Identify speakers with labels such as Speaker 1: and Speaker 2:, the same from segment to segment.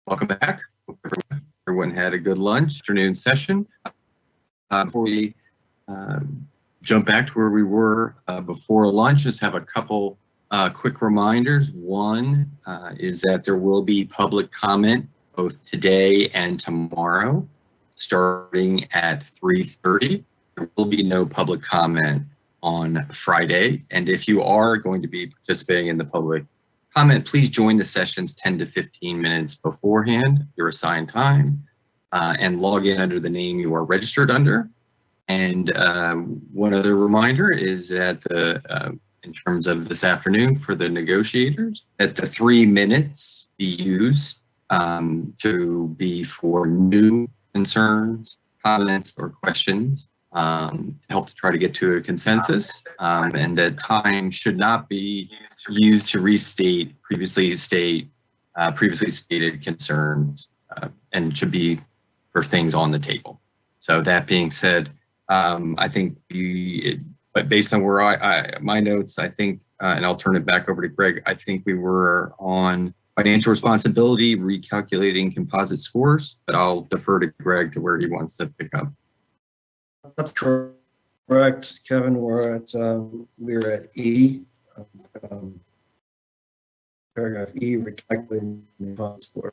Speaker 1: Welcome back. Hope everyone had a good lunch, afternoon session. Before we jump back to where we were before lunch, just have a couple quick reminders. One is that there will be public comment both today and tomorrow, starting at 3:30. There will be no public comment on Friday. And if you are going to be participating in the public comment, please join the sessions 10 to 15 minutes beforehand, your assigned time, and log in under the name you are registered under. And one other reminder is that in terms of this afternoon for the negotiators, that the 3 minutes be used to be for new concerns, comments, or questions to help to try to get to a consensus, and that time should not be used to restate previously stated concerns, and should be for things on the table. So that being said, I think but based on where my notes, I think, and I'll turn it back over to Greg, I think we were on financial responsibility, recalculating composite scores, but I'll defer to Greg to where he wants to pick up.
Speaker 2: That's correct, Kevin. We're at E, paragraph E, recalculating the composite score.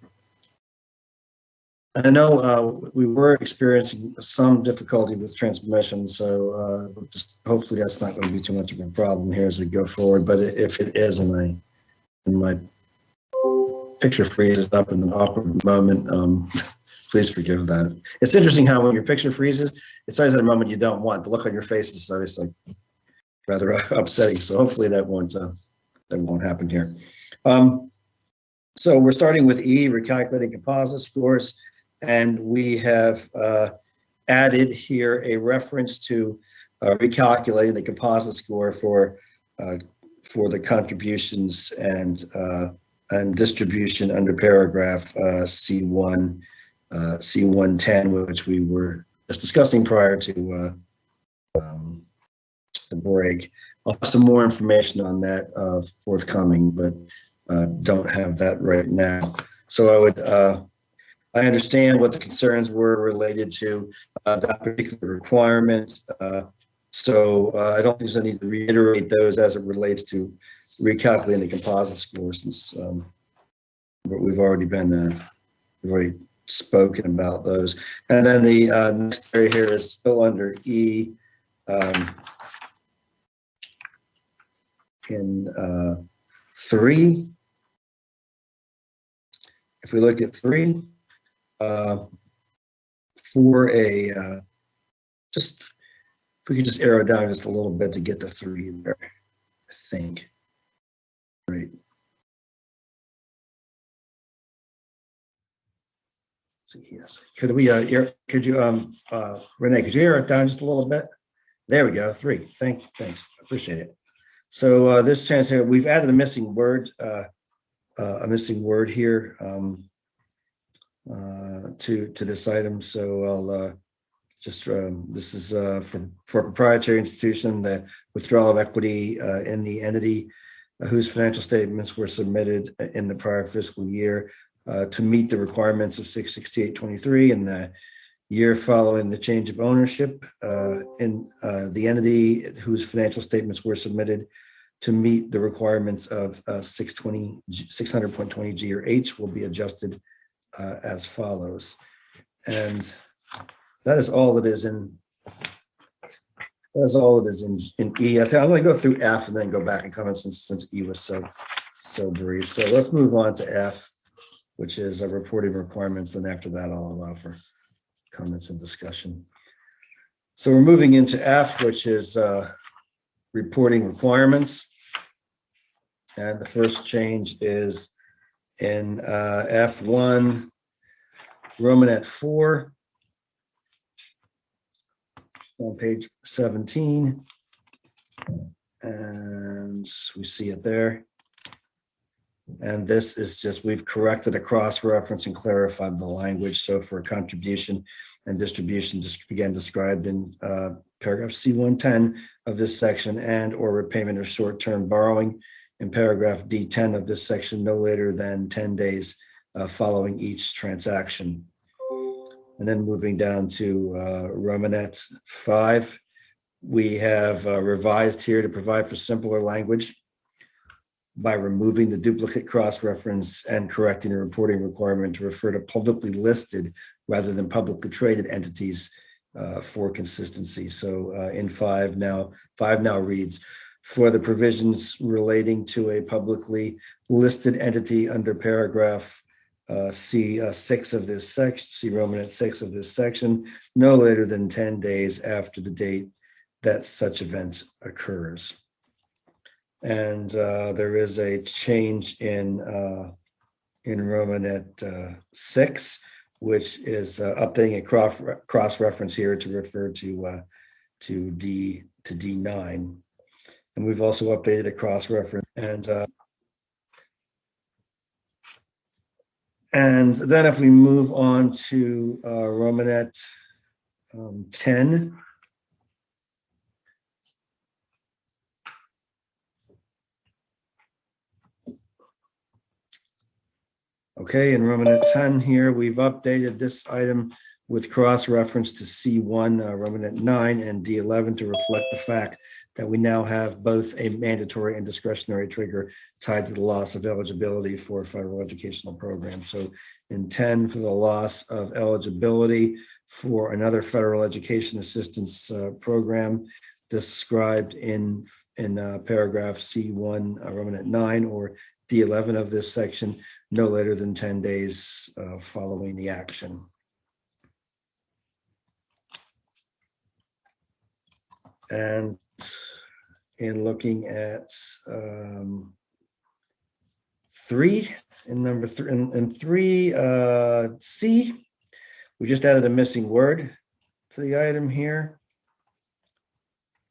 Speaker 2: I know we were experiencing some difficulty with transmission, so just hopefully that's not going to be too much of a problem here as we go forward. But if it is, and my picture freezes up in an awkward moment, please forgive that. It's interesting how when your picture freezes, it's always at a moment you don't want. The look on your face is always like rather upsetting. So hopefully that won't happen here. So we're starting with E, recalculating composite scores, and we have added here a reference to recalculating the composite score for the contributions and distribution under paragraph C1. C110, which we were just discussing prior to the break. I'll have some more information on that forthcoming, but don't have that right now. So I understand what the concerns were related to that particular requirement. So I don't think there's any need to reiterate those as it relates to recalculating the composite score, since we've already spoken about those. And then the next area here is still under E, in 3. If we look at 3, for a just if we could just arrow down just a little bit to get the 3 there, I think. Right. Yes. Could we could you Renee, could you arrow it down just a little bit? There we go. 3. Thanks. Appreciate it. So this chance here, we've added a missing word here to this item. So I'll just this is for a proprietary institution, the withdrawal of equity in the entity whose financial statements were submitted in the prior fiscal year to meet the requirements of 66823 in the year following the change of ownership in the entity whose financial statements were submitted to meet the requirements of 600.20 G or H will be adjusted as follows. And that is all it is in E. I'm going to go through F and then go back and comment since E was so brief. So let's move on to F, which is reporting requirements. And after that, I'll allow for comments and discussion. So we're moving into F, which is reporting requirements. And the first change is in F1, Romanet 4, on page 17. And we see it there. And this is just, we've corrected a cross-reference and clarified the language. So for contribution and distribution, just again described in paragraph C110 of this section, and or repayment of short-term borrowing in paragraph D10 of this section, no later than 10 days following each transaction. And then moving down to Romanet 5, we have revised here to provide for simpler language by removing the duplicate cross-reference and correcting the reporting requirement to refer to publicly listed rather than publicly traded entities for consistency. So in 5 now reads, for the provisions relating to a publicly listed entity under paragraph C6 of this section, C Romanet 6 of this section, no later than 10 days after the date that such event occurs. And there is a change in Romanet 6, which is updating a cross-reference here to refer to D9. And we've also updated a cross-reference. And then if we move on to Romanet 10, okay, in Romanet 10 here, we've updated this item with cross-reference to C1, Romanet 9, and D11 to reflect the fact that we now have both a mandatory and discretionary trigger tied to the loss of eligibility for a federal educational program. So in 10, for the loss of eligibility for another federal education assistance program described in paragraph C1, Romanet 9, or D11 of this section, no later than 10 days following the action. And in looking at 3, in number 3, in 3C, we just added a missing word to the item here.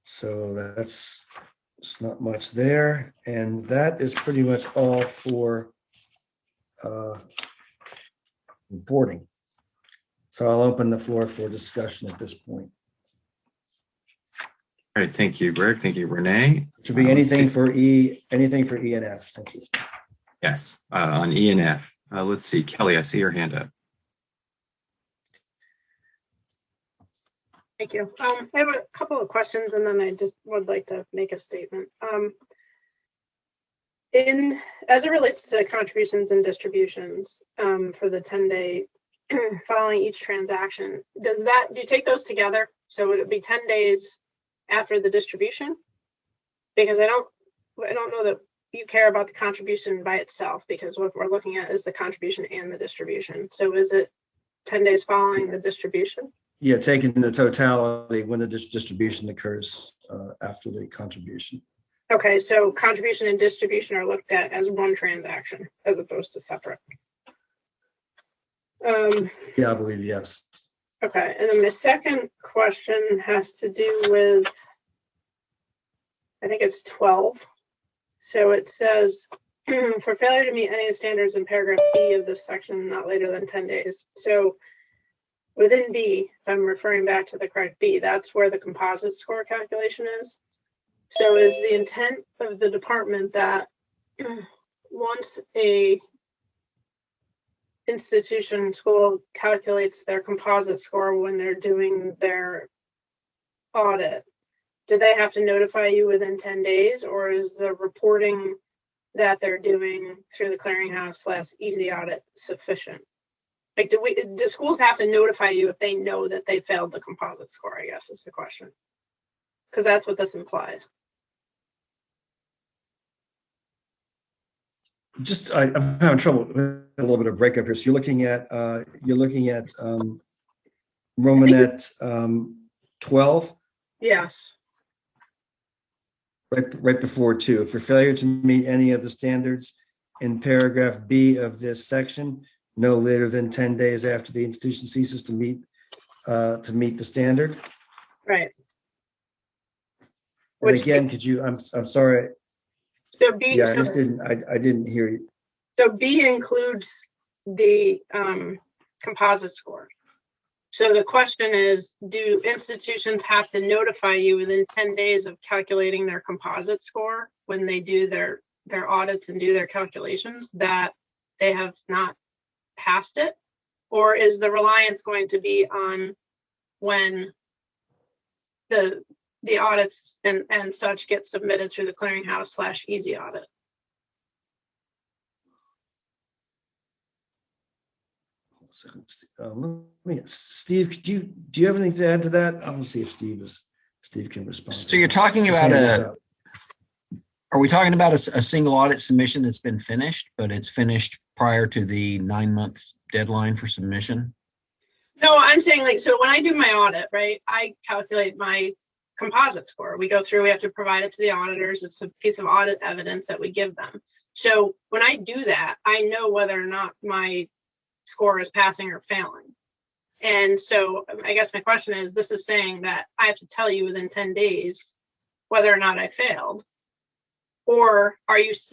Speaker 2: So that's not much there. And that is pretty much all for reporting. So I'll open the floor for discussion at this point.
Speaker 1: All right, thank you, Greg. Thank you, Renee.
Speaker 2: Should be anything for E and F. Thank you.
Speaker 1: Yes, on E and F. Let's see, Kelly, I see your hand up.
Speaker 3: Thank you. I have a couple of questions, and then I just would like to make a statement. As it relates to contributions and distributions for the 10-day following each transaction, do you take those together? So would it be 10 days after the distribution? Because I don't know that you care about the contribution by itself, because what we're looking at is the contribution and the distribution. So is it 10 days following the distribution?
Speaker 2: Yeah, taking the totality when the distribution occurs after the contribution.
Speaker 3: Okay, so contribution and distribution are looked at as one transaction as opposed to separate.
Speaker 2: Yeah, I believe yes.
Speaker 3: Okay, and then my second question has to do with, I think it's 12. So it says, for failure to meet any of the standards in paragraph B of this section, not later than 10 days. So within B, if I'm referring back to the correct B, that's where the composite score calculation is. So is the intent of the department that once a institution, school calculates their composite score when they're doing their audit, do they have to notify you within 10 days, or is the reporting that they're doing through the clearinghouse/easy audit sufficient? Like, do schools have to notify you if they know that they failed the composite score, I guess is the question, because that's what this implies.
Speaker 2: Just I'm having trouble with a little bit of breakup here. So you're looking at Romanet 12.
Speaker 3: Yes.
Speaker 2: Right before 2. For failure to meet any of the standards in paragraph B of this section, no later than 10 days after the institution ceases to meet the standard.
Speaker 3: Right.
Speaker 2: And again, could you? I'm sorry.
Speaker 3: So B,
Speaker 2: yeah, I didn't hear you.
Speaker 3: So B includes the composite score. So the question is, do institutions have to notify you within 10 days of calculating their composite score when they do their audits and do their calculations that they have not passed it? Or is the reliance going to be on when the audits and such get submitted through the clearinghouse / easy audit?
Speaker 2: Steve, do you have anything to add to that? I'm gonna see if Steve can respond.
Speaker 4: So you're talking about are we talking about a single audit submission that's been finished, but it's finished prior to the 9-month deadline for submission?
Speaker 3: No, I'm saying, like, so when I do my audit, right, I calculate my composite score. We go through, we have to provide it to the auditors. It's a piece of audit evidence that we give them. So when I do that, I know whether or not my score is passing or failing. And so I guess my question is, this is saying that I have to tell you within 10 days whether or not I failed. Or does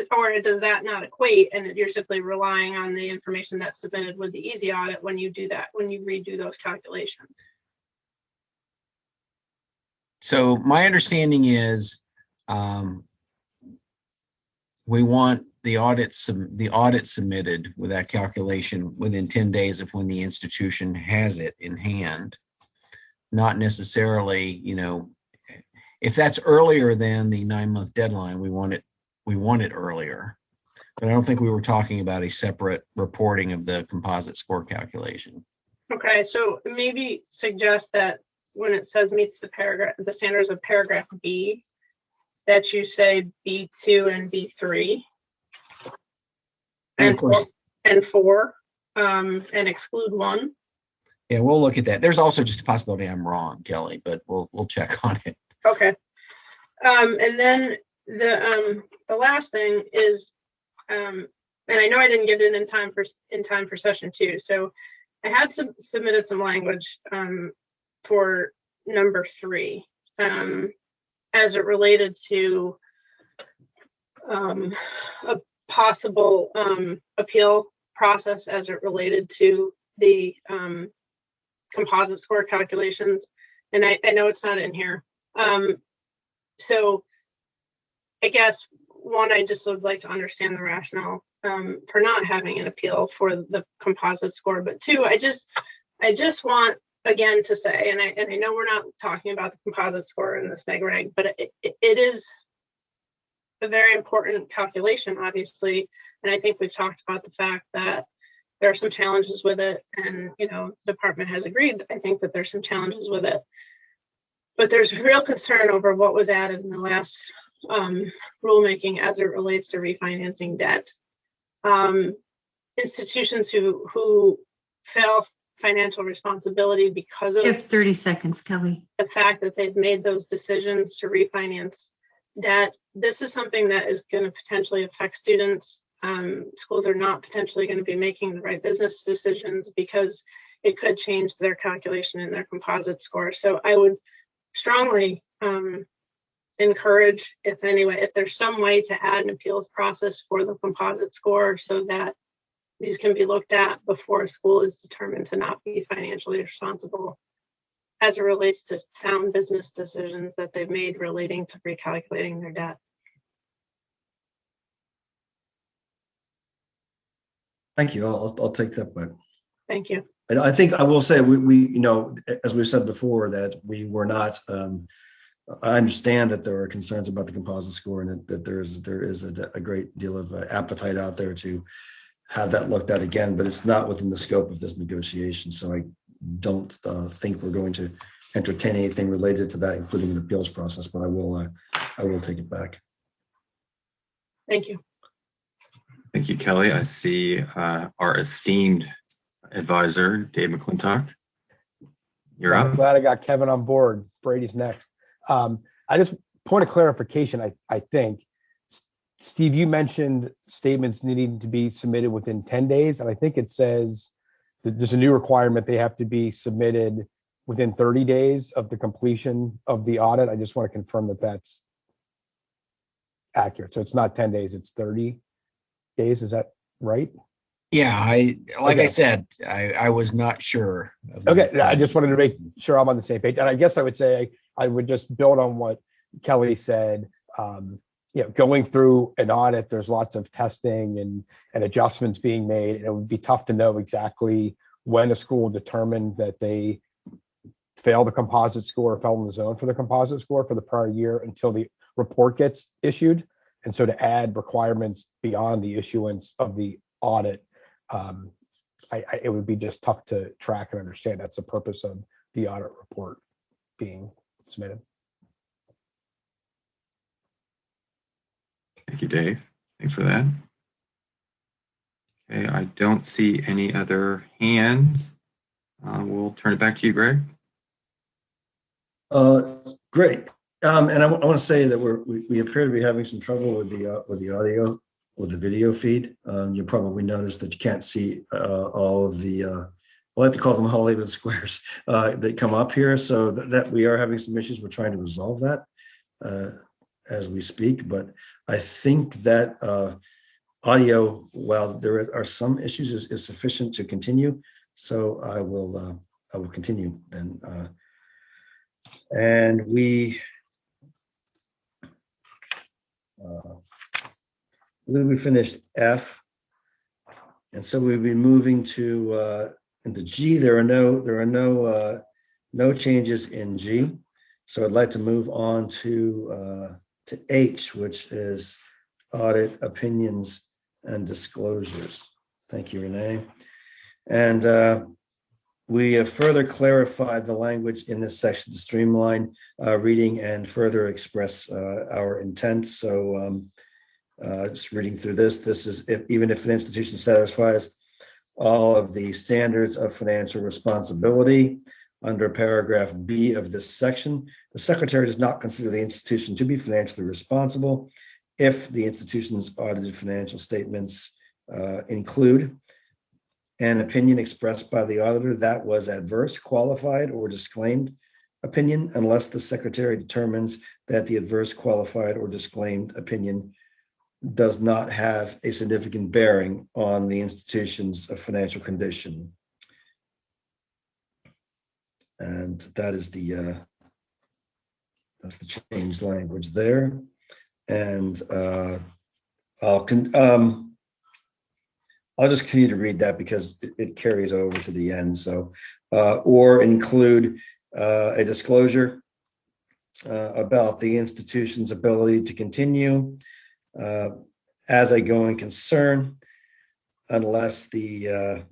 Speaker 3: that not equate, and you're simply relying on the information that's submitted with the easy audit when you do that, when you redo those calculations?
Speaker 4: So my understanding is we want the audit submitted with that calculation within 10 days of when the institution has it in hand. Not necessarily, you know, if that's earlier than the 9-month deadline, we want it earlier. But I don't think we were talking about a separate reporting of the composite score calculation.
Speaker 3: Okay, so maybe suggest that when it says meets the standards of paragraph B, that you say B2 and B3 and 4 and exclude 1.
Speaker 4: Yeah, we'll look at that. There's also just a possibility I'm wrong, Kelly, but we'll check on it.
Speaker 3: Okay. And then the last thing is, and I know I didn't get it in time for session 2. So I had submitted some language for number 3 as it related to a possible appeal process as it related to the composite score calculations. And I know it's not in here. So I guess, one, I just would like to understand the rationale for not having an appeal for the composite score. But 2, I just want, again, to say, and I know we're not talking about the composite score in this neg reg, but it is a very important calculation, obviously. And I think we've talked about the fact that there are some challenges with it. And, you know, the department has agreed, I think, that there's some challenges with it. But there's real concern over what was added in the last rulemaking as it relates to refinancing debt. Institutions who fail financial responsibility because of
Speaker 5: 30 seconds, Kelly.
Speaker 3: The fact that they've made those decisions to refinance debt. This is something that is going to potentially affect students. Schools are not potentially going to be making the right business decisions because it could change their calculation in their composite score. So I would strongly encourage, if there's some way to add an appeals process for the composite score so that these can be looked at before a school is determined to not be financially responsible as it relates to sound business decisions that they've made relating to recalculating their debt.
Speaker 2: Thank you. I'll take that back.
Speaker 3: Thank you.
Speaker 2: And I think I will say we you know, as we said before, that we were not. I understand that there are concerns about the composite score, and that there is a great deal of appetite out there to have that looked at again, but it's not within the scope of this negotiation. So I don't think we're going to entertain anything related to that, including an appeals process. But I will take it back.
Speaker 3: Thank you.
Speaker 1: Thank you, Kelly. I see our esteemed advisor, Dave McClintock. You're up.
Speaker 6: I'm glad I got Kevin on board. Brady's next. I just point of clarification, I think. Steve, you mentioned statements needing to be submitted within 10 days, and I think it says that there's a new requirement they have to be submitted within 30 days of the completion of the audit. I just want to confirm that that's accurate. So it's not 10 days, it's 30 days. Is that right?
Speaker 4: Yeah, I said, I was not sure.
Speaker 6: Okay, I just wanted to make sure I'm on the same page. And I guess I would say I would just build on what Kelly said. going through an audit, there's lots of testing and adjustments being made. And it would be tough to know exactly when a school determined that they failed the composite score or fell in the zone for the composite score for the prior year until the report gets issued. And so to add requirements beyond the issuance of the audit, it would be just tough to track and understand. That's the purpose of the audit report being submitted.
Speaker 1: Thank you, Dave. Thanks for that. Okay, I don't see any other hands. We'll turn it back to you, Greg.
Speaker 2: Great. And I want to say that we appear to be having some trouble with the audio, with the video feed. You probably noticed that you can't see all of the, I like to call them Hollywood squares that come up here. So that we are having some issues. We're trying to resolve that as we speak. But I think that audio, while there are some issues, is sufficient to continue. So I will continue then. And we finished F, and so we'll be moving to into G. There are no changes in G. So I'd like to move on to H, which is audit opinions and disclosures. Thank you, Renee. And we have further clarified the language in this section to streamline reading and further express our intent. So just reading through this is even if an institution satisfies all of the standards of financial responsibility under paragraph B of this section, the secretary does not consider the institution to be financially responsible if the institution's audited financial statements include an opinion expressed by the auditor that was adverse, qualified, or disclaimed opinion, unless the secretary determines that the adverse, qualified, or disclaimed opinion does not have a significant bearing on the institution's financial condition. And that is that's the changed language there. And I'll just continue to read that because it carries over to the end. So, or include a disclosure about the institution's ability to continue as a going concern, unless the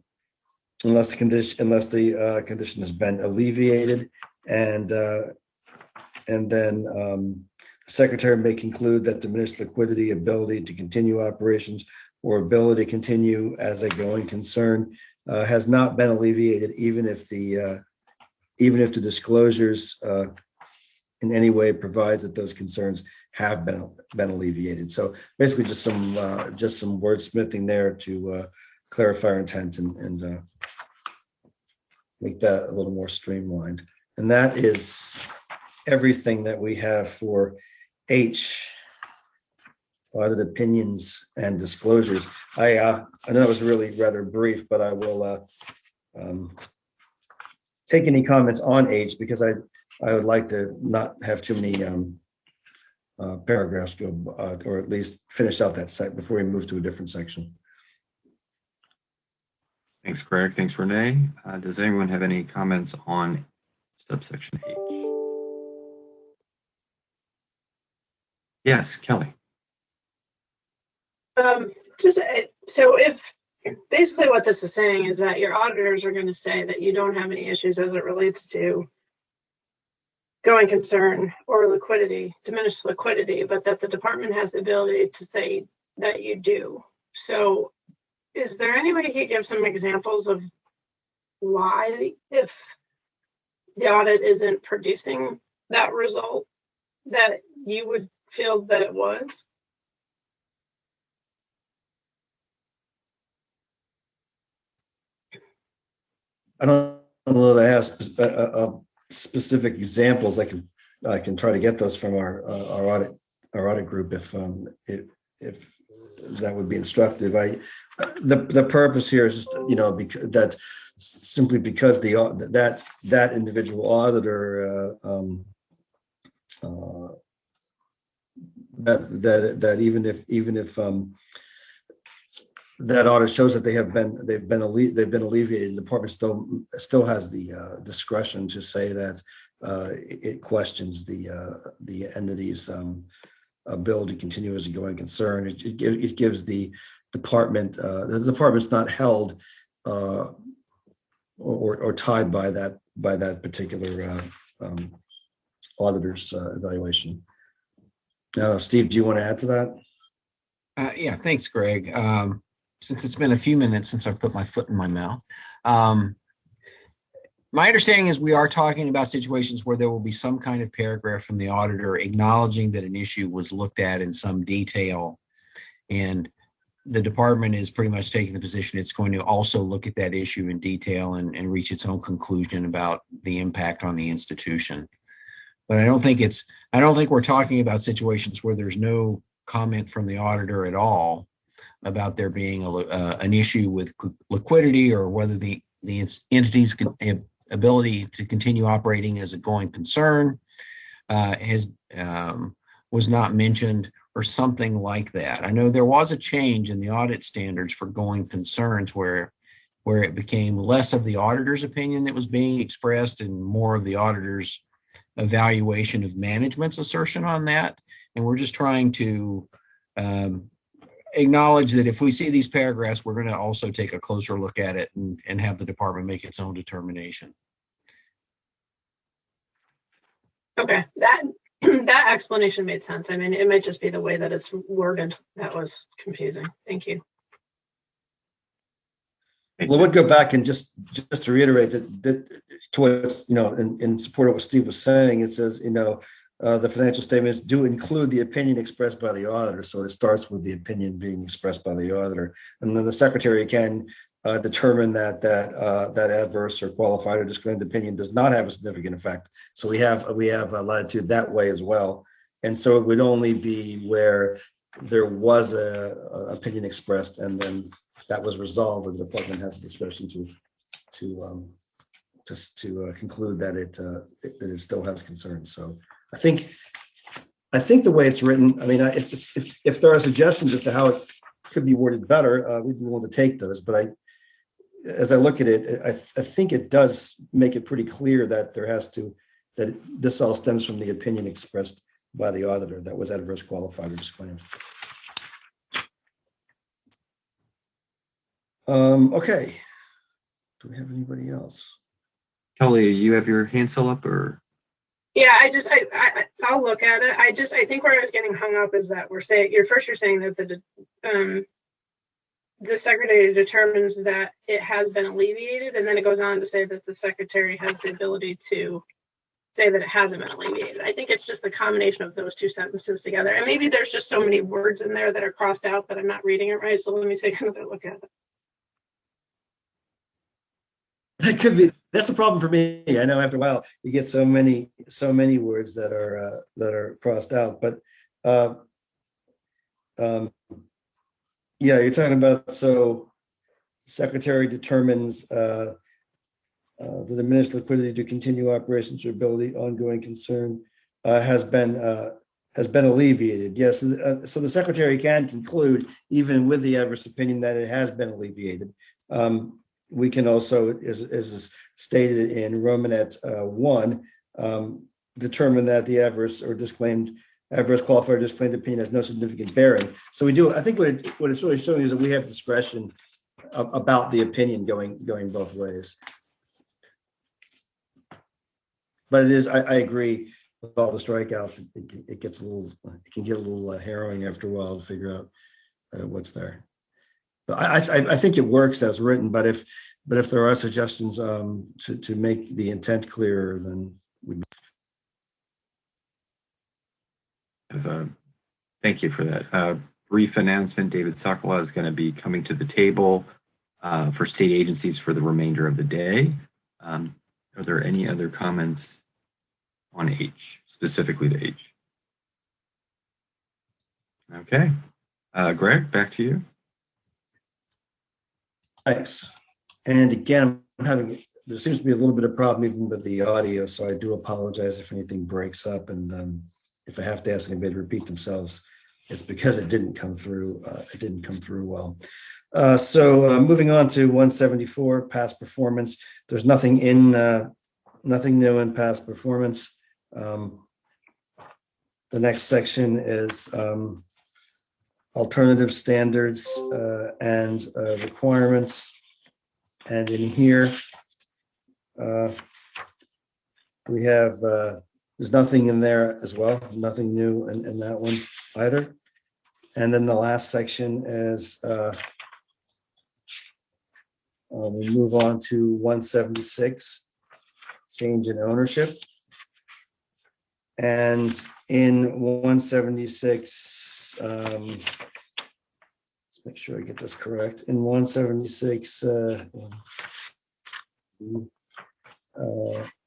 Speaker 2: condition has been alleviated, and then the secretary may conclude that diminished liquidity, ability to continue operations, or ability to continue as a going concern has not been alleviated, even if the disclosures in any way provides that those concerns have been alleviated. So basically, just some wordsmithing there to clarify our intent and make that a little more streamlined. And that is everything that we have for H. Audit opinions and disclosures. I know that was really rather brief, but I will take any comments on H because I would like to not have too many paragraphs go, or at least finish out that site before we move to a different section.
Speaker 1: Thanks, Greg. Thanks, Renee. Does anyone have any comments on subsection H? Yes, Kelly.
Speaker 3: So if basically what this is saying is that your auditors are going to say that you don't have any issues as it relates to going concern or liquidity, diminished liquidity, but that the department has the ability to say that you do. So is there any way you could give some examples of why, if the audit isn't producing that result, that you would feel that it was?
Speaker 2: I don't know that I have specific examples. I can try to get those from our audit group if that would be instructive. The purpose here is just, because that's simply because that individual auditor that even if that audit shows that they've been alleviated, the department still has the discretion to say that it questions the entity's ability to continue as a going concern. It gives the department's not held or tied by that particular auditor's evaluation. Now, Steve, do you want to add to that?
Speaker 4: Yeah, thanks, Greg. Since it's been a few minutes since I've put my foot in my mouth, my understanding is we are talking about situations where there will be some kind of paragraph from the auditor acknowledging that an issue was looked at in some detail, and the department is pretty much taking the position it's going to also look at that issue in detail and reach its own conclusion about the impact on the institution. But I don't think we're talking about situations where there's no comment from the auditor at all about there being an issue with liquidity or whether the entity's ability to continue operating as a going concern was not mentioned or something like that. I know there was a change in the audit standards for going concerns where it became less of the auditor's opinion that was being expressed and more of the auditor's evaluation of management's assertion on that. And we're just trying to acknowledge that if we see these paragraphs, we're going to also take a closer look at it and have the department make its own determination.
Speaker 3: Okay, that explanation made sense. I mean, it might just be the way that it's worded that was confusing. Thank you.
Speaker 2: Well, we'll go back and just to reiterate that towards, in support of what Steve was saying, it says, the financial statements do include the opinion expressed by the auditor. So it starts with the opinion being expressed by the auditor. And then the secretary can determine that adverse or qualified or disclaimed opinion does not have a significant effect. So we have latitude that way as well. And so it would only be where there was a opinion expressed and then that was resolved, and the department has the discretion to conclude that it still has concerns. So I think the way it's written, I mean, if there are suggestions as to how it could be worded better, we'd be willing to take those. But as I look at it, I think it does make it pretty clear that that this all stems from the opinion expressed by the auditor that was adverse, qualified, or disclaimed. Okay. Do we have anybody else?
Speaker 1: Kelly, you have your hand still up, or?
Speaker 3: Yeah, I'll look at it. I think where I was getting hung up is that you're saying that the secretary determines that it has been alleviated, and then it goes on to say that the secretary has the ability to say that it hasn't been alleviated. I think it's just the combination of those two sentences together. And maybe there's just so many words in there that are crossed out that I'm not reading it right. So let me take another look at it.
Speaker 2: That could be. That's a problem for me. I know after a while you get so many words that are crossed out. But yeah, you're talking about secretary determines the diminished liquidity to continue operations or ability ongoing concern has been alleviated. Yes, so the secretary can conclude even with the adverse opinion that it has been alleviated. We can also, as is stated in Romanet 1, determine that the adverse qualified or disclaimed opinion has no significant bearing. So we do. I think what it's really showing is that we have discretion about the opinion going both ways. But it is. I agree with all the strikeouts. It can get a little harrowing after a while to figure out what's there. I think it works as written, but if there are suggestions to make the intent clearer, then we'd.
Speaker 1: Thank you for that. Brief announcement: David Sokolow is going to be coming to the table for state agencies for the remainder of the day. Are there any other comments on H, specifically to H? Okay, Greg, back to you.
Speaker 2: Thanks. And again, there seems to be a little bit of problem even with the audio, so I do apologize if anything breaks up. And if I have to ask anybody to repeat themselves, it's because it didn't come through. It didn't come through well. So moving on to 174, past performance. There's nothing new in past performance. The next section is alternative standards and requirements. And in here, we have, there's nothing in there as well, nothing new in that one either. And then the last section is, we move on to 176, change in ownership. And in 176, let's make sure I get this correct. In 176, in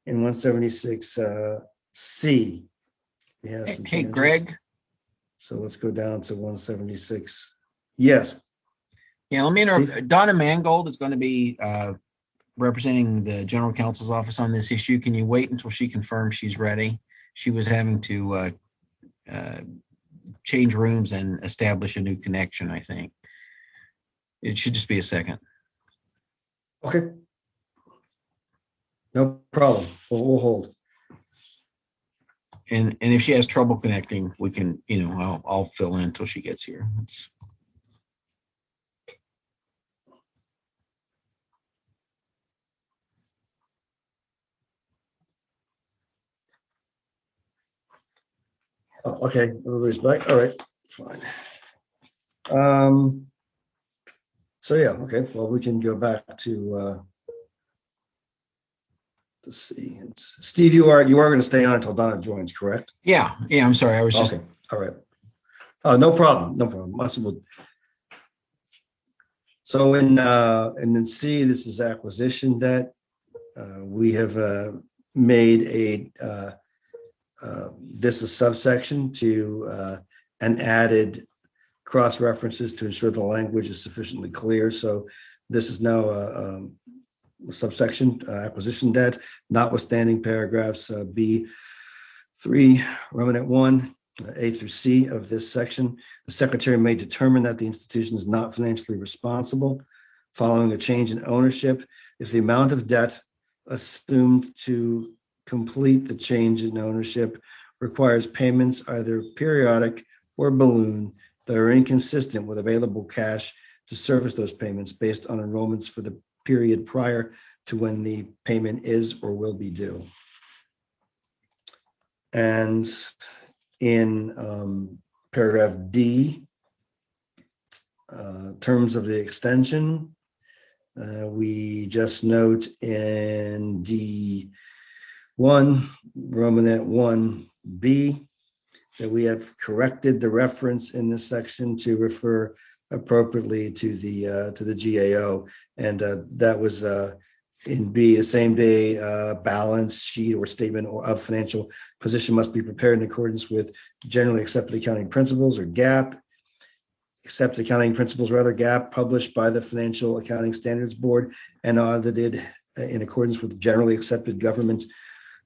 Speaker 2: 176 C, we have some
Speaker 4: Hey,
Speaker 2: changes.
Speaker 4: Greg.
Speaker 2: So let's go down to 176. Yes.
Speaker 4: Yeah, let me interrupt.
Speaker 2: Steve?
Speaker 4: Donna Mangold is going to be representing the general counsel's office on this issue. Can you wait until she confirms she's ready? She was having to change rooms and establish a new connection, I think. It should just be a second.
Speaker 2: Okay. No problem. We'll hold.
Speaker 4: And if she has trouble connecting, we can, I'll fill in until she gets here.
Speaker 2: Oh, okay, everybody's back. All right, fine. So yeah, okay. Well, we can go back to see. Steve, you are going to stay on until Donna joins, correct?
Speaker 4: Yeah. I'm sorry. I was just
Speaker 2: Okay. All right. No problem. No problem. Possible. So in C, this is acquisition debt. We have made this a subsection to and added cross references to ensure the language is sufficiently clear. So this is now a subsection, acquisition debt, notwithstanding paragraphs B3, Romanet 1, A through C of this section. The secretary may determine that the institution is not financially responsible following a change in ownership if the amount of debt assumed to complete the change in ownership requires payments either periodic or balloon that are inconsistent with available cash to service those payments based on enrollments for the period prior to when the payment is or will be due. And in paragraph D, terms of the extension, we just note in D1, Romanet 1B, that we have corrected the reference in this section to refer appropriately to the GAO, and that was in B, the same day balance sheet or statement of financial position must be prepared in accordance with generally accepted accounting principles or GAAP, accepted accounting principles rather, GAAP, published by the Financial Accounting Standards Board and audited in accordance with generally accepted government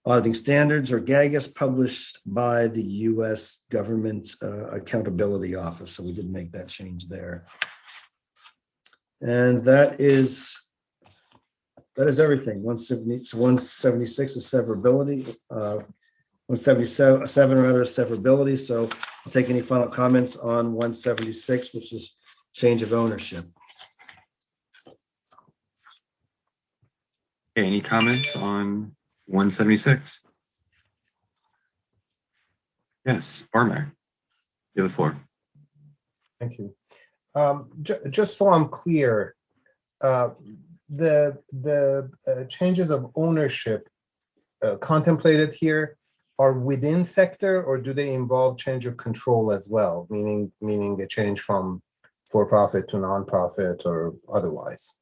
Speaker 2: auditing standards, or GAGAS, published by the U.S. Government Accountability Office. So we did make that change there. And that is everything. 176 is severability. 177 rather is severability. So I'll take any final comments on 176, which is change of ownership.
Speaker 1: Okay, any comments on 176? Yes, Barmack, you have the floor.
Speaker 5: Thank you. Just so I'm clear, the changes of ownership contemplated here are within sector, or do they involve change of control as well, meaning a change from for-profit to non-profit or otherwise?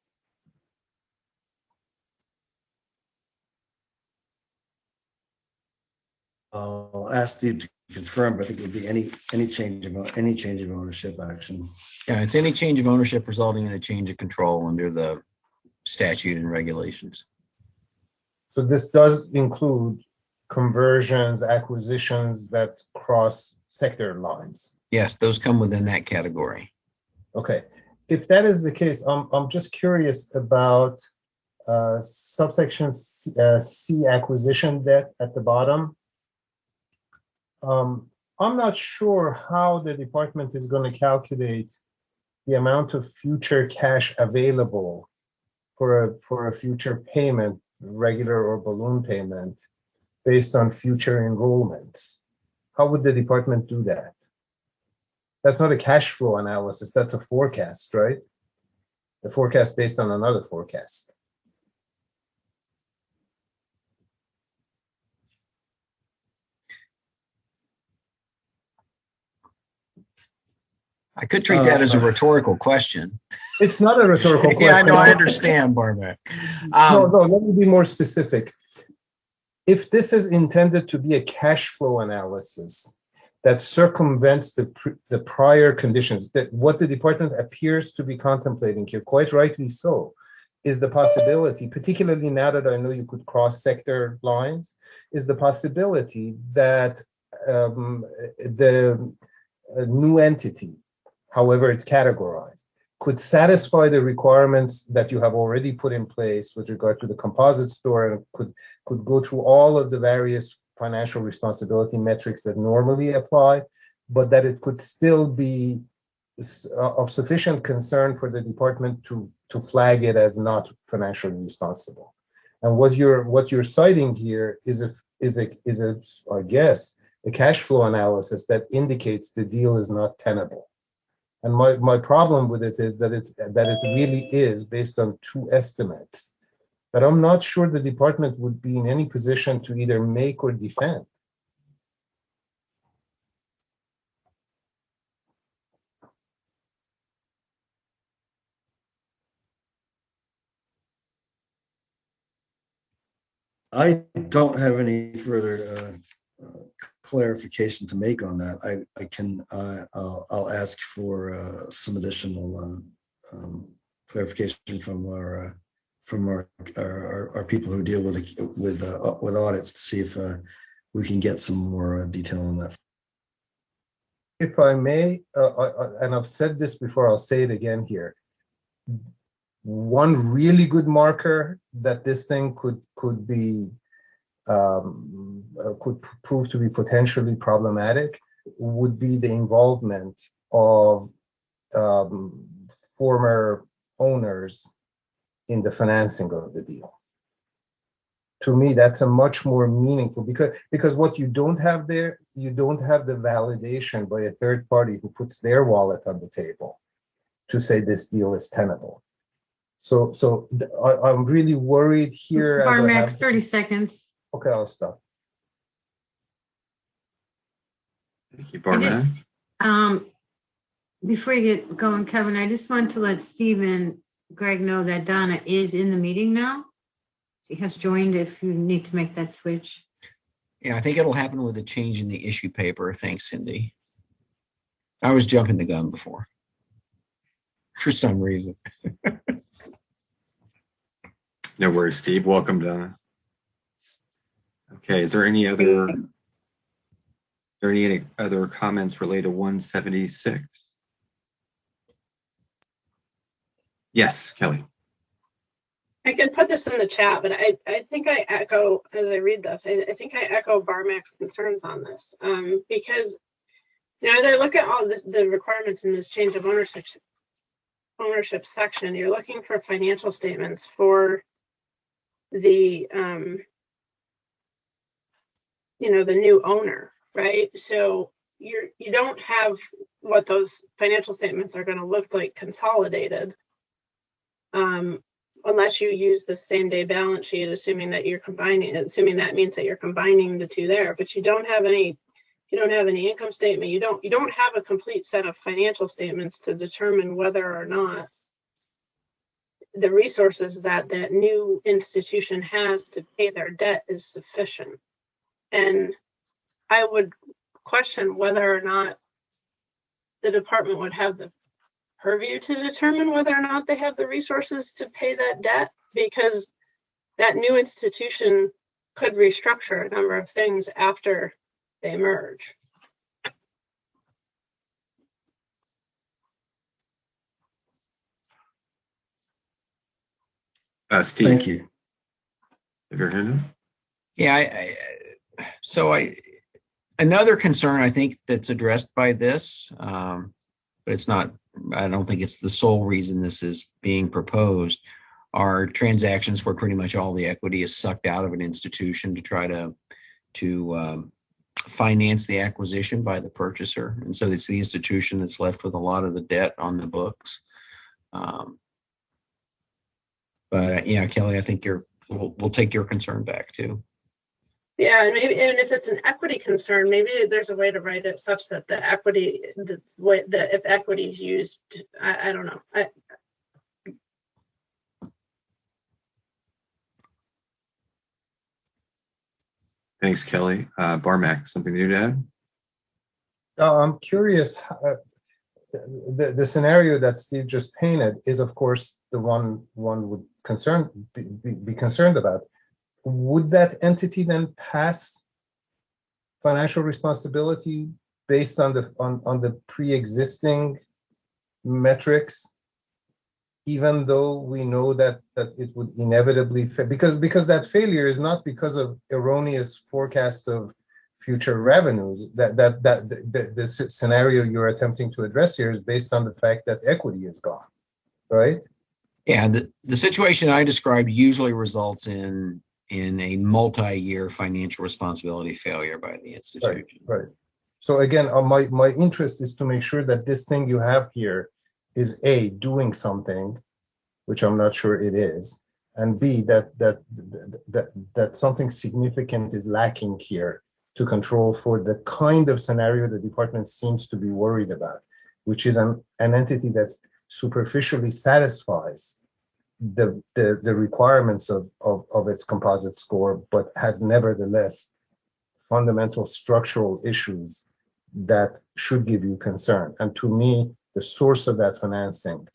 Speaker 2: I'll ask Steve to confirm, but I think it would be any change of ownership action.
Speaker 4: Yeah, it's any change of ownership resulting in a change of control under the statute and regulations.
Speaker 5: So this does include conversions, acquisitions that cross sector lines.
Speaker 4: Yes, those come within that category.
Speaker 5: Okay, if that is the case, I'm just curious about subsection C, acquisition debt at the bottom. I'm not sure how the department is going to calculate the amount of future cash available for a future payment, regular or balloon payment, based on future enrollments. How would the department do that? That's not a cash flow analysis, that's a forecast, right? The forecast based on another forecast.
Speaker 4: I could treat that as a rhetorical question.
Speaker 5: It's not a rhetorical question.
Speaker 4: Yeah, I know, I understand, Barmek.
Speaker 5: No, let me be more specific. If this is intended to be a cash flow analysis that circumvents the prior conditions, that what the department appears to be contemplating here, quite rightly so, is the possibility, particularly now that I know you could cross sector lines, is the possibility that the new entity, however it's categorized, could satisfy the requirements that you have already put in place with regard to the composite store, and could go through all of the various financial responsibility metrics that normally apply, but that it could still be of sufficient concern for the department to flag it as not financially responsible. And what you're citing here is I guess a cash flow analysis that indicates the deal is not tenable. And my problem with it is that it really is based on two estimates that I'm not sure the department would be in any position to either make or defend.
Speaker 2: I don't have any further clarification to make on that. I'll ask for some additional clarification from our people who deal with audits to see if we can get some more detail on that.
Speaker 5: If I may, and I've said this before, I'll say it again here. One really good marker that this thing could prove to be potentially problematic would be the involvement of former owners in the financing of the deal. To me, that's a much more meaningful, because what you don't have there, you don't have the validation by a third party who puts their wallet on the table to say this deal is tenable. So I'm really worried here.
Speaker 7: Barmek, 30 seconds.
Speaker 5: Okay, I'll stop.
Speaker 1: Thank you, Barmek.
Speaker 7: Before you get going, Kevin, I just want to let Steve and Greg know that Donna is in the meeting now. She has joined if you need to make that switch.
Speaker 4: Yeah, I think it'll happen with a change in the issue paper. Thanks, Cindy. I was jumping the gun before for some reason.
Speaker 1: No worries, Steve. Welcome, Donna. Okay, is there any other comments related to 176? Yes, Kelly.
Speaker 3: I can put this in the chat, but I think I echo, as I read this, I think I echo Barmek's concerns on this, because, as I look at all the requirements in this change of ownership section, you're looking for financial statements for the, the new owner, right? So you don't have what those financial statements are going to look like consolidated. Unless you use the same day balance sheet, assuming that that means that you're combining the two there, but you don't have any income statement. You don't have a complete set of financial statements to determine whether or not the resources that new institution has to pay their debt is sufficient. And I would question whether or not the department would have the purview to determine whether or not they have the resources to pay that debt, because that new institution could restructure a number of things after they merge.
Speaker 1: Steve,
Speaker 2: Thank you.
Speaker 1: have your hand up?
Speaker 4: Yeah, another concern I think that's addressed by this, but it's not, I don't think it's the sole reason this is being proposed, are transactions where pretty much all the equity is sucked out of an institution to try to finance the acquisition by the purchaser. And so it's the institution that's left with a lot of the debt on the books. But yeah, Kelly, I think we'll take your concern back too.
Speaker 3: Yeah, and maybe, and if it's an equity concern, maybe there's a way to write it such that the equity, if equity is used, I don't know.
Speaker 1: Thanks, Kelly. Barmac, something new to add?
Speaker 5: I'm curious. The scenario that Steve just painted is, of course, the one would be concerned about. Would that entity then pass financial responsibility based on the pre-existing metrics, even though we know that it would inevitably because that failure is not because of erroneous forecast of future revenues. The scenario you're attempting to address here is based on the fact that equity is gone, right?
Speaker 4: Yeah, the situation I described usually results in a multi-year financial responsibility failure by the institution.
Speaker 5: Right. So again, my interest is to make sure that this thing you have here is A, doing something, which I'm not sure it is, and B, that something significant is lacking here to control for the kind of scenario the department seems to be worried about, which is an entity that superficially satisfies the requirements of its composite score, but has nevertheless fundamental structural issues that should give you concern. And to me, the source of that financing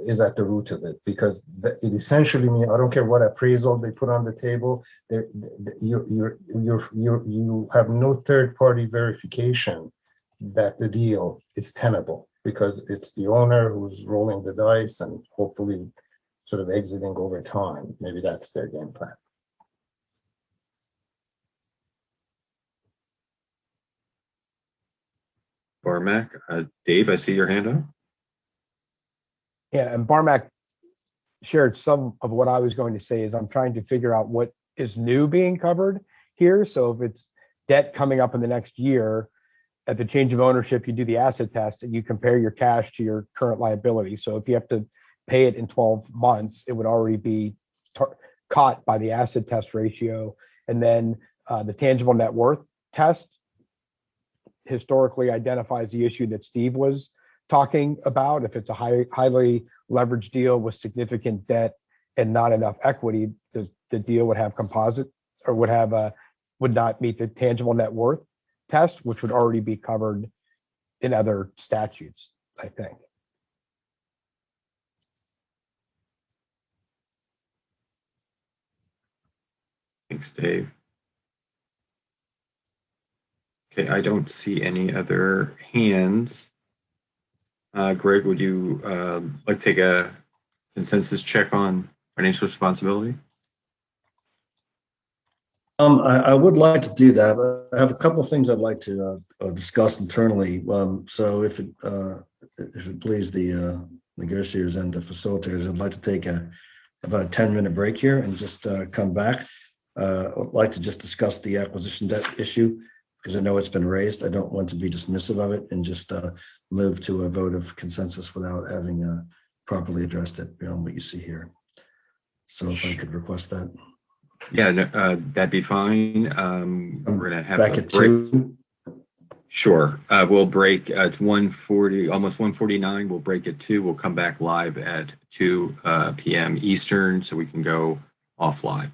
Speaker 5: is at the root of it, because it essentially means, I don't care what appraisal they put on the table, you have no third-party verification that the deal is tenable, because it's the owner who's rolling the dice and hopefully sort of exiting over time. Maybe that's their game plan.
Speaker 1: Barmac, Dave, I see your hand up.
Speaker 6: Yeah, and Barmac shared some of what I was going to say. Is I'm trying to figure out what is new being covered here. So if it's debt coming up in the next year, at the change of ownership, you do the asset test and you compare your cash to your current liability. So if you have to pay it in 12 months, it would already be caught by the asset test ratio. And then the tangible net worth test historically identifies the issue that Steve was talking about. If it's a highly leveraged deal with significant debt and not enough equity, the deal would have composite or would not meet the tangible net worth test, which would already be covered in other statutes, I think.
Speaker 1: Thanks, Dave. Okay, I don't see any other hands. Greg, would you like to take a consensus check on financial responsibility?
Speaker 2: I would like to do that. I have a couple of things I'd like to discuss internally. So if it please the negotiators and the facilitators, I'd like to take about a 10-minute break here and just come back. I'd like to just discuss the acquisition debt issue, because I know it's been raised. I don't want to be dismissive of it and just move to a vote of consensus without having properly addressed it beyond what you see here. So if I could request that.
Speaker 1: Yeah, no, that'd be fine. We're gonna have
Speaker 2: back
Speaker 1: a
Speaker 2: at
Speaker 1: break.
Speaker 2: 2.
Speaker 1: Sure. We'll break at 1:40, almost 1:49. We'll break at 2. We'll come back live at 2 p.m. Eastern, so we can go offline.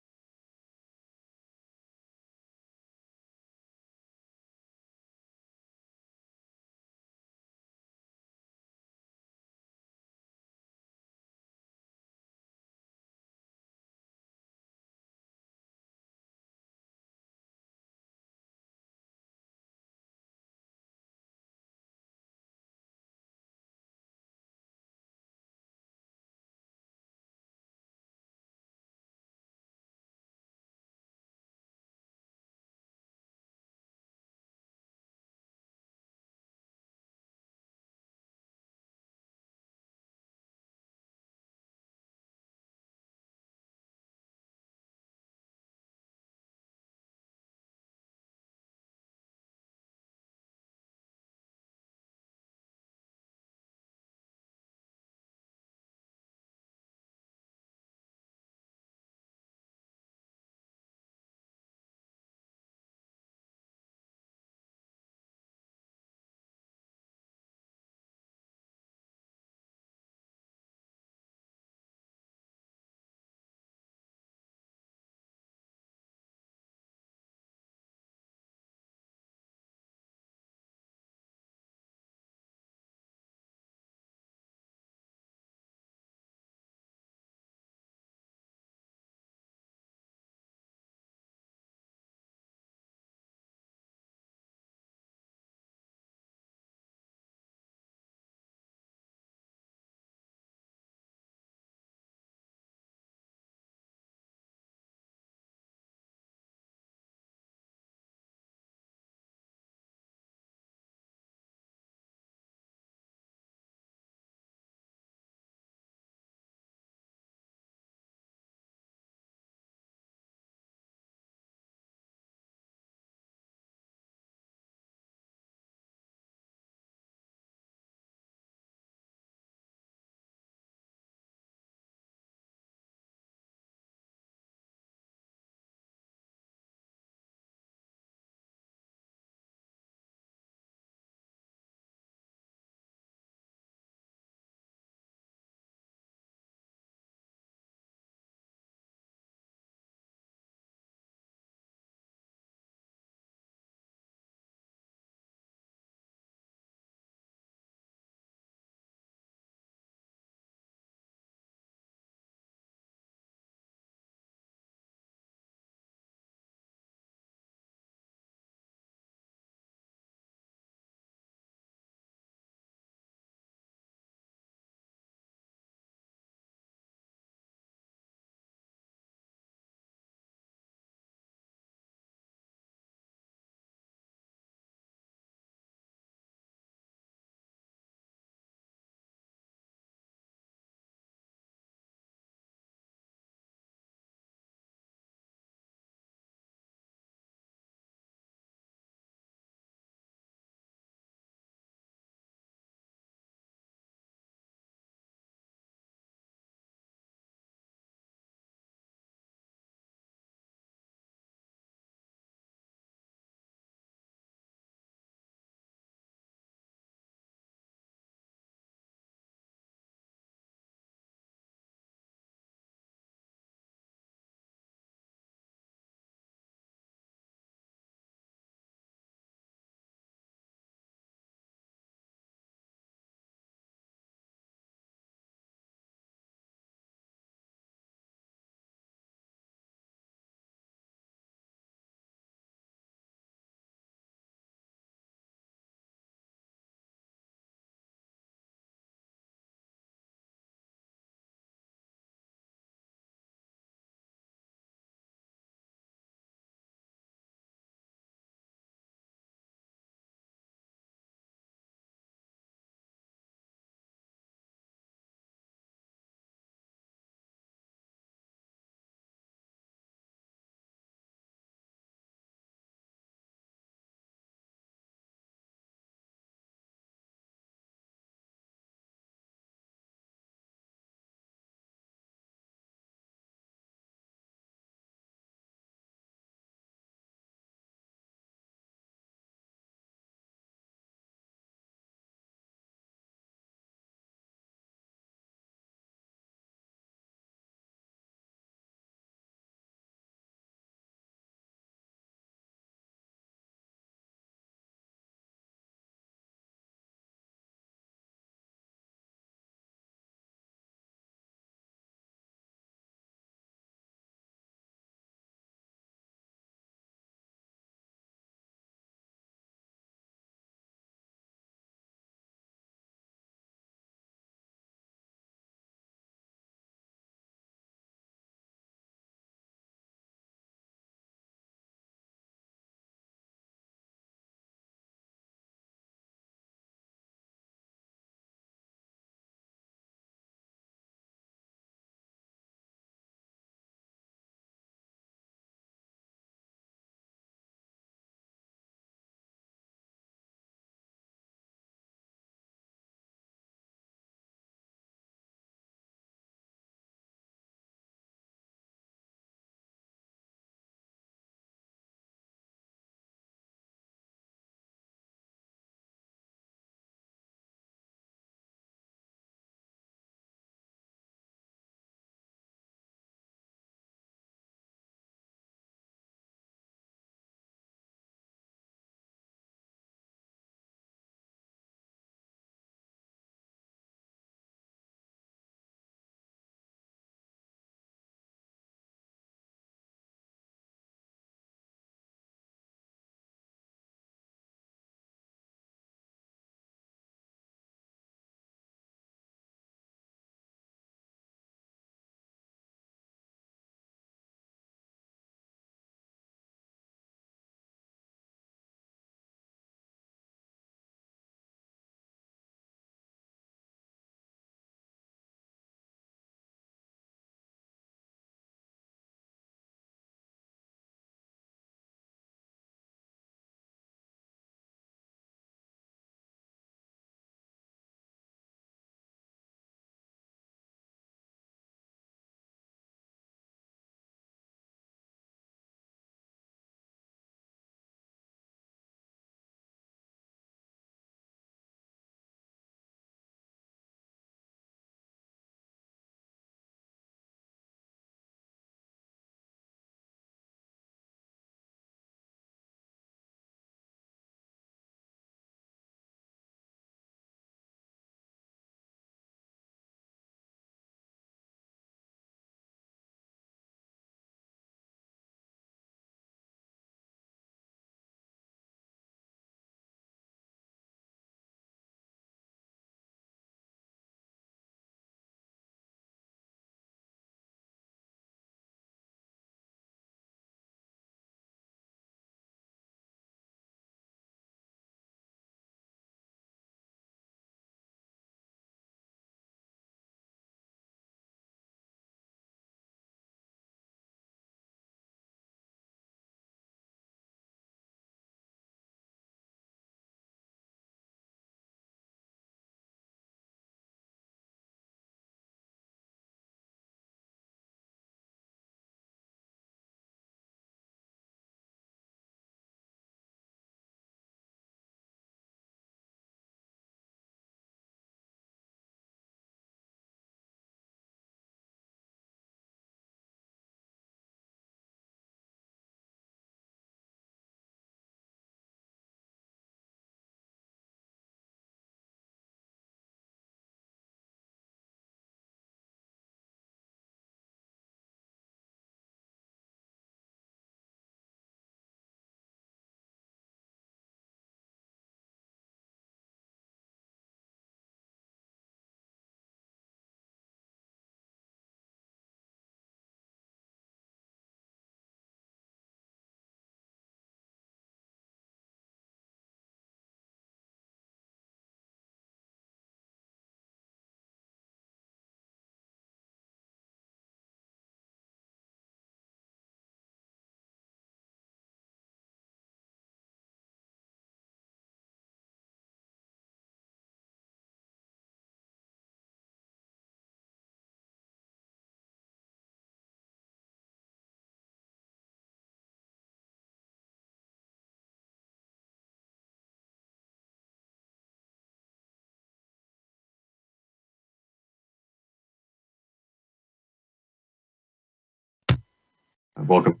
Speaker 1: Welcome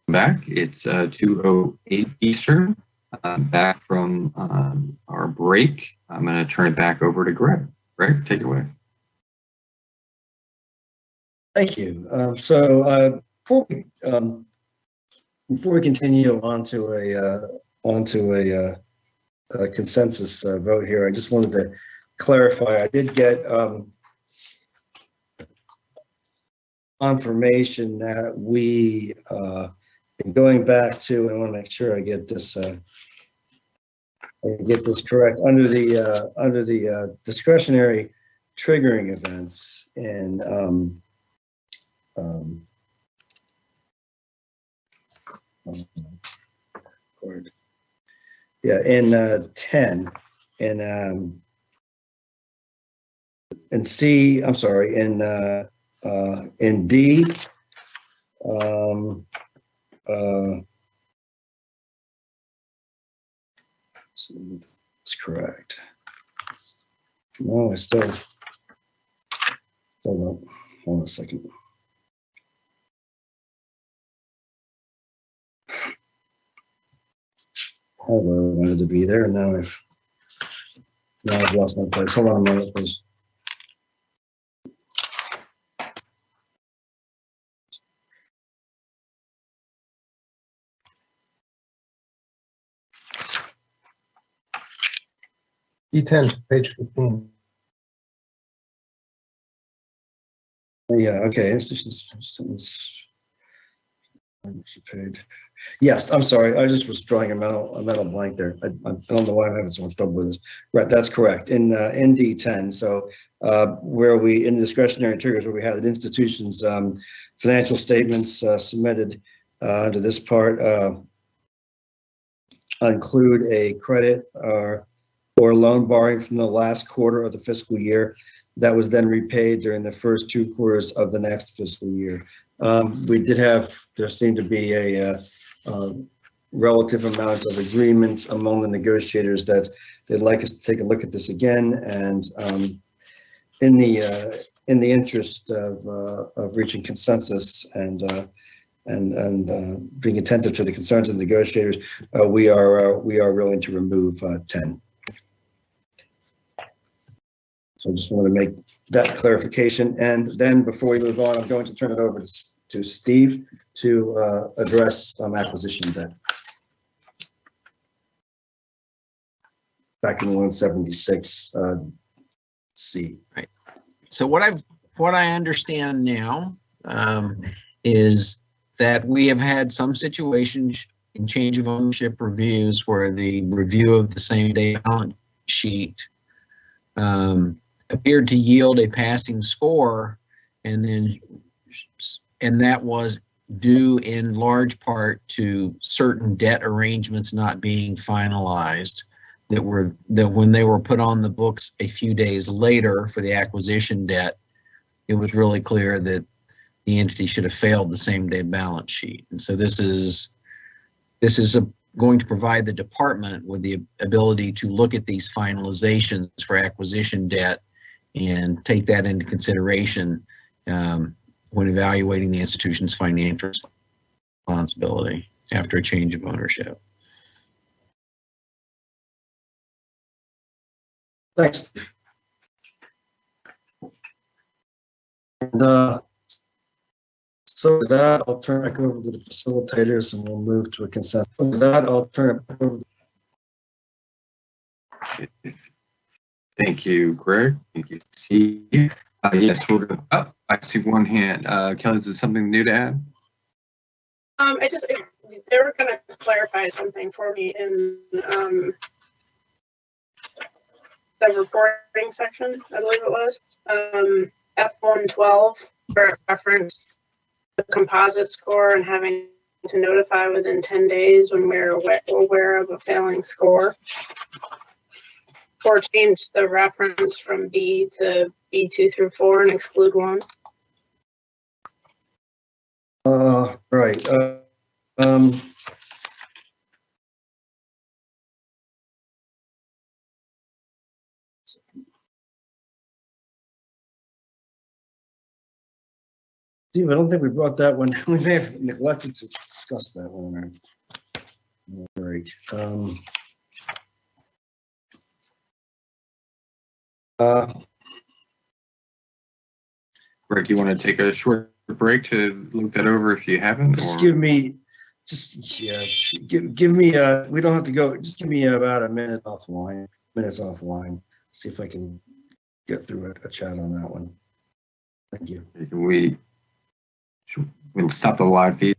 Speaker 1: back. It's 2:08 Eastern. Back from our break. I'm going to turn it back over to Greg. Greg, take it away.
Speaker 2: Thank you. Before we continue onto a consensus vote here, I just wanted to clarify. I did get confirmation that we, in going back to, I want to make sure I get this correct, under the discretionary triggering events and yeah, in 10 and C, I'm sorry, in D, so that's correct. No, I still don't. Hold on a second. I wanted to be there, and now I've lost my place. Hold on a minute, please.
Speaker 5: E10, page 15.
Speaker 2: Yeah, okay. Page. Yes, I'm sorry. I just was drawing a mental blank there. I don't know why I'm having so much trouble with this. Right, that's correct. In D10, so where we, in the discretionary triggers, where we had the institution's financial statements submitted to this part, include a credit or loan borrowing from the last quarter of the fiscal year that was then repaid during the first 2 quarters of the next fiscal year. There seemed to be a relative amount of agreement among the negotiators that they'd like us to take a look at this again, and in the interest of reaching consensus and being attentive to the concerns of the negotiators, we are willing to remove 10. So I just want to make that clarification. And then before we move on, I'm going to turn it over to Steve to address acquisition debt. Back in 176 C.
Speaker 4: Right. So what I understand now is that we have had some situations in change of ownership reviews where the review of the same day balance sheet appeared to yield a passing score, and that was due in large part to certain debt arrangements not being finalized, that when they were put on the books a few days later for the acquisition debt, it was really clear that the entity should have failed the same day balance sheet. And so this is going to provide the department with the ability to look at these finalizations for acquisition debt and take that into consideration when evaluating the institution's financial responsibility after a change of ownership.
Speaker 2: Thanks. And, so with that, I'll turn it back over to the facilitators and we'll move to a consensus. With that, I'll turn it back over.
Speaker 1: Thank you, Greg. Thank you, Steve. Yes, we're going to, I see one hand. Kelly, is there something new to add?
Speaker 3: They were going to clarify something for me in the reporting section, I believe it was. F112, where it referenced the composite score and having to notify within 10 days when we're aware of a failing score. Or change the reference from B to B2 through 4 and exclude 1.
Speaker 2: Right. Steve, I don't think we brought that one. We may have neglected to discuss that one. Break.
Speaker 1: Greg, you want to take a short break to look that over if you haven't?
Speaker 2: Just
Speaker 1: or-
Speaker 2: give me, give me, we don't have to go, just give me about a minute minutes offline. See if I can get through a chat on that one. Thank you.
Speaker 1: We'll stop the live feed.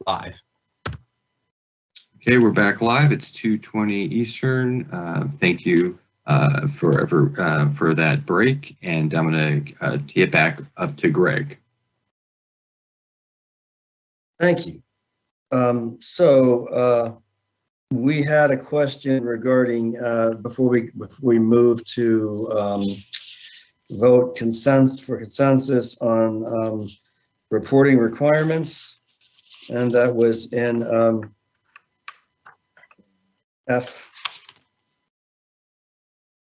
Speaker 6: live.
Speaker 1: Okay, we're back live. It's 2:20 Eastern. Thank you for that break, and I'm going to tee it back up to Greg.
Speaker 2: Thank you. We had a question regarding before we move to vote consensus on reporting requirements, and that was in F.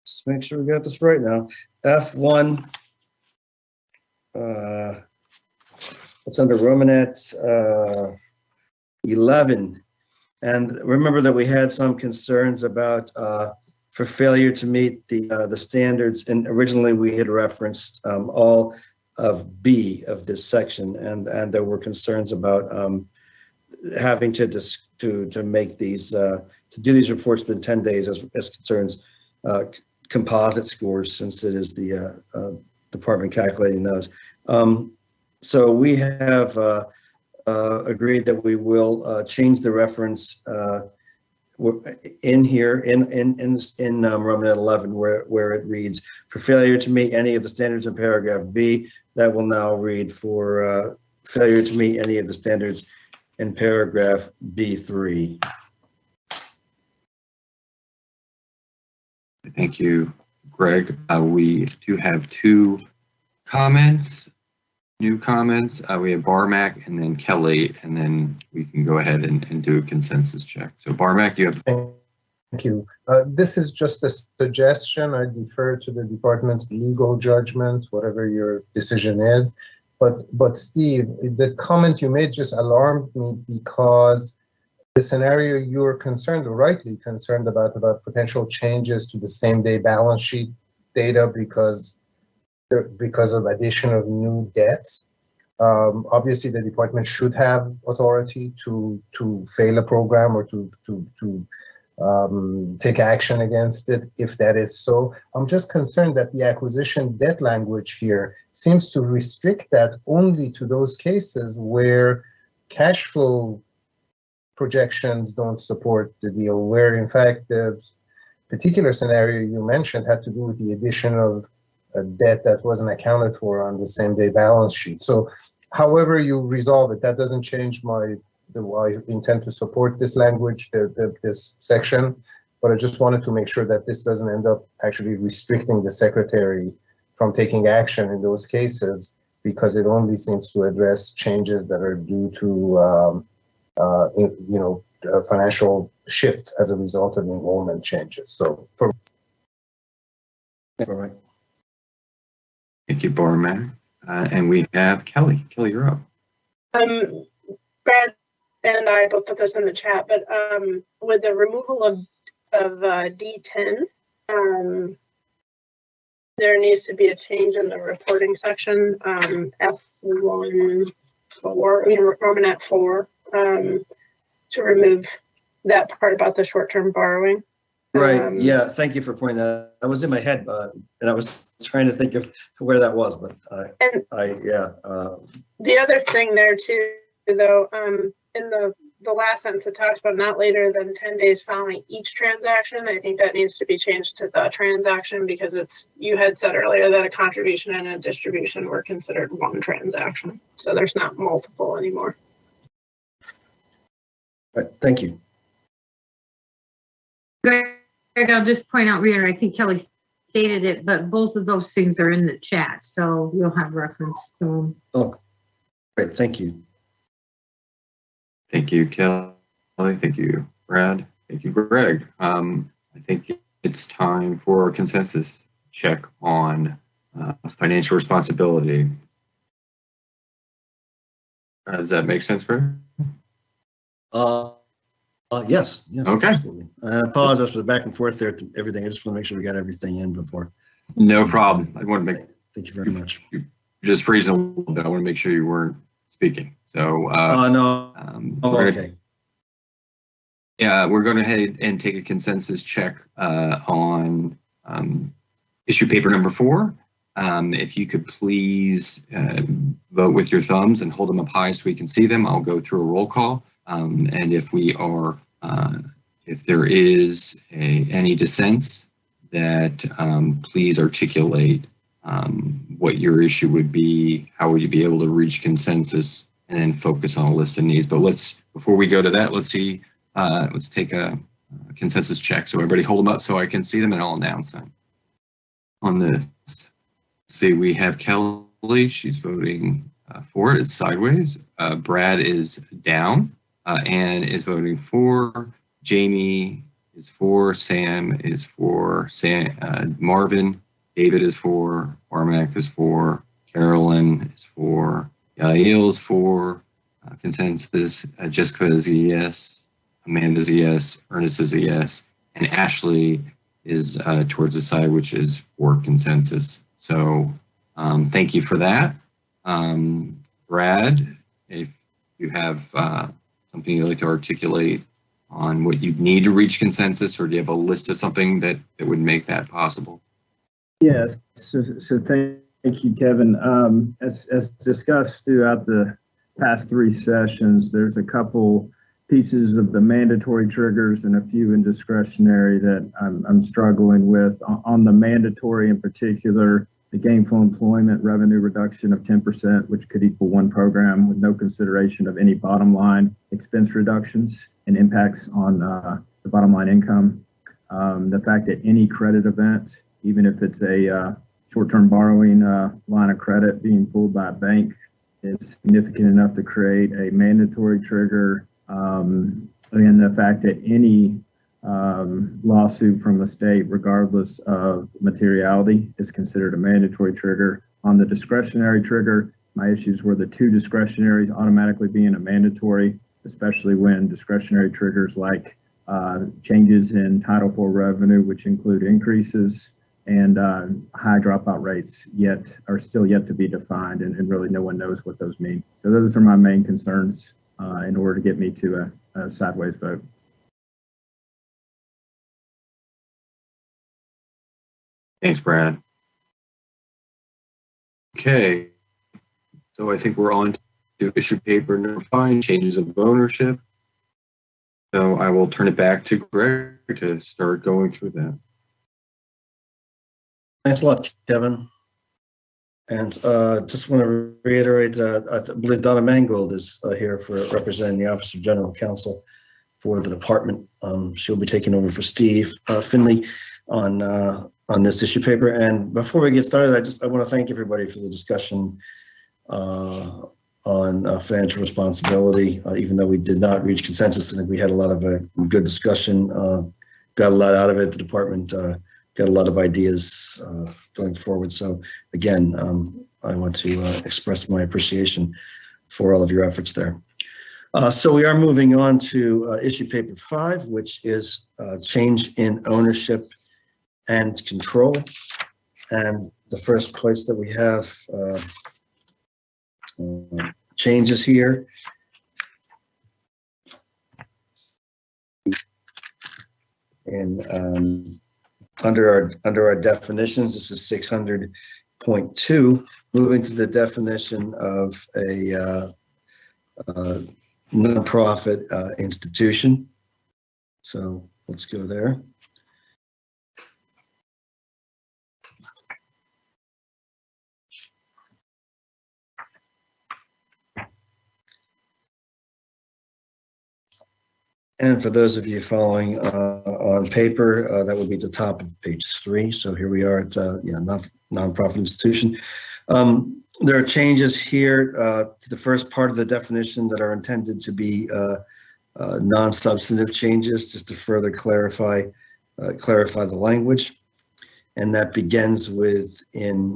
Speaker 2: Let's make sure we got this right now. F1. It's under Romanet 11. And remember that we had some concerns about for failure to meet the standards. And originally we had referenced all of B of this section, and there were concerns about having to make these to do these reports within 10 days as concerns composite scores, since it is the department calculating those. So we have agreed that we will change the reference in here in Romanet 11 where it reads, for failure to meet any of the standards in paragraph B. That will now read, for failure to meet any of the standards in paragraph B3.
Speaker 1: Thank you, Greg. We do have two comments. New comments. We have Barmack and then Kelly, and then we can go ahead and do a consensus check. So Barmack, you have.
Speaker 5: Thank you. This is just a suggestion. I defer to the department's legal judgment, whatever your decision is. But Steve, the comment you made just alarmed me, because the scenario you're concerned, or rightly concerned about potential changes to the same-day balance sheet data because of addition of new debts. Obviously, the department should have authority to fail a program or to take action against it if that is so. I'm just concerned that the acquisition debt language here seems to restrict that only to those cases where cash flow projections don't support the deal, where in fact the particular scenario you mentioned had to do with the addition of a debt that wasn't accounted for on the same day balance sheet. So however you resolve it, that doesn't change I intend to support this language, this section, but I just wanted to make sure that this doesn't end up actually restricting the secretary from taking action in those cases, because it only seems to address changes that are due to financial shifts as a result of enrollment changes. So for
Speaker 2: All right.
Speaker 1: Thank you, Barmack. And we have Kelly. Kelly, you're up.
Speaker 3: Brad and I both put this in the chat, but with the removal of D10, there needs to be a change in the reporting section, F1, Romanet 4, to remove that part about the short-term borrowing.
Speaker 2: Right. Yeah. Thank you for pointing that. That was in my head, and I was trying to think of where that was, but yeah.
Speaker 3: The other thing there too, though, in the last sentence, it talks about not later than 10 days following each transaction. I think that needs to be changed to the transaction, because you had said earlier that a contribution and a distribution were considered one transaction, so there's not multiple anymore.
Speaker 2: Right. Thank you.
Speaker 7: Greg, I'll just point out, I think Kelly stated it, but both of those things are in the chat, so you'll have reference to them.
Speaker 2: Oh, great. Thank you.
Speaker 1: Thank you, Kelly. Thank you, Brad. Thank you, Greg. I think it's time for a consensus check on financial responsibility. Does that make sense, Greg?
Speaker 2: Yes.
Speaker 1: Okay.
Speaker 2: Absolutely. I apologize for the back and forth there to everything. I just want to make sure we got everything in before.
Speaker 1: No problem. I want to make.
Speaker 2: Thank you very much.
Speaker 1: You're just freezing a little bit. I want to make sure you weren't speaking. So.
Speaker 2: No. Okay.
Speaker 1: Yeah, we're going to head and take a consensus check on issue paper number 4. If you could please vote with your thumbs and hold them up high so we can see them, I'll go through a roll call. And if there is any dissents, that please articulate what your issue would be, how would you be able to reach consensus, and then focus on a list of needs. But before we go to that, let's take a consensus check. So everybody hold them up so I can see them, and I'll announce them. On this, see, we have Kelly, she's voting for it, it's sideways. Brad is down. Ann is voting for. Jamie is for. Sam is for. Marvin. David is for. Armac is for. Carolyn is for. Yael is for. Consensus. Jessica is a yes. Amanda is a yes. Ernest is a yes. And Ashley is towards the side, which is for consensus. So thank you for that. Brad, if you have something you'd like to articulate on what you need to reach consensus, or do you have a list of something that would make that possible?
Speaker 8: Yes, so thank you, Kevin. As discussed throughout the past 3 sessions, there's a couple pieces of the mandatory triggers and a few in discretionary that I'm struggling with. On the mandatory in particular, the gainful employment revenue reduction of 10%, which could equal 1 program with no consideration of any bottom line expense reductions and impacts on the bottom line income. The fact that any credit event, even if it's a short-term borrowing line of credit being pulled by a bank, is significant enough to create a mandatory trigger. And the fact that any lawsuit from a state, regardless of materiality, is considered a mandatory trigger. On the discretionary trigger, my issues were the 2 discretionaries automatically being a mandatory, especially when discretionary triggers like changes in Title IV revenue, which include increases, and high dropout rates are still yet to be defined, and really no one knows what those mean. So those are my main concerns in order to get me to a sideways vote.
Speaker 1: Thanks, Brad. Okay, so I think we're on to issue paper number 5, changes of ownership. So I will turn it back to Greg to start going through that.
Speaker 2: Thanks a lot, Kevin. And just want to reiterate, I believe Donna Mangold is here for representing the Office of General Counsel for the department. She'll be taking over for Steve Finley on this issue paper. And before we get started, I want to thank everybody for the discussion on financial responsibility. Even though we did not reach consensus, I think we had a lot of good discussion, got a lot out of it. The department got a lot of ideas going forward. So again, I want to express my appreciation for all of your efforts there. So we are moving on to issue paper 5, which is change in ownership and control. And the first place that we have changes here. And under our definitions, this is 600.2, moving to the definition of a nonprofit institution. So let's go there. And for those of you following on paper, that would be at the top of page 3. So here we are at nonprofit institution. There are changes here to the first part of the definition that are intended to be non-substantive changes, just to further clarify the language. And that begins with in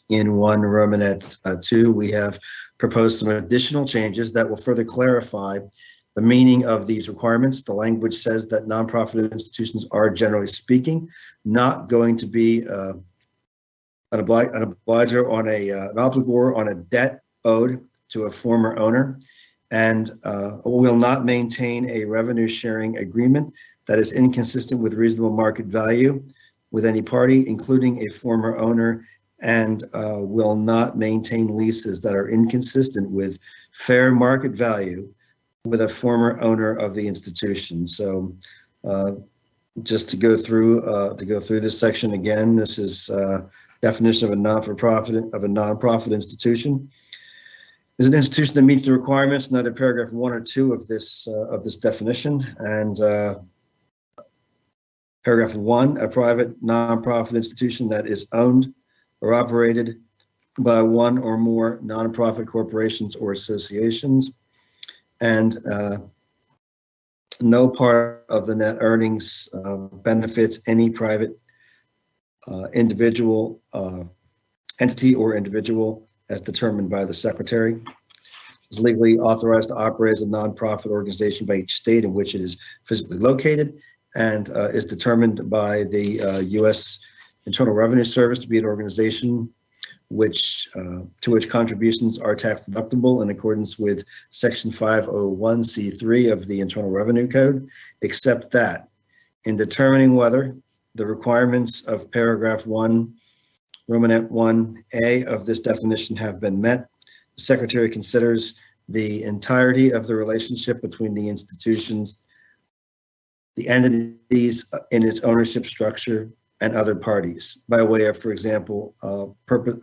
Speaker 2: 1 Romanet 2, we have proposed some additional changes that will further clarify the meaning of these requirements. The language says that nonprofit institutions are, generally speaking, not going to be an obligor on an obligor on a debt owed to a former owner, and will not maintain a revenue sharing agreement that is inconsistent with reasonable market value with any party, including a former owner, and will not maintain leases that are inconsistent with fair market value with a former owner of the institution. So just to go through this section again, this is definition of a nonprofit institution. Is an institution that meets the requirements in either paragraph 1 or 2 of this definition. And paragraph 1, a private nonprofit institution that is owned or operated by one or more nonprofit corporations or associations, and no part of the net earnings benefits any private individual entity or individual as determined by the secretary. Is legally authorized to operate as a nonprofit organization by each state in which it is physically located, and is determined by the U.S. Internal Revenue Service to be an organization to which contributions are tax deductible in accordance with Section 501c3 of the Internal Revenue Code, except that in determining whether the requirements of paragraph 1, Romanet 1A of this definition have been met, the Secretary considers the entirety of the relationship between the institutions, the entities in its ownership structure, and other parties, by way of, for example, for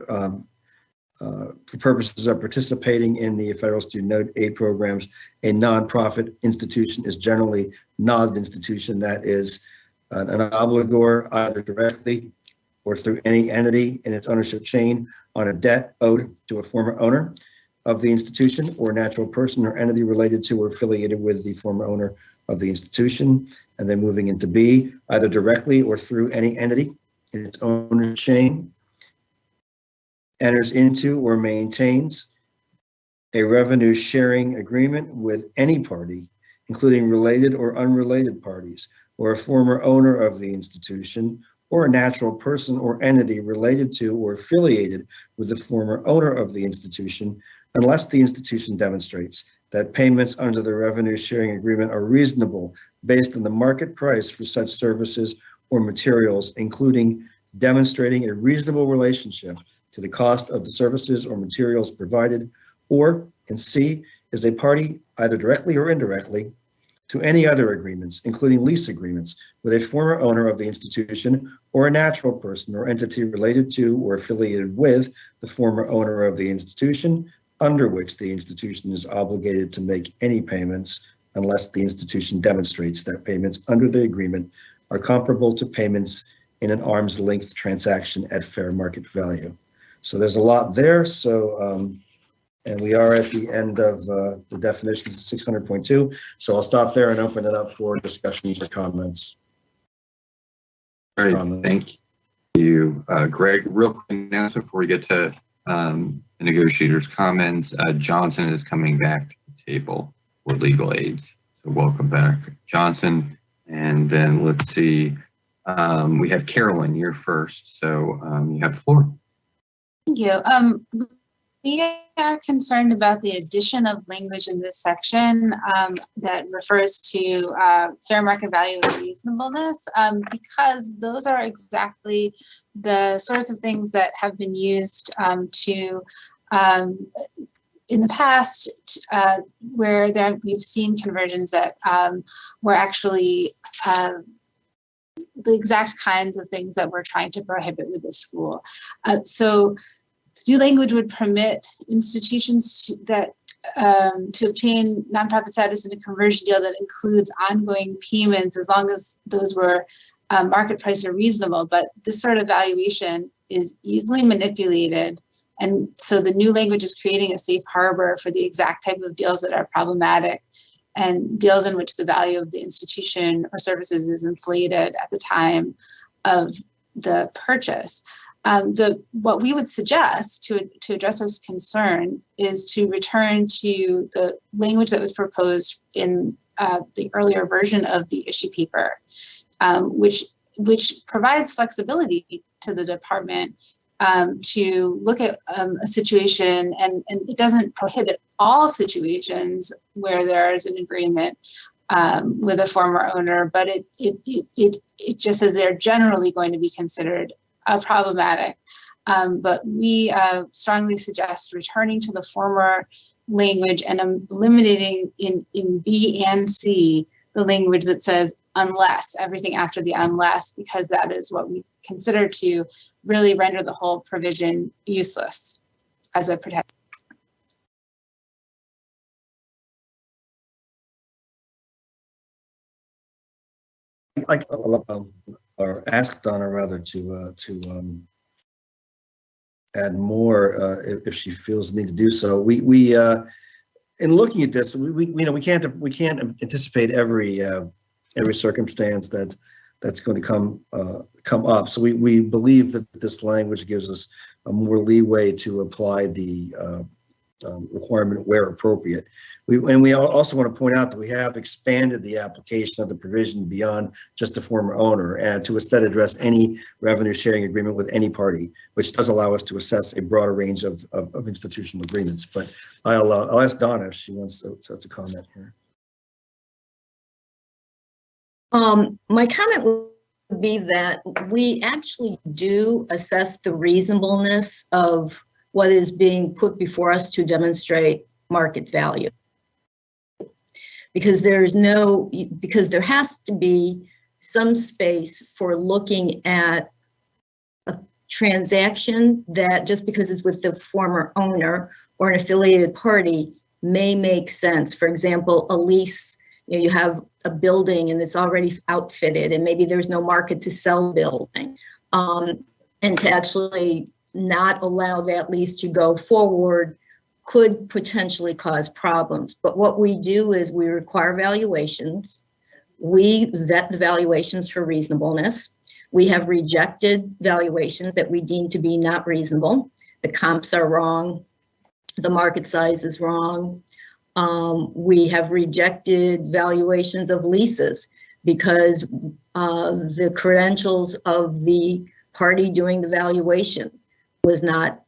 Speaker 2: purposes of participating in the federal student aid programs, a nonprofit institution is generally not an institution that is an obligor either directly or through any entity in its ownership chain on a debt owed to a former owner of the institution or natural person or entity related to or affiliated with the former owner of the institution. And then moving into B, either directly or through any entity in its ownership chain, enters into or maintains a revenue sharing agreement with any party, including related or unrelated parties, or a former owner of the institution, or a natural person or entity related to or affiliated with the former owner of the institution, unless the institution demonstrates that payments under the revenue sharing agreement are reasonable based on the market price for such services or materials, including demonstrating a reasonable relationship to the cost of the services or materials provided, or, and C, is a party either directly or indirectly to any other agreements, including lease agreements, with a former owner of the institution or a natural person or entity related to or affiliated with the former owner of the institution, under which the institution is obligated to make any payments unless the institution demonstrates that payments under the agreement are comparable to payments in an arm's length transaction at fair market value. So there's a lot there. So, and we are at the end of the definitions of 600.2. So I'll stop there and open it up for discussions or comments.
Speaker 1: All right, thank you, Greg. Real quick announcement before we get to the negotiators' comments. Johnson is coming back to the table for legal aids. So welcome back, Johnson. And then let's see, we have Carolyn, you're first. So you have the floor.
Speaker 9: Thank you. We are concerned about the addition of language in this section that refers to fair market value and reasonableness, because those are exactly the sorts of things that have been used in the past where we've seen conversions that were actually the exact kinds of things that we're trying to prohibit with this rule. So new language would permit institutions to obtain nonprofit status in a conversion deal that includes ongoing payments as long as those were market price or reasonable. But this sort of valuation is easily manipulated. And so the new language is creating a safe harbor for the exact type of deals that are problematic and deals in which the value of the institution or services is inflated at the time of the purchase. What we would suggest to address this concern is to return to the language that was proposed in the earlier version of the issue paper, which provides flexibility to the department to look at a situation, and it doesn't prohibit all situations where there is an agreement, with a former owner, but it just says they're generally going to be considered problematic. But we strongly suggest returning to the former language and eliminating in B and C the language that says unless, everything after the unless, because that is what we consider to really render the whole provision useless as a protection.
Speaker 2: Or ask Donna rather to add more if she feels the need to do so. We in looking at this, we can't anticipate every circumstance that's going to come up. So we believe that this language gives us a more leeway to apply the requirement where appropriate. We also want to point out that we have expanded the application of the provision beyond just the former owner and to instead address any revenue sharing agreement with any party, which does allow us to assess a broader range of institutional agreements. But I'll ask Donna if she wants to comment here.
Speaker 10: My comment would be that we actually do assess the reasonableness of what is being put before us to demonstrate market value. Because there has to be some space for looking at a transaction that just because it's with the former owner or an affiliated party may make sense. For example, a lease, you have a building and it's already outfitted and maybe there's no market to sell the building. And to actually not allow that lease to go forward could potentially cause problems. But what we do is we require valuations. We vet the valuations for reasonableness. We have rejected valuations that we deem to be not reasonable. The comps are wrong. The market size is wrong. We have rejected valuations of leases because the credentials of the party doing the valuation was not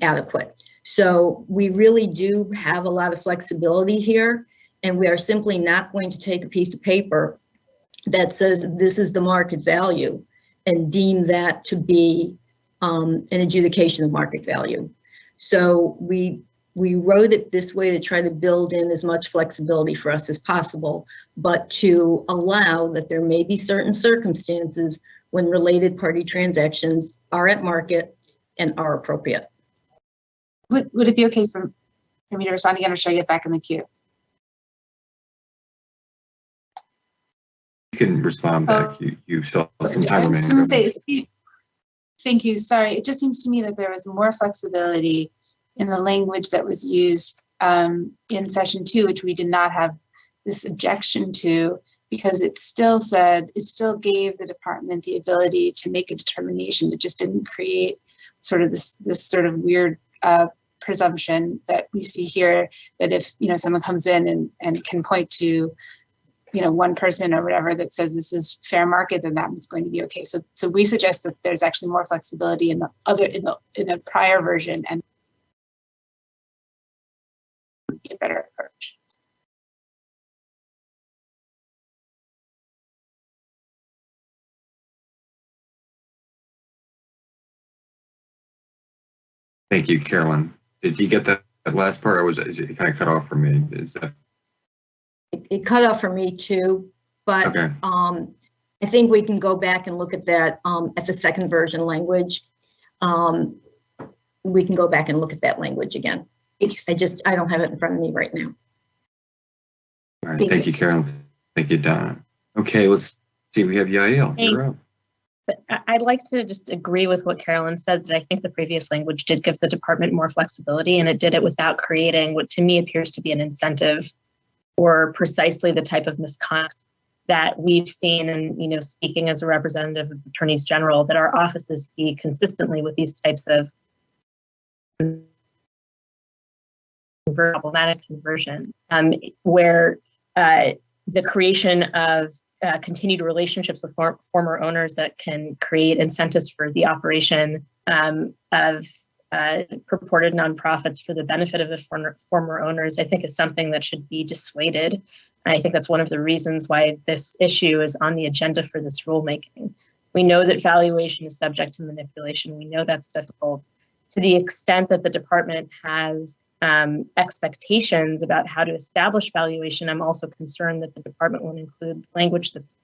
Speaker 10: adequate. So we really do have a lot of flexibility here, and we are simply not going to take a piece of paper that says this is the market value and deem that to be an adjudication of market value. So we wrote it this way to try to build in as much flexibility for us as possible, but to allow that there may be certain circumstances when related party transactions are at market and are appropriate.
Speaker 9: Would it be okay for me to respond again, or should I get back in the queue?
Speaker 1: You can respond back. You still have some time
Speaker 9: I was going to
Speaker 1: remaining.
Speaker 9: say, thank you. Sorry, it just seems to me that there was more flexibility in the language that was used in session 2, which we did not have this objection to, because it still gave the department the ability to make a determination. It just didn't create sort of this sort of weird presumption that we see here, that if someone comes in and can point to one person or whatever that says this is fair market, then that is going to be okay. So we suggest that there's actually more flexibility in the prior version, and a better approach.
Speaker 1: Thank you, Carolyn. Did you get that last part, or was it kind of cut off for me? Is that...
Speaker 10: It cut off for me too, but
Speaker 1: okay.
Speaker 10: I think we can go back and look at that at the second version language. We can go back and look at that language again. I don't have it in front of me right now.
Speaker 1: All right, thank you, Carolyn. Thank you, Donna. Okay, let's see. We have Yael. You're up.
Speaker 11: But I'd like to just agree with what Carolyn said, that I think the previous language did give the department more flexibility, and it did it without creating what to me appears to be an incentive or precisely the type of misconduct that we've seen, and speaking as a representative of attorneys general, that our offices see consistently with these types of problematic conversion, where the creation of continued relationships with former owners that can create incentives for the operation of purported nonprofits for the benefit of the former owners, I think is something that should be dissuaded I think that's one of the reasons why this issue is on the agenda for this rulemaking. We know that valuation is subject to manipulation. We know that's difficult. To the extent that the department has expectations about how to establish valuation, I'm also concerned that the department will include language that's,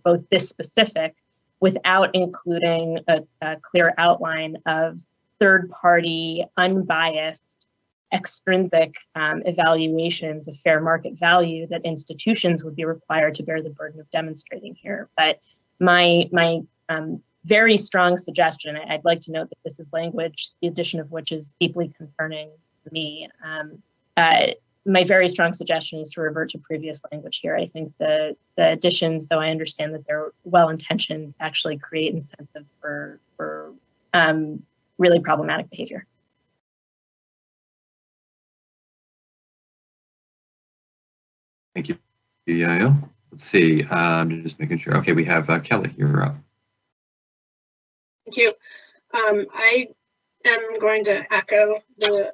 Speaker 11: both this specific without including a clear outline of third-party, unbiased, extrinsic evaluations of fair market value that institutions would be required to bear the burden of demonstrating here. But my very strong suggestion, I'd like to note that this is language, the addition of which is deeply concerning to me. My very strong suggestion is to revert to previous language here. I think the additions, though I understand that they're well-intentioned, actually create incentive for really problematic behavior.
Speaker 1: Thank you, Yael. Let's see, I'm just making sure. Okay, we have Kelly, you're up.
Speaker 3: Thank you. I am going to echo the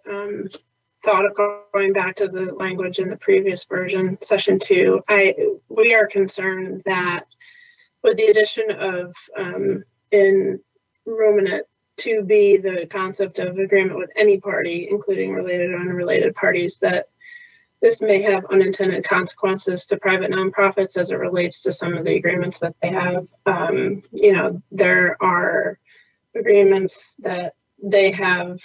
Speaker 3: thought of going back to the language in the previous version, session 2. We are concerned that with the addition of in ruminant 2B, the concept of agreement with any party, including related or unrelated parties, that this may have unintended consequences to private nonprofits as it relates to some of the agreements that they have. There are agreements that they have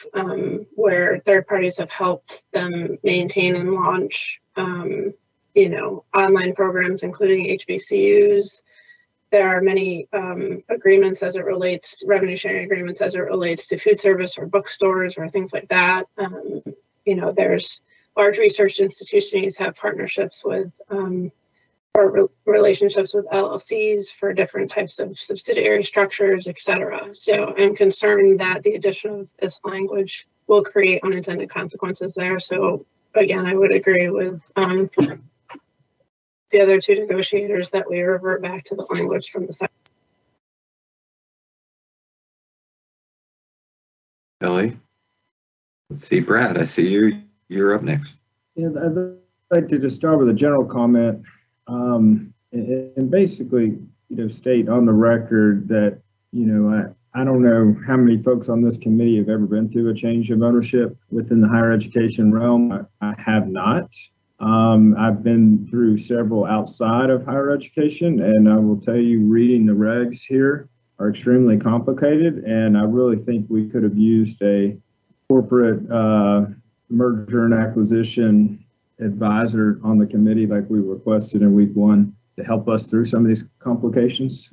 Speaker 3: where third parties have helped them maintain and launch, online programs, including HBCUs. There are many agreements as it relates, revenue sharing agreements as it relates to food service or bookstores or things like that. There's large research institutions have partnerships with or relationships with LLCs for different types of subsidiary structures, et cetera. So I'm concerned that the addition of this language will create unintended consequences there. So again, I would agree with the other two negotiators that we revert back to the language from the second.
Speaker 1: Kelly, let's see, Brad, I see you're up next.
Speaker 8: Yeah, I'd like to just start with a general comment, and basically, state on the record that, I don't know how many folks on this committee have ever been through a change of ownership within the higher education realm. I have not. I've been through several outside of higher education, and I will tell you, reading the regs here are extremely complicated, and I really think we could have used a corporate merger and acquisition advisor on the committee like we requested in week 1 to help us through some of these complications.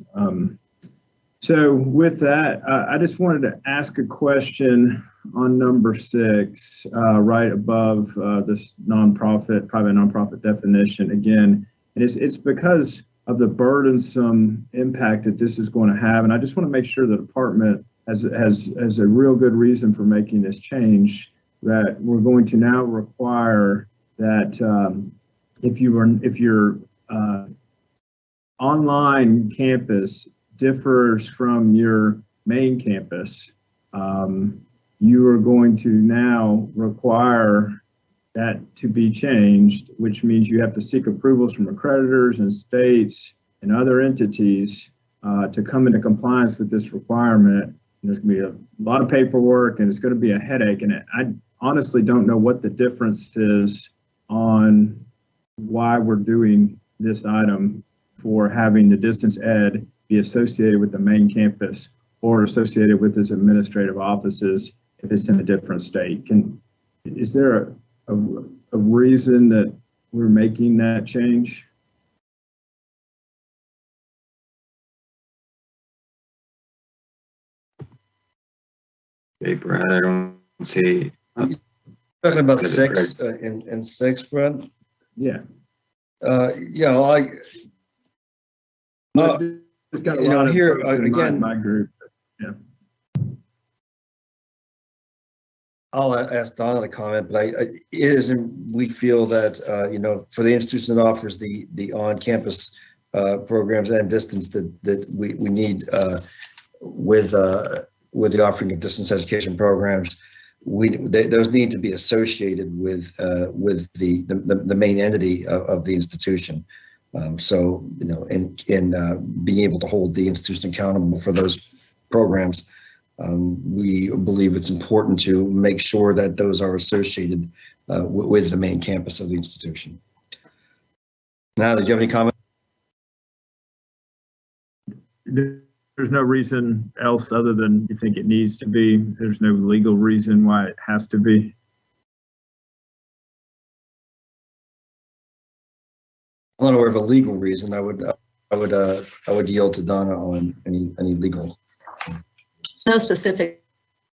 Speaker 8: So with that, I just wanted to ask a question on number 6, right above this private nonprofit definition again. And it's because of the burdensome impact that this is going to have. And I just want to make sure the department has a real good reason for making this change, that we're going to now require that if your online campus differs from your main campus, you are going to now require that to be changed, which means you have to seek approvals from accreditors and states and other entities to come into compliance with this requirement. And there's going to be a lot of paperwork, and it's going to be a headache. And I honestly don't know what the difference is on why we're doing this item for having the distance ed be associated with the main campus or associated with its administrative offices if it's in a different state. Is there a reason that we're making that change?
Speaker 1: Okay, Brad, I don't see.
Speaker 2: Talking about 6 in 6, Brad?
Speaker 8: Yeah.
Speaker 2: It's got a lot of here again.
Speaker 8: My group. Yeah.
Speaker 2: I'll ask Donna to comment, but we feel that for the institution that offers the on-campus programs and distance that we need with the offering of distance education programs, those need to be associated with the main entity of the institution. So, in being able to hold the institution accountable for those programs, we believe it's important to make sure that those are associated with the main campus of the institution. Now, do you have any comments?
Speaker 8: There's no reason else other than you think it needs to be. There's no legal reason why it has to be.
Speaker 2: I'm not aware of a legal reason. I would yield to Donna on any legal.
Speaker 10: No specific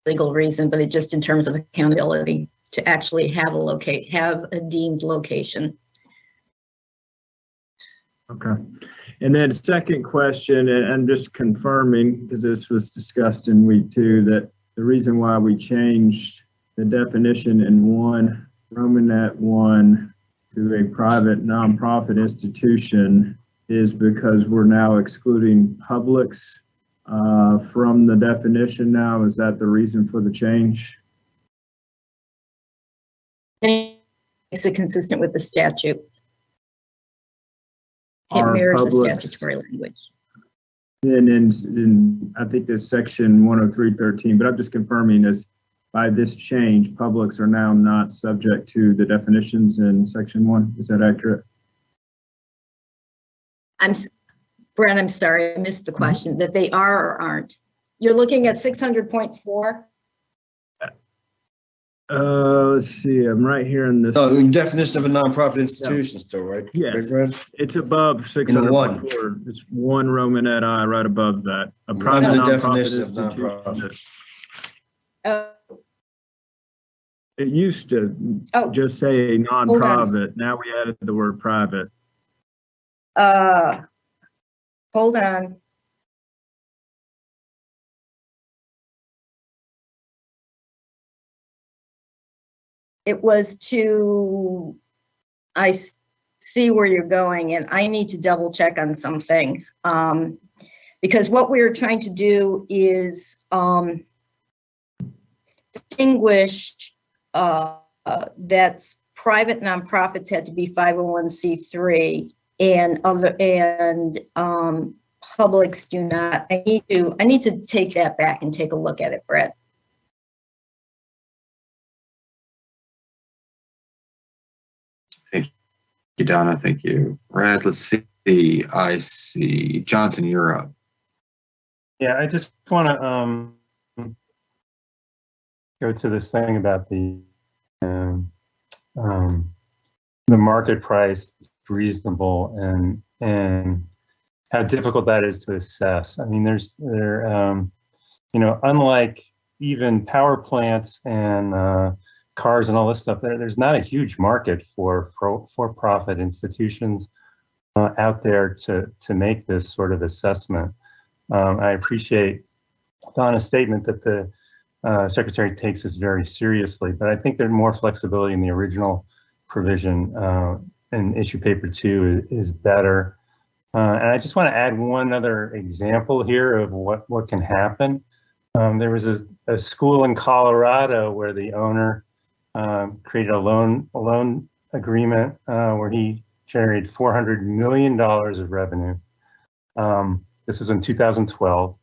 Speaker 10: legal reason, but it just in terms of accountability to actually have a deemed location.
Speaker 8: Okay. And then second question, and I'm just confirming, because this was discussed in week 2, that the reason why we changed the definition in Romanet 1 to a private nonprofit institution is because we're now excluding publics from the definition now. Is that the reason for the change?
Speaker 10: Makes it consistent with the statute. It mirrors the statutory language.
Speaker 8: And in I think this section 103.13, but I'm just confirming is by this change, publics are now not subject to the definitions in section 1. Is that accurate?
Speaker 10: Brent, I'm sorry, I missed the question. That they are or aren't. You're looking at 600.4?
Speaker 8: Let's see, I'm right here in this.
Speaker 2: No, the definition of a nonprofit institution still, right?
Speaker 8: Yes,
Speaker 2: right,
Speaker 8: it's above 600.4. It's 1 Romanet I right above that. A private
Speaker 2: the
Speaker 8: nonprofit
Speaker 2: definition of
Speaker 8: institution.
Speaker 2: nonprofit.
Speaker 8: It used to just say nonprofit. Now we added the word private.
Speaker 10: Hold on. It was to, I see where you're going, and I need to double check on something. Because what we're trying to do is distinguish that private nonprofits had to be 501c3 and publics do not. I need to take that back and take a look at it, Brett.
Speaker 1: Thank you, Donna. Thank you, Brad. Let's see. I see Johnson. You're up.
Speaker 12: Yeah, I just want to go to this thing about the market price reasonable and how difficult that is to assess. I mean, unlike even power plants and cars and all this stuff, there's not a huge market for for-profit institutions out there to make this sort of assessment. I appreciate Donna's statement that the Secretary takes this very seriously, but I think there's more flexibility in the original provision in issue paper 2 is better. And I just want to add one other example here of what can happen. There was a school in Colorado where the owner created a loan agreement where he generated $400 million of revenue. This was in 2012.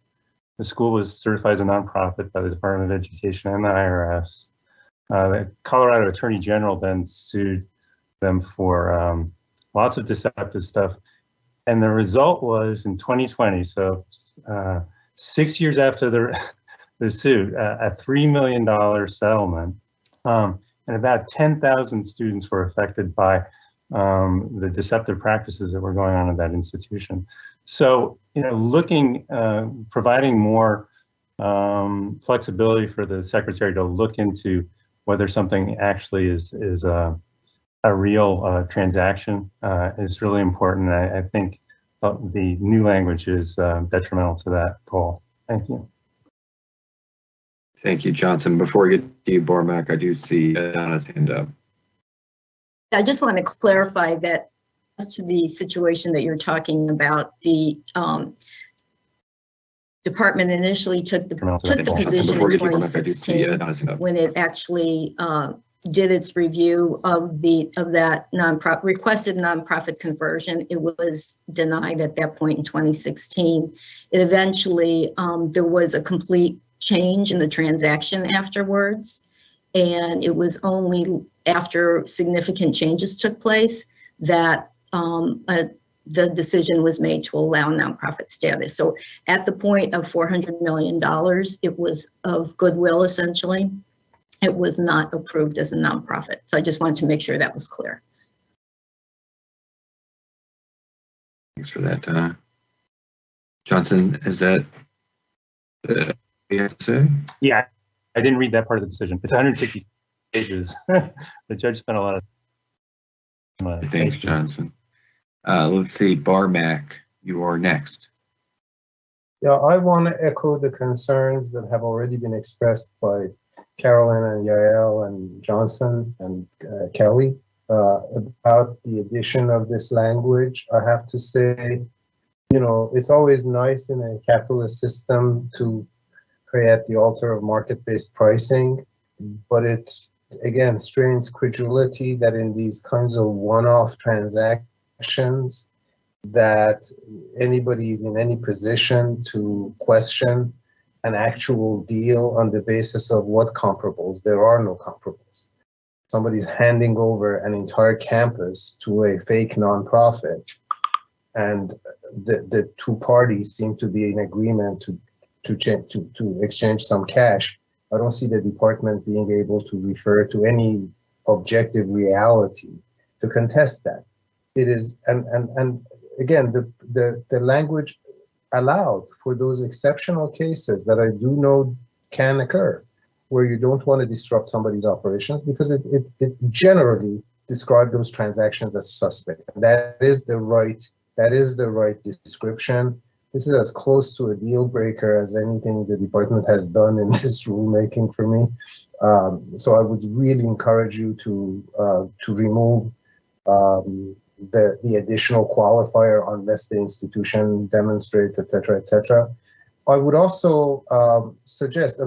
Speaker 12: The school was certified as a nonprofit by the Department of Education and the IRS. The Colorado Attorney General then sued them for lots of deceptive stuff. And the result was in 2020, so 6 years after the suit, a $3 million settlement. And about 10,000 students were affected by the deceptive practices that were going on at that institution. So, providing more flexibility for the Secretary to look into whether something actually is a real transaction is really important. I think the new language is detrimental to that goal. Thank you.
Speaker 1: Thank you, Johnson. Before we get to you, Bormack, I do see Donna's hand up.
Speaker 10: I just want to clarify that as to the situation that you're talking about, the department initially took the position in 2016 when it actually did its review of that requested nonprofit conversion. It was denied at that point in 2016. It eventually, there was a complete change in the transaction afterwards. And it was only after significant changes took place that the decision was made to allow nonprofit status. So at the point of $400 million, it was of goodwill, essentially. It was not approved as a nonprofit. So I just wanted to make sure that was clear.
Speaker 1: Thanks for that. Johnson, is that you have to say?
Speaker 12: Yeah, I didn't read that part of the decision. It's 160 pages. The judge spent a lot of time.
Speaker 1: Thanks, Johnson. Let's see, Barmack, you are next.
Speaker 5: Yeah, I want to echo the concerns that have already been expressed by Carolyn and Yael and Johnson and Kelly about the addition of this language. I have to say, you know, it's always nice in a capitalist system to create the altar of market-based pricing, but it, again, strains credulity that in these kinds of one-off transactions that anybody is in any position to question an actual deal on the basis of what comparables. There are no comparables. Somebody's handing over an entire campus to a fake nonprofit, and the two parties seem to be in agreement to exchange some cash. I don't see the department being able to refer to any objective reality to contest that. It is, and again, the language allowed for those exceptional cases that I do know can occur, where you don't want to disrupt somebody's operations, because it generally describes those transactions as suspect. And that is the right description. This is as close to a deal breaker as anything the department has done in this rulemaking for me. So I would really encourage you to remove the additional qualifier unless the institution demonstrates, et cetera, et cetera. I would also suggest,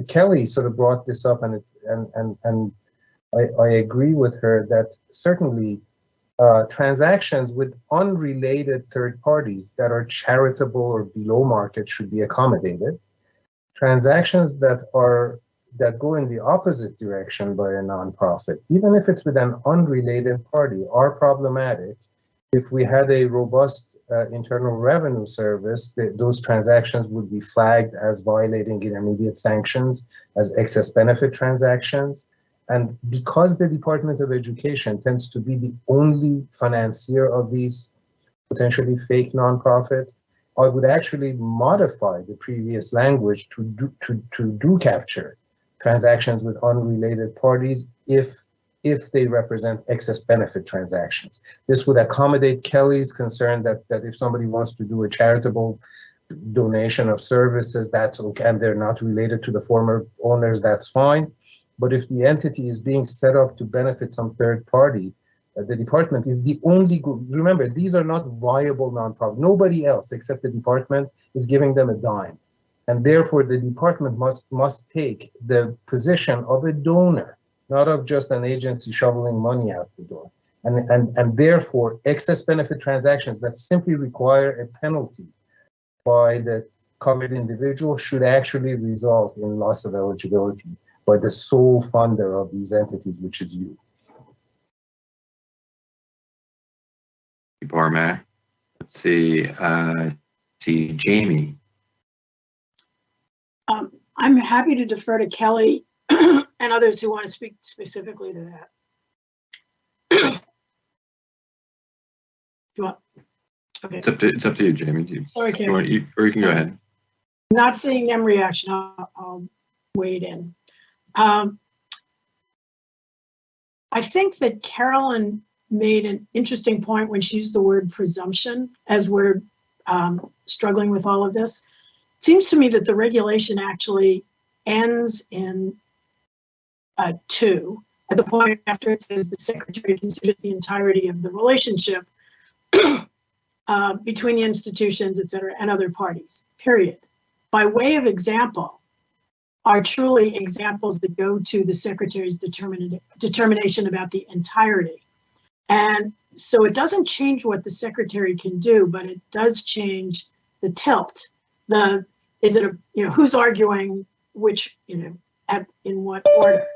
Speaker 5: Kelly sort of brought this up, and I agree with her that certainly transactions with unrelated third parties that are charitable or below market should be accommodated. Transactions that go in the opposite direction by a nonprofit, even if it's with an unrelated party, are problematic. If we had a robust Internal Revenue Service, those transactions would be flagged as violating intermediate sanctions, as excess benefit transactions. And because the Department of Education tends to be the only financier of these potentially fake nonprofit, I would actually modify the previous language to do capture transactions with unrelated parties if they represent excess benefit transactions. This would accommodate Kelly's concern that if somebody wants to do a charitable donation of services, that's okay, and they're not related to the former owners, that's fine. But if the entity is being set up to benefit some third party, the department is the only group. Remember, these are not viable nonprofits. Nobody else except the department is giving them a dime. And therefore, the department must take the position of a donor, not of just an agency shoveling money out the door. And therefore, excess benefit transactions that simply require a penalty by the covered individual should actually result in loss of eligibility by the sole funder of these entities, which is you.
Speaker 1: Barmack. Let's see, Jamie.
Speaker 13: I'm happy to defer to Kelly and others who want to speak specifically to that. Do you want? Okay.
Speaker 1: It's up to you, Jamie.
Speaker 13: Sorry, Kelly.
Speaker 1: Or you can go ahead.
Speaker 13: Not seeing them reaction, I'll wade in. I think that Carolyn made an interesting point when she used the word presumption as we're struggling with all of this. It seems to me that the regulation actually ends in 2, at the point after it says the secretary considers the entirety of the relationship between the institutions, et cetera, and other parties, period. by way of example, are truly examples that go to the secretary's determination about the entirety. And so it doesn't change what the secretary can do, but it does change the tilt. Is it who's arguing which, in what order?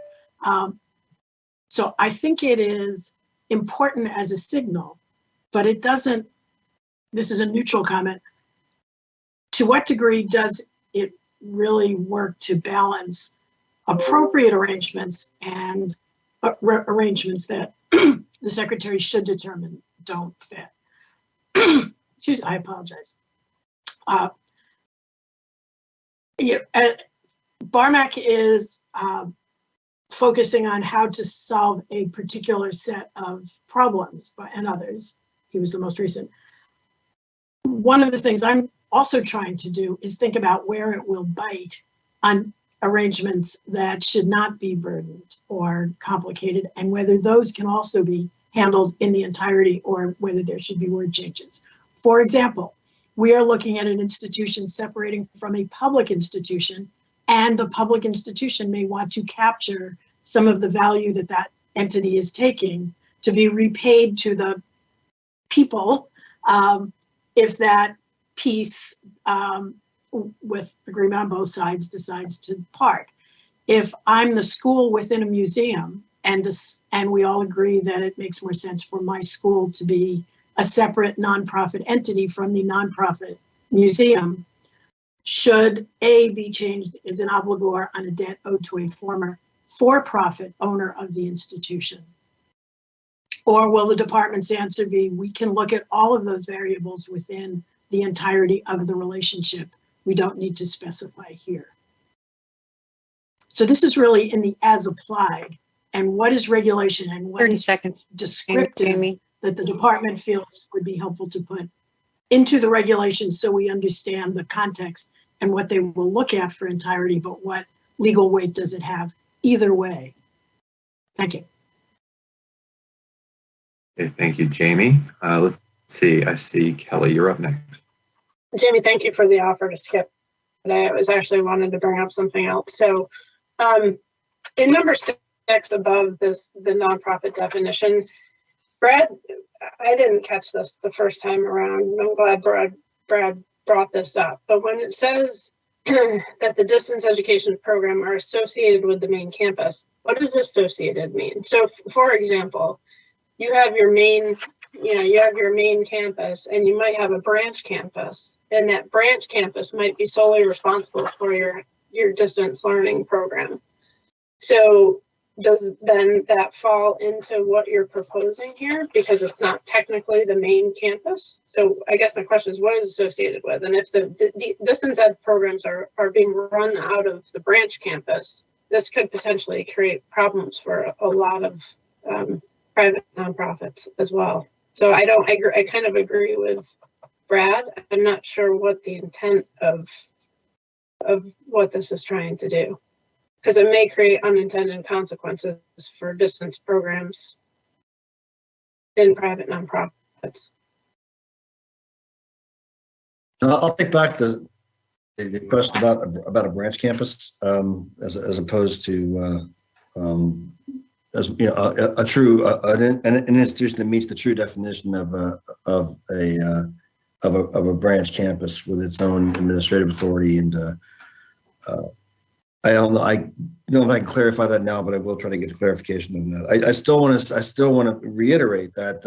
Speaker 13: So I think it is important as a signal, but it doesn't, this is a neutral comment. To what degree does it really work to balance appropriate arrangements and arrangements that the secretary should determine don't fit? Excuse me, I apologize. Barmack is focusing on how to solve a particular set of problems, and others. He was the most recent. One of the things I'm also trying to do is think about where it will bite on arrangements that should not be burdened or complicated, and whether those can also be handled in the entirety or whether there should be word changes. For example, we are looking at an institution separating from a public institution, and the public institution may want to capture some of the value that that entity is taking to be repaid to the people if that piece with agreement on both sides decides to part. If I'm the school within a museum and we all agree that it makes more sense for my school to be a separate nonprofit entity from the nonprofit museum, should A be changed as an obligor on a debt owed to a former for-profit owner of the institution? Or will the department's answer be, we can look at all of those variables within the entirety of the relationship. We don't need to specify here. So this is really in the as applied, and what is regulation and what
Speaker 7: 30
Speaker 13: is
Speaker 7: seconds.
Speaker 13: descriptive
Speaker 7: Amy.
Speaker 13: that the department feels would be helpful to put into the regulations so we understand the context and what they will look at for entirety, but what legal weight does it have either way? Thank you.
Speaker 1: Okay, thank you, Jamie. Let's see. I see Kelly. You're up next.
Speaker 3: Jamie, thank you for the offer to skip today. I was actually wanted to bring up something else. So in number 6 above this, the nonprofit definition, Brad, I didn't catch this the first time around. I'm glad Brad brought this up. But when it says that the distance education program are associated with the main campus, what does associated mean? So for example, you have your main, you have your main campus, and you might have a branch campus, and that branch campus might be solely responsible for your distance learning program. So does then that fall into what you're proposing here, because it's not technically the main campus? So I guess my question is, what is associated with? And if the distance ed programs are being run out of the branch campus, this could potentially create problems for a lot of private nonprofits as well. So I kind of agree with Brad. I'm not sure what the intent of what this is trying to do, because it may create unintended consequences for distance programs in private nonprofits.
Speaker 2: I'll take back the question about a branch campus as opposed to a true an institution that meets the true definition of a branch campus with its own administrative authority. And I don't know if I can clarify that now, but I will try to get a clarification of that. I still want to reiterate that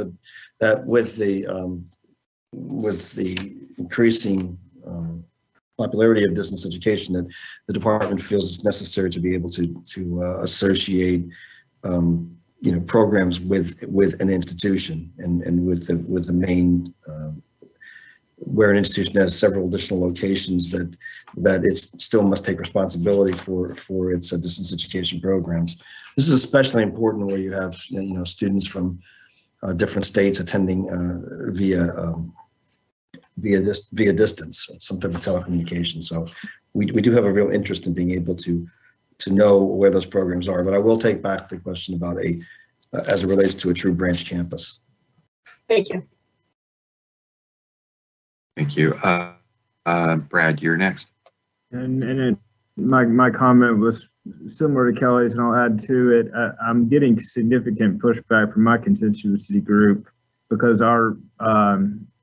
Speaker 2: with the increasing popularity of distance education, that the department feels it's necessary to be able to associate programs with an institution and with the main where an institution has several additional locations, that it still must take responsibility for its distance education programs. This is especially important where you have students from different states attending via distance, some type of telecommunication. So we do have a real interest in being able to know where those programs are. But I will take back the question about as it relates to a true branch campus.
Speaker 3: Thank you.
Speaker 1: Thank you. Brad, you're next.
Speaker 8: My comment was similar to Kelly's, and I'll add to it. I'm getting significant pushback from my constituency group because our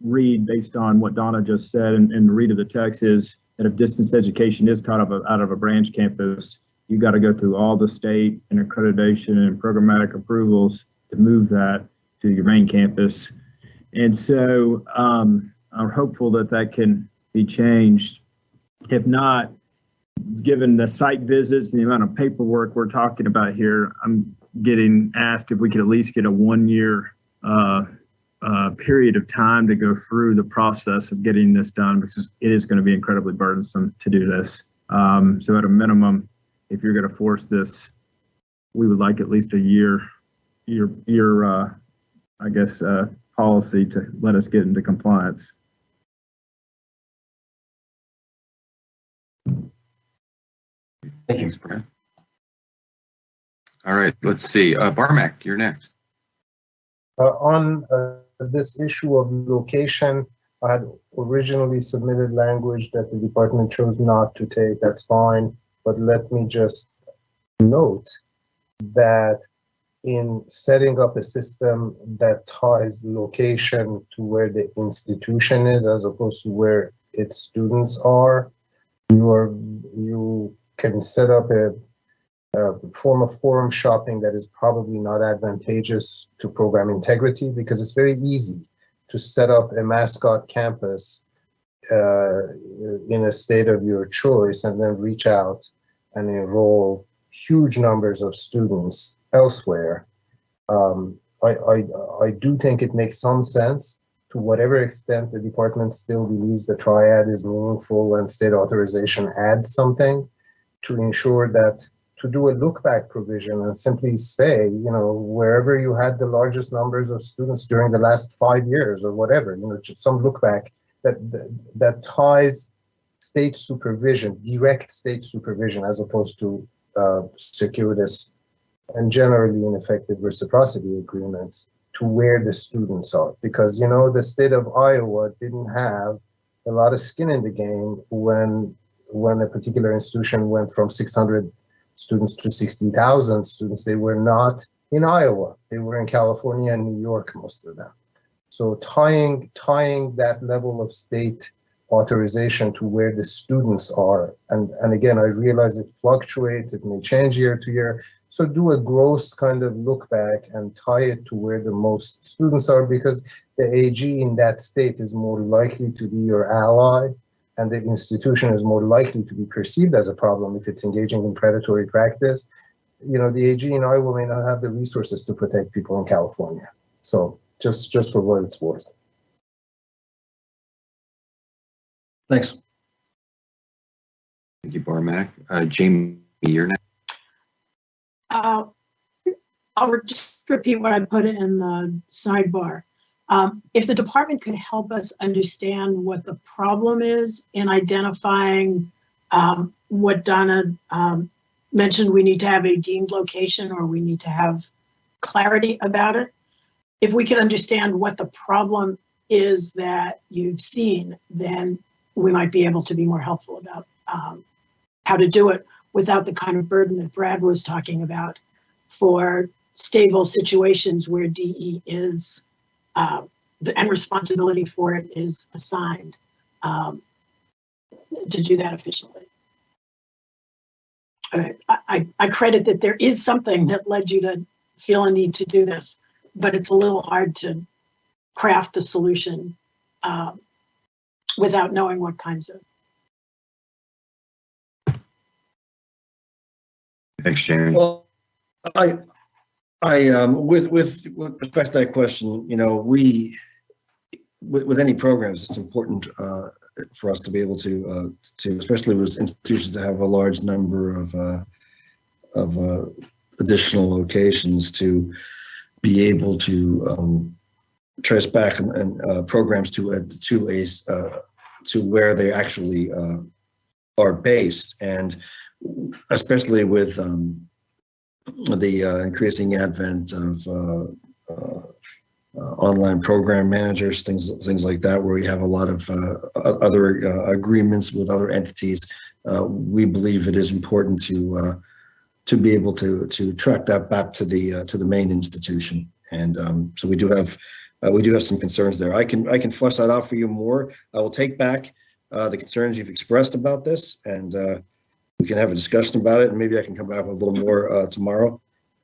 Speaker 8: read, based on what Donna just said, and the read of the text is that if distance education is taught out of a branch campus, you got to go through all the state and accreditation and programmatic approvals to move that to your main campus. And so I'm hopeful that that can be changed. If not, given the site visits and the amount of paperwork we're talking about here, I'm getting asked if we could at least get a 1 year period of time to go through the process of getting this done, because it is going to be incredibly burdensome to do this. So at a minimum, if you're going to force this, we would like at least a year, I guess, policy to let us get into compliance.
Speaker 1: Thanks, Brad. All right, let's see. Barmack, you're next.
Speaker 5: On this issue of location, I had originally submitted language that the department chose not to take. That's fine, but let me just note that in setting up a system that ties location to where the institution is as opposed to where its students are, you can set up a form of forum shopping that is probably not advantageous to program integrity, because it's very easy to set up a mascot campus in a state of your choice and then reach out and enroll huge numbers of students elsewhere. I do think it makes some sense, to whatever extent the department still believes the triad is meaningful and state authorization adds something, to ensure that, to do a look back provision and simply say, you know, wherever you had the largest numbers of students during the last 5 years or whatever, you know, some look back that ties state supervision, direct state supervision, as opposed to circuitous and generally ineffective reciprocity agreements, to where the students are. Because, you know, the state of Iowa didn't have a lot of skin in the game when a particular institution went from 600 students to 60,000 students. They were not in Iowa. They were in California and New York, most of them. So tying that level of state authorization to where the students are, and again, I realize it fluctuates, it may change year to year. So do a gross kind of look back and tie it to where the most students are, because the AG in that state is more likely to be your ally, and the institution is more likely to be perceived as a problem if it's engaging in predatory practice. You know, the AG in Iowa may not have the resources to protect people in California. So just for what it's worth.
Speaker 2: Thanks.
Speaker 1: Thank you, Barmack. Jamie, you're next.
Speaker 13: I'll just repeat what I put in the sidebar. If the department could help us understand what the problem is in identifying what Donna mentioned, we need to have a deemed location, or we need to have clarity about it. If we can understand what the problem is that you've seen, then we might be able to be more helpful about how to do it without the kind of burden that Brad was talking about for stable situations where DE is, and responsibility for it is assigned, to do that efficiently. I credit that there is something that led you to feel a need to do this, but it's a little hard to craft the solution without knowing what kinds of.
Speaker 1: Thanks, Sharon.
Speaker 2: Well, I with respect to that question, you know, with any programs, it's important for us to be able to especially with institutions that have a large number of additional locations, to be able to trace back and programs to where they actually are based, and especially with the increasing advent of online program managers, things like that, where we have a lot of other agreements with other entities. we believe it is important to be able to track that back to the main institution. And so we do have some concerns there. I can flesh that out for you more. I will take back the concerns you've expressed about this, and we can have a discussion about it. And maybe I can come back with a little more tomorrow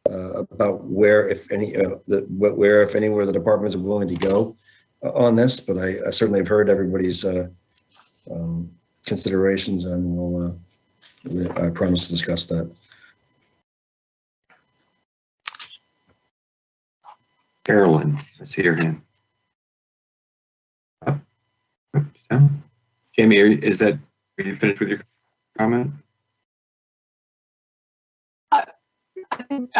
Speaker 2: about where, if anywhere, the departments are willing to go on this. But I certainly have heard everybody's considerations, and I promise to discuss that.
Speaker 1: Carolyn, I see your hand. Jamie, are you finished with your comment?
Speaker 13: I think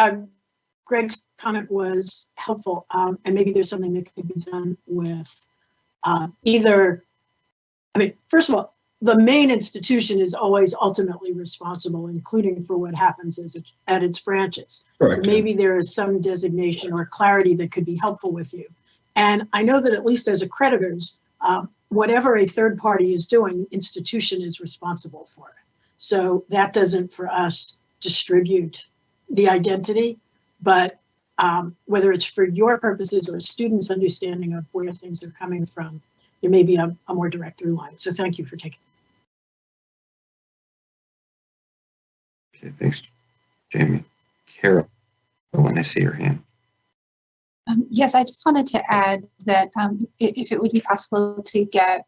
Speaker 13: Greg's comment was helpful, and maybe there's something that could be done with first of all, the main institution is always ultimately responsible, including for what happens at its branches.
Speaker 2: Correct.
Speaker 13: Maybe there is some designation or clarity that could be helpful with you. And I know that at least as accreditors, whatever a third party is doing, the institution is responsible for it. So that doesn't, for us, distribute the identity, but whether it's for your purposes or a student's understanding of where things are coming from, there may be a more direct through line. So thank you for taking.
Speaker 1: Okay, thanks, Jamie. Carol, when I see your hand.
Speaker 9: Yes, I just wanted to add that if it would be possible to get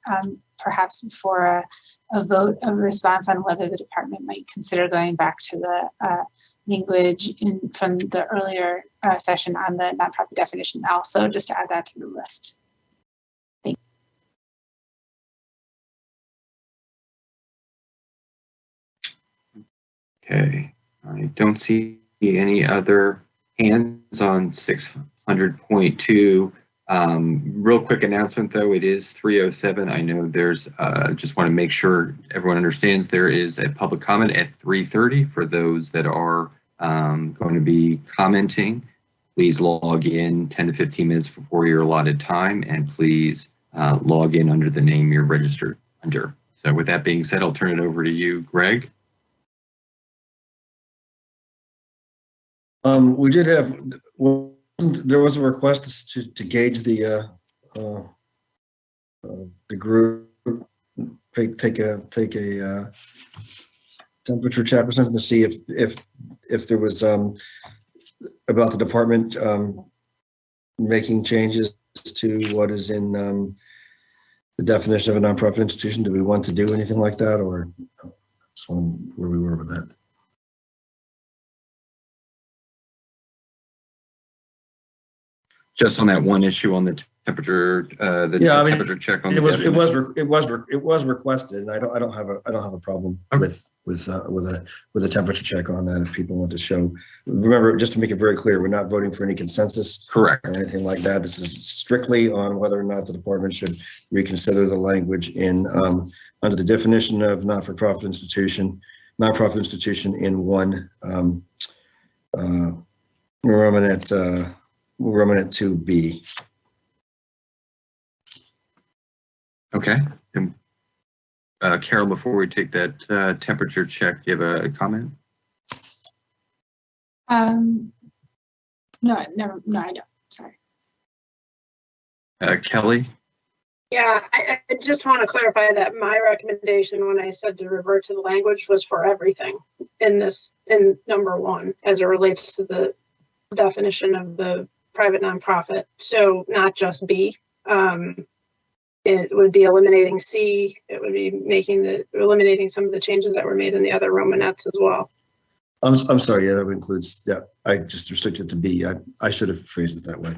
Speaker 9: perhaps before a vote of response on whether the department might consider going back to the language from the earlier session on the nonprofit definition, also just to add that to the list. Thank you.
Speaker 1: Okay, I don't see any other hands on 600.2. Real quick announcement though, it is 3:07. I know there's, just want to make sure everyone understands there is a public comment at 3:30 for those that are going to be commenting. Please log in 10 to 15 minutes before your allotted time, and please log in under the name you're registered under. So with that being said, I'll turn it over to you, Greg.
Speaker 2: We did have, there was a request to gauge the group, take a temperature check or something to see if there was about the department making changes to what is in the definition of a nonprofit institution. Do we want to do anything like that, or just where we were with that?
Speaker 1: Just on that one issue on the temperature, temperature check on
Speaker 2: it was requested, and I don't have a problem with a temperature check on that if people want to show. Remember, just to make it very clear, we're not voting for any consensus,
Speaker 1: correct,
Speaker 2: or anything like that. This is strictly on whether or not the department should reconsider the language in under the definition of nonprofit institution in one Romanet 2B.
Speaker 1: Okay. And, Carol, before we take that temperature check, do you have a comment?
Speaker 9: No, I don't. Sorry.
Speaker 1: Kelly?
Speaker 3: Yeah, I just want to clarify that my recommendation when I said to revert to the language was for everything in number 1 as it relates to the definition of the private nonprofit. So not just B. It would be eliminating C. It would be eliminating some of the changes that were made in the other Romanets as well.
Speaker 2: I'm sorry. Yeah, that includes. Yeah, I just restricted to B. I should have phrased it that way.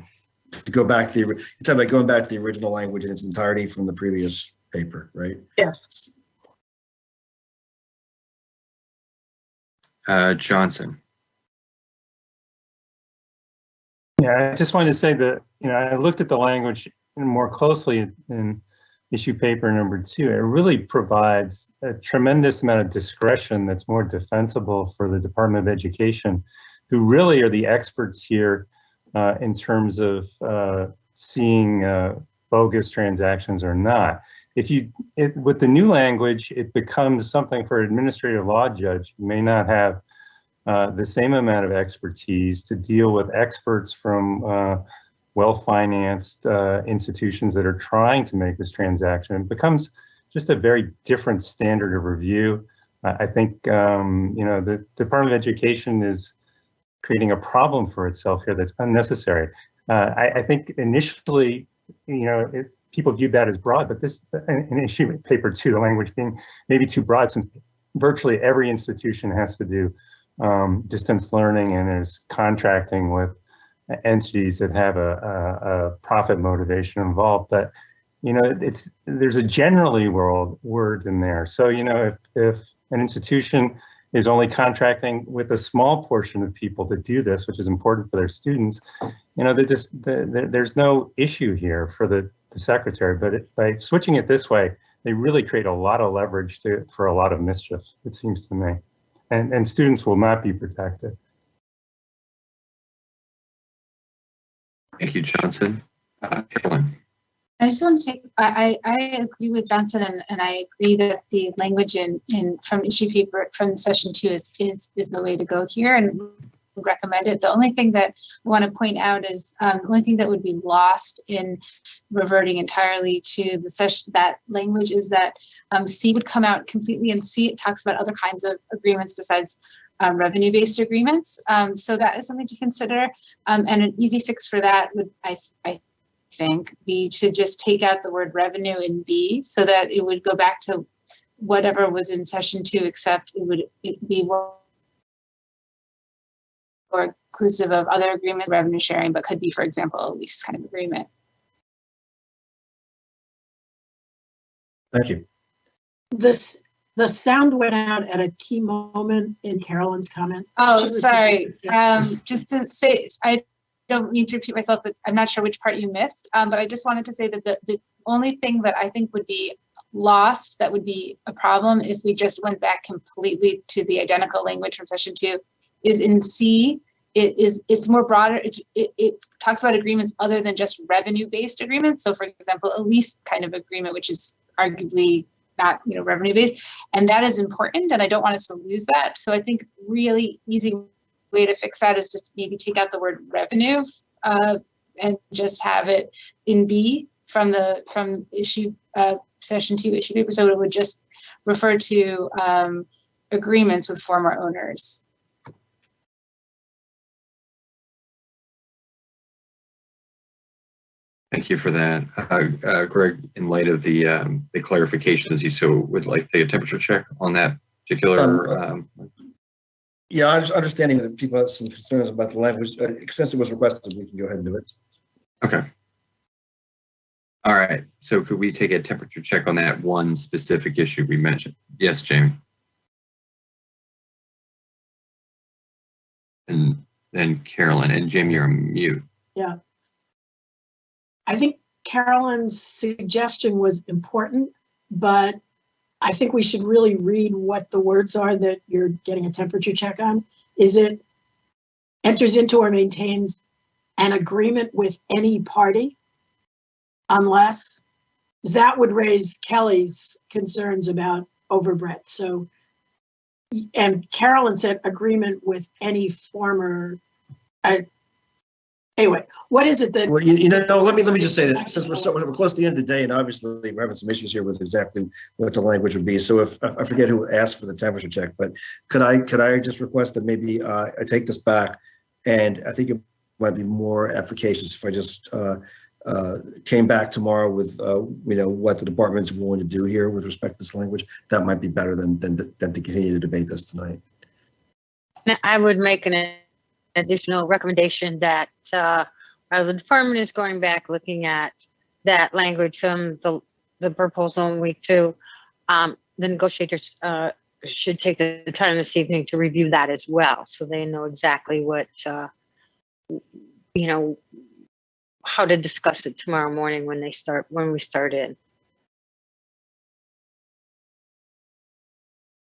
Speaker 2: To go back you're talking about going back to the original language in its entirety from the previous paper, right?
Speaker 3: Yes.
Speaker 1: Johnson.
Speaker 12: Yeah, I just wanted to say that, I looked at the language more closely in issue paper number 2. It really provides a tremendous amount of discretion that's more defensible for the Department of Education, who really are the experts here in terms of seeing bogus transactions or not. with the new language, it becomes something for an administrative law judge who may not have the same amount of expertise to deal with experts from well-financed institutions that are trying to make this transaction. It becomes just a very different standard of review. I think the Department of Education is creating a problem for itself here that's unnecessary. I think initially, people viewed that as broad, but this an issue with paper 2, the language being maybe too broad, since virtually every institution has to do distance learning and is contracting with entities that have a profit motivation involved. But there's a generally word in there. So if an institution is only contracting with a small portion of people to do this, which is important for their students, there's no issue here for the secretary. But by switching it this way, they really create a lot of leverage for a lot of mischief, it seems to me. And students will not be protected.
Speaker 1: Thank you, Johnson. Carolyn.
Speaker 9: I just want to say, I agree with Johnson, and I agree that the language from issue paper from session 2 is the way to go here, and recommend it. The only thing that I want to point out is the only thing that would be lost in reverting entirely to the session, that language, is that C would come out completely, and C, it talks about other kinds of agreements besides revenue-based agreements. So that is something to consider. And an easy fix for that would, I think, be to just take out the word revenue in B, so that it would go back to whatever was in session 2, except it be more inclusive of other agreement revenue sharing, but could be, for example, a lease kind of agreement.
Speaker 2: Thank you.
Speaker 13: The sound went out at a key moment in Carolyn's comment.
Speaker 9: Oh, sorry. Just to say, I don't mean to repeat myself, but I'm not sure which part you missed. But I just wanted to say that the only thing that I think would be lost, that would be a problem if we just went back completely to the identical language from session 2, is in C. It's more broader. It talks about agreements other than just revenue-based agreements. So, for example, a lease kind of agreement, which is arguably not revenue-based, and that is important, and I don't want us to lose that. So I think really easy way to fix that is just maybe take out the word revenue and just have it in B from issue session 2 issue paper, so it would just refer to agreements with former owners.
Speaker 1: Thank you for that. Greg, in light of the clarifications, you so would like a temperature check on that particular?
Speaker 2: Yeah, I'm just understanding that people have some concerns about the language. Since it was requested, we can go ahead and do it.
Speaker 1: Okay. All right. So could we take a temperature check on that one specific issue we mentioned? Yes, Jamie. And then Carolyn. And Jamie, you're on mute.
Speaker 13: Yeah. I think Carolyn's suggestion was important, but I think we should really read what the words are that you're getting a temperature check on. Is it enters into or maintains an agreement with any party, unless that would raise Kelly's concerns about overbreadth. So, and Carolyn said agreement with any former. Anyway, what is it that?
Speaker 2: Well, let me just say that since we're close to the end of the day, and obviously we're having some issues here with exactly what the language would be. So if I forget who asked for the temperature check, but could I just request that maybe I take this back, and I think it might be more efficacious if I just came back tomorrow with what the department's willing to do here with respect to this language. That might be better than to continue to debate this tonight.
Speaker 7: I would make an additional recommendation that the department is going back looking at that language from the proposal in week 2. The negotiators should take the time this evening to review that as well, so they know exactly what how to discuss it tomorrow morning when we start in.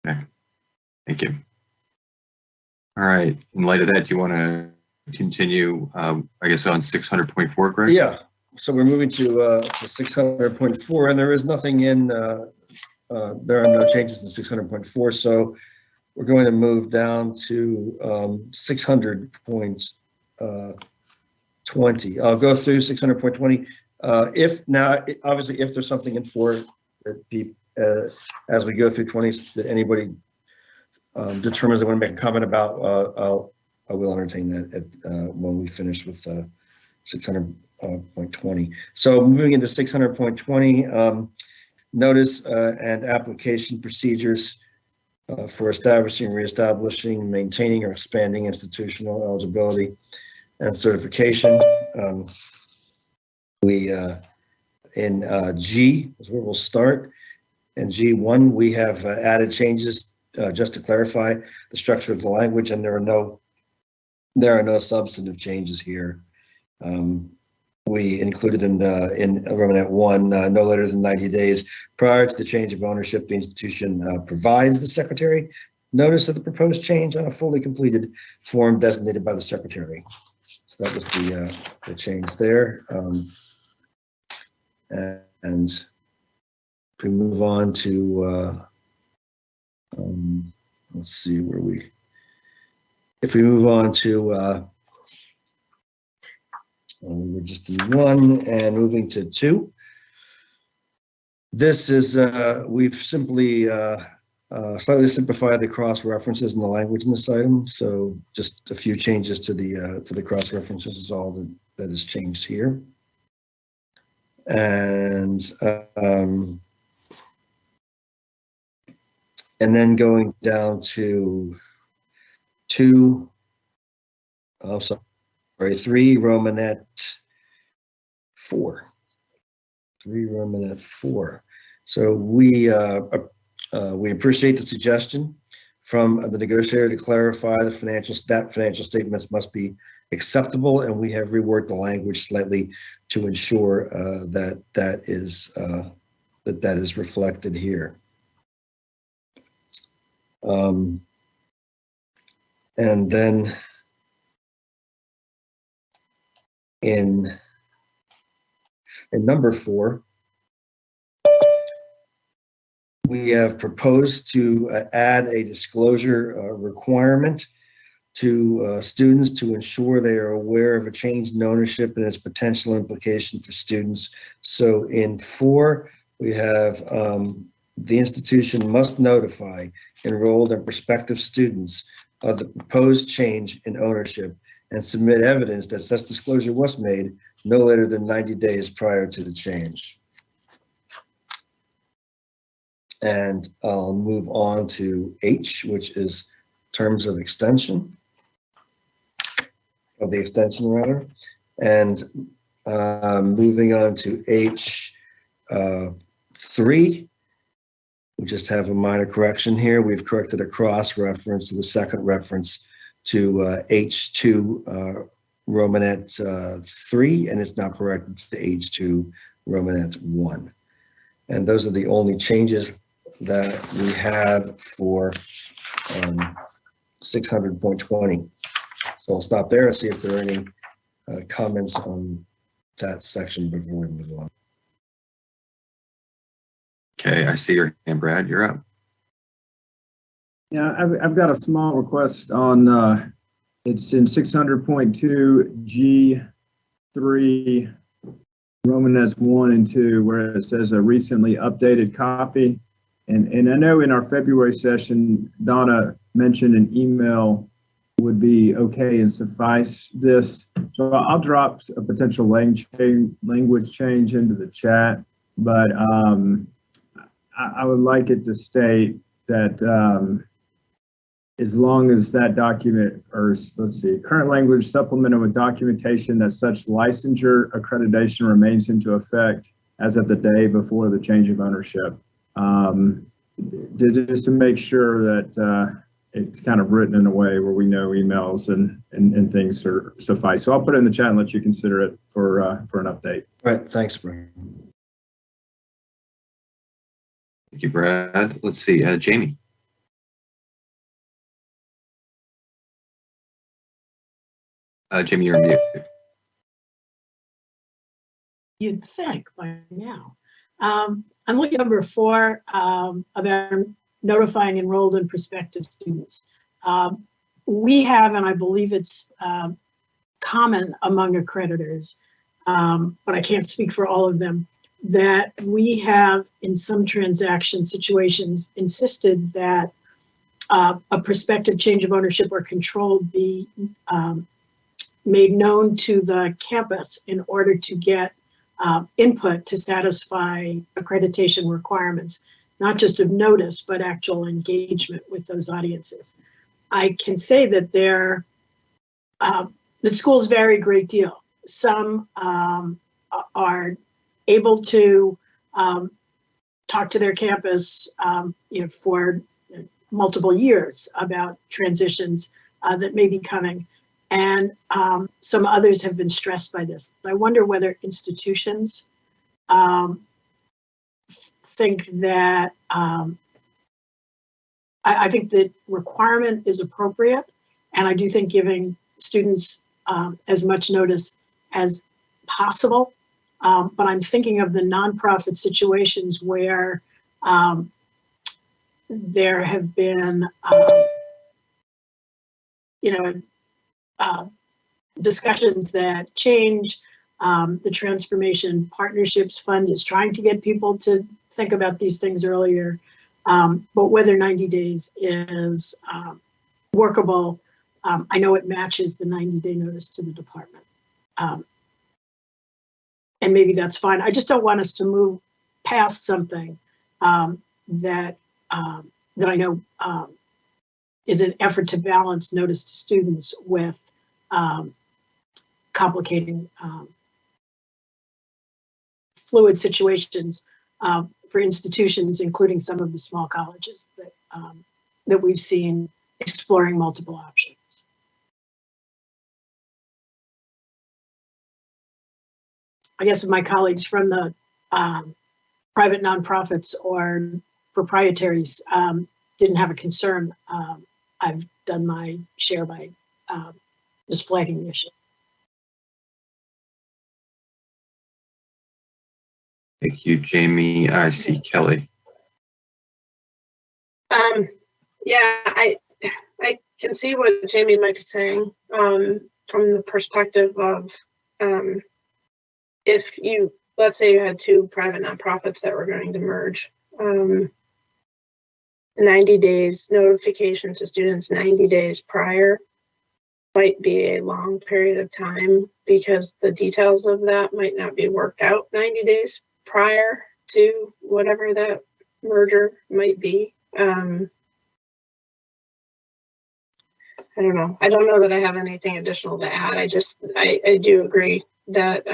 Speaker 1: Okay. Thank you. All right. In light of that, do you want to continue, I guess, on 600.4, Greg?
Speaker 2: Yeah. So we're moving to 600.4, and there is nothing in, there are no changes in 600.4, so we're going to move down to 600.20. I'll go through 600.20. If now, obviously, if there's something in 4 that as we go through 20 that anybody determines they want to make a comment about, I will entertain that when we finish with 600.20. So moving into 600.20, notice and application procedures for establishing, reestablishing, maintaining, or expanding institutional eligibility and certification. In G is where we'll start. In G1, we have added changes just to clarify the structure of the language, and there are no substantive changes here. We included in Romanet 1, no later than 90 days prior to the change of ownership, the institution provides the secretary notice of the proposed change on a fully completed form designated by the secretary. So that was the change there. And if we move on to, let's see where if we move on to, we were just in 1 and moving to 2. This is, we've simply slightly simplified the cross references in the language in this item. So just a few changes to the cross references is all that is changed here. And then going down to 3 Romanet 4. 3 Romanet 4. So we appreciate the suggestion from the negotiator to clarify the financial statements must be acceptable, and we have reworked the language slightly to ensure that is reflected here. And then in number 4, we have proposed to add a disclosure requirement to students to ensure they are aware of a change in ownership and its potential implication for students. So in 4, we have the institution must notify enrolled and prospective students of the proposed change in ownership and submit evidence that such disclosure was made no later than 90 days prior to the change. And I'll move on to H, which is terms of extension, of the extension rather. And moving on to H3, we just have a minor correction here. We've corrected a cross reference to the second reference to H2 Romanet 3, and it's now corrected to H2 Romanet 1. And those are the only changes that we had for 600.20. So I'll stop there and see if there are any comments on that section before we move on.
Speaker 1: Okay, I see your hand, Brad. You're up.
Speaker 8: Yeah, I've got a small request on, it's in 600.2 G3 Romanets 1 and 2, where it says a recently updated copy. And I know in our February session, Donna mentioned an email would be okay and suffice this. So I'll drop a potential language change into the chat, but I would like it to state that as long as that document, or let's see, current language supplemented with documentation that such licensure accreditation remains into effect as of the day before the change of ownership. Just to make sure that it's kind of written in a way where we know emails and things are suffice. So I'll put it in the chat and let you consider it for an update.
Speaker 2: All right, thanks, Brian.
Speaker 1: Thank you, Brad. Let's see, Jamie. Jamie, you're on mute.
Speaker 13: you'd think by now. I'm looking at number 4 about notifying enrolled and prospective students. We have, and I believe it's common among accreditors, but I can't speak for all of them, that we have in some transaction situations insisted that a prospective change of ownership or control be made known to the campus in order to get input to satisfy accreditation requirements, not just of notice, but actual engagement with those audiences. I can say that the schools vary a great deal. Some are able to talk to their campus for multiple years about transitions that may be coming. And some others have been stressed by this. I wonder whether institutions think that, I think that requirement is appropriate. And I do think giving students as much notice as possible. But I'm thinking of the nonprofit situations where there have been, discussions that change. The Transformation Partnerships Fund is trying to get people to think about these things earlier. But whether 90 days is workable, I know it matches the 90-day notice to the department. And maybe that's fine. I just don't want us to move past something that I know is an effort to balance notice to students with complicating fluid situations for institutions, including some of the small colleges that we've seen exploring multiple options. I guess if my colleagues from the private nonprofits or proprietaries didn't have a concern, I've done my share by just flagging the issue.
Speaker 1: Thank you, Jamie. I see Kelly.
Speaker 3: Yeah, I can see what Jamie might be saying from the perspective of if you, let's say you had 2 private nonprofits that were going to merge, 90 days notification to students 90 days prior might be a long period of time because the details of that might not be worked out 90 days prior to whatever that merger might be. I don't know. I don't know that I have anything additional to add. I do agree that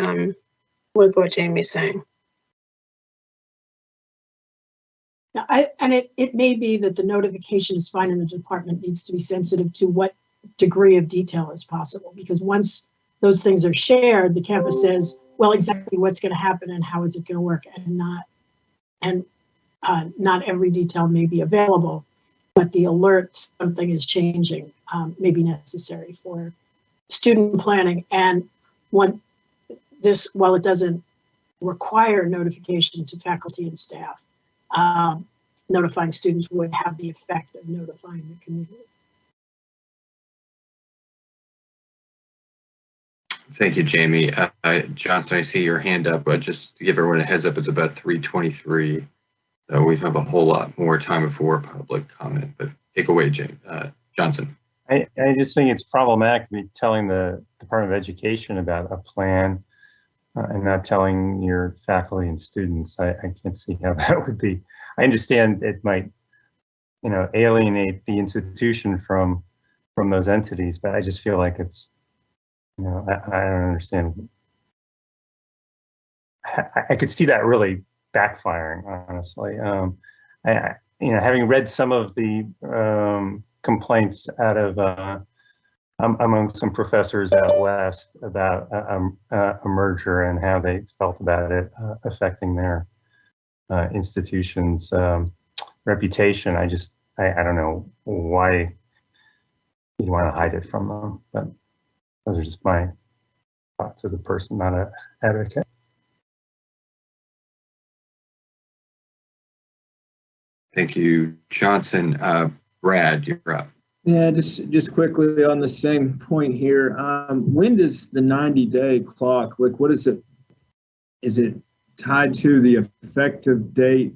Speaker 3: with what Jamie's saying.
Speaker 13: Now, it may be that the notification is fine and the department needs to be sensitive to what degree of detail is possible, because once those things are shared, the campus says, well, exactly what's going to happen and how is it going to work, and not every detail may be available, but the alert something is changing may be necessary for student planning. And while it doesn't require notification to faculty and staff, notifying students would have the effect of notifying the community.
Speaker 1: Thank you, Jamie. Johnson, I see your hand up, but just to give everyone a heads up, it's about 3:23. So we have a whole lot more time before public comment, but take away, Johnson.
Speaker 12: I just think it's problematic to be telling the Department of Education about a plan and not telling your faculty and students. I can't see how that would be. I understand it might, alienate the institution from those entities, but I just feel like it's, I don't understand. I could see that really backfiring, honestly. Having read some of the complaints out of among some professors out west about a merger and how they felt about it affecting their institution's reputation. I don't know why you'd want to hide it from them, but those are just my thoughts as a person, not an advocate.
Speaker 1: Thank you, Johnson. Brad, you're up.
Speaker 8: Yeah, just quickly on the same point here. When does the 90-day clock, like what is it? Is it tied to the effective date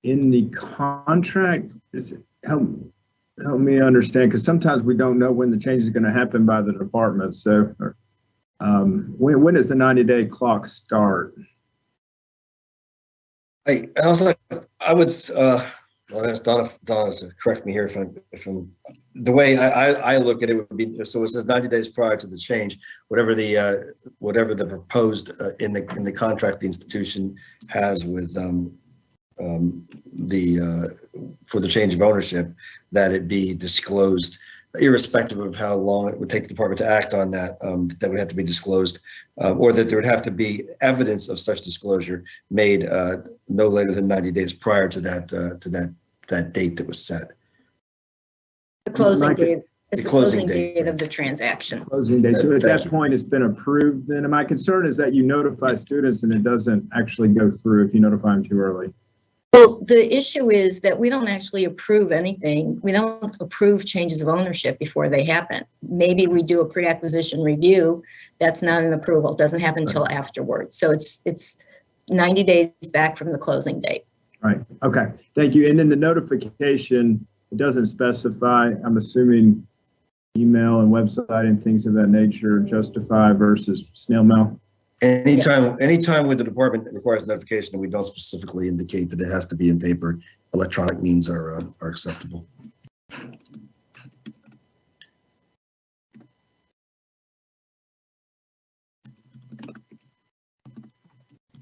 Speaker 8: in the contract? Is it, help me understand, because sometimes we don't know when the change is going to happen by the department. So when does the 90-day clock start?
Speaker 2: I would well, ask Donna to correct me here if I'm the way I look at it would be, so it says 90 days prior to the change, whatever the proposed in the contract the institution has with for the change of ownership, that it be disclosed irrespective of how long it would take the department to act on that. That would have to be disclosed, or that there would have to be evidence of such disclosure made no later than 90 days prior to that date that was set.
Speaker 10: The closing
Speaker 8: Mike,
Speaker 10: date. It's
Speaker 2: the
Speaker 10: the
Speaker 2: closing
Speaker 10: closing
Speaker 2: date.
Speaker 10: date of the transaction.
Speaker 8: Closing date. So at
Speaker 2: Thank
Speaker 8: that
Speaker 2: you.
Speaker 8: point, it's been approved. Then my concern is that you notify students and it doesn't actually go through if you notify them too early.
Speaker 10: Well, the issue is that we don't actually approve anything. We don't approve changes of ownership before they happen. Maybe we do a pre-acquisition review. That's not an approval. It doesn't happen until afterwards. So it's 90 days back from the closing date.
Speaker 8: Right. Okay. Thank you. And then the notification, it doesn't specify, I'm assuming email and website and things of that nature justify versus snail mail.
Speaker 2: Anytime when the department requires notification and we don't specifically indicate that it has to be in paper, electronic means are acceptable.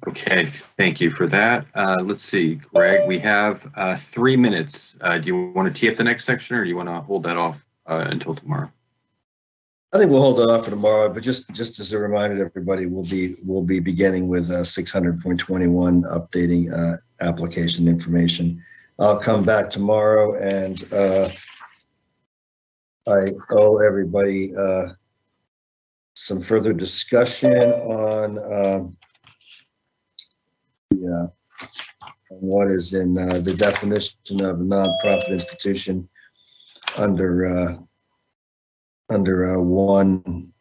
Speaker 1: Okay, thank you for that. Let's see, Greg, we have 3 minutes. Do you want to tee up the next section, or do you want to hold that off until tomorrow?
Speaker 2: I think we'll hold it off for tomorrow, but just as a reminder to everybody, we'll be beginning with 600.21 updating application information. I'll come back tomorrow, and I owe everybody some further discussion on what is in the definition of a nonprofit institution under one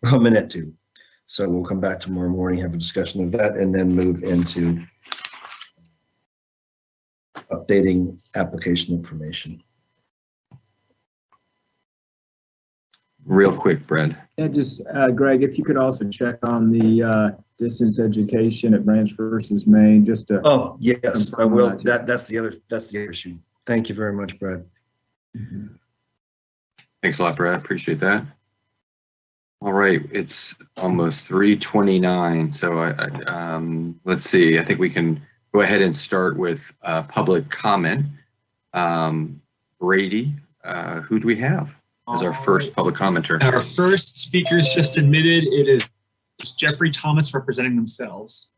Speaker 2: Romanet 2. So we'll come back tomorrow morning, have a discussion of that, and then move into updating application information.
Speaker 1: Real quick, Brad.
Speaker 8: Yeah, just Greg, if you could also check on the distance education at Branch versus Maine, just to.
Speaker 2: Oh, yes, I will. That's the other issue. Thank you very much, Brad.
Speaker 1: Thanks a lot, Brad. Appreciate that. All right, it's almost 3:29, so let's see. I think we can go ahead and start with public comment. Brady, who do we have as our first public commenter?
Speaker 14: Our first speaker is just admitted. It is Jeffrey Thomas representing themselves.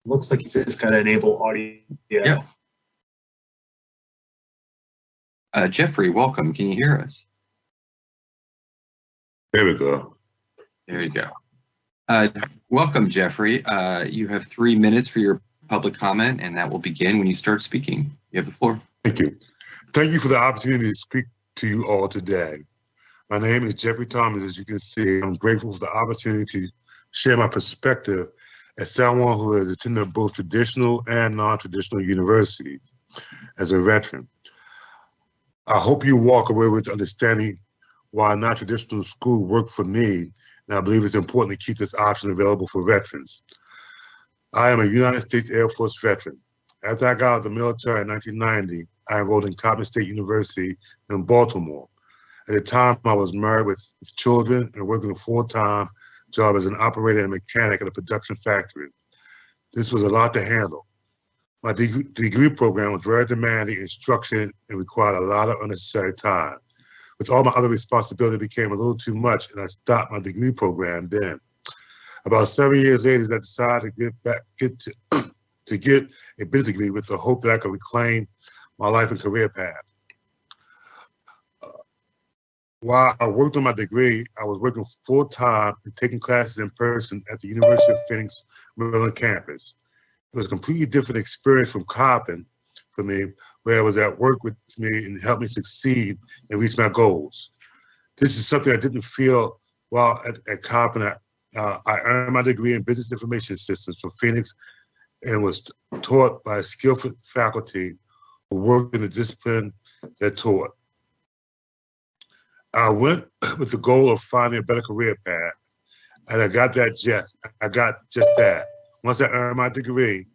Speaker 14: Looks like he's just got to enable audio.
Speaker 1: Yep. Jeffrey, welcome. Can you hear us?
Speaker 15: There we go.
Speaker 1: There you go. Welcome, Jeffrey. You have 3 minutes for your public comment, and that will begin when you start speaking. You have the floor.
Speaker 15: Thank you. Thank you for the opportunity to speak to you all today. My name is Jeffrey Thomas. As you can see, I'm grateful for the opportunity to share my perspective as someone who has attended both traditional and non-traditional universities as a veteran. I hope you walk away with understanding why non-traditional school worked for me, and I believe it's important to keep this option available for veterans. I am a United States Air Force veteran. After I got out of the military in 1990, I enrolled in Coppin State University in Baltimore. At the time, I was married with children and working a full-time job as an operator and mechanic at a production factory. This was a lot to handle. My degree program was very demanding in structure and required a lot of unnecessary time. With all my other responsibility, it became a little too much, and I stopped my degree program then. About 7 years later, I decided to get a business degree with the hope that I could reclaim my life and career path. While I worked on my degree, I was working full-time and taking classes in person at the University of Phoenix, Maryland campus. It was a completely different experience from Coppin for me, where I was at work with me and helped me succeed and reach my goals. This is something I didn't feel while at Coppin. I earned my degree in business information systems from Phoenix and was taught by a skillful faculty who worked in the discipline that taught. I went with the goal of finding a better career path, and I got just that. Once I earned my degree,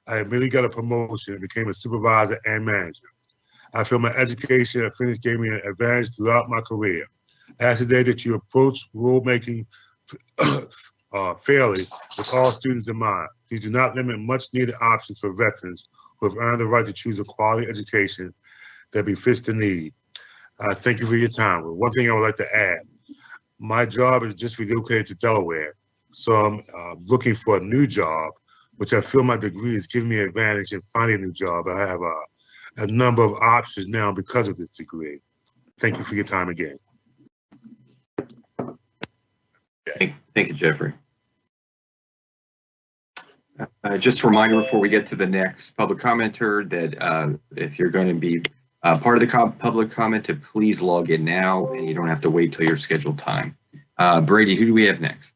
Speaker 15: I immediately got a promotion and became a supervisor and manager. I feel my education at Phoenix gave me an advantage throughout my career. I ask today that you approach rulemaking fairly with all students in mind. Please do not limit much needed options for veterans who have earned the right to choose a quality education that befits the need. Thank you for your time. One thing I would like to add, my job is just relocated to Delaware, so I'm looking for a new job, which I feel my degree is giving me an advantage in finding a new job. I have a number of options now because of this degree. Thank you for your time again.
Speaker 1: Thank you, Jeffrey. Just a reminder before we get to the next public commenter that if you're going to be part of the public comment, to please log in now, and you don't have to wait till your scheduled time. Brady, who do we have next?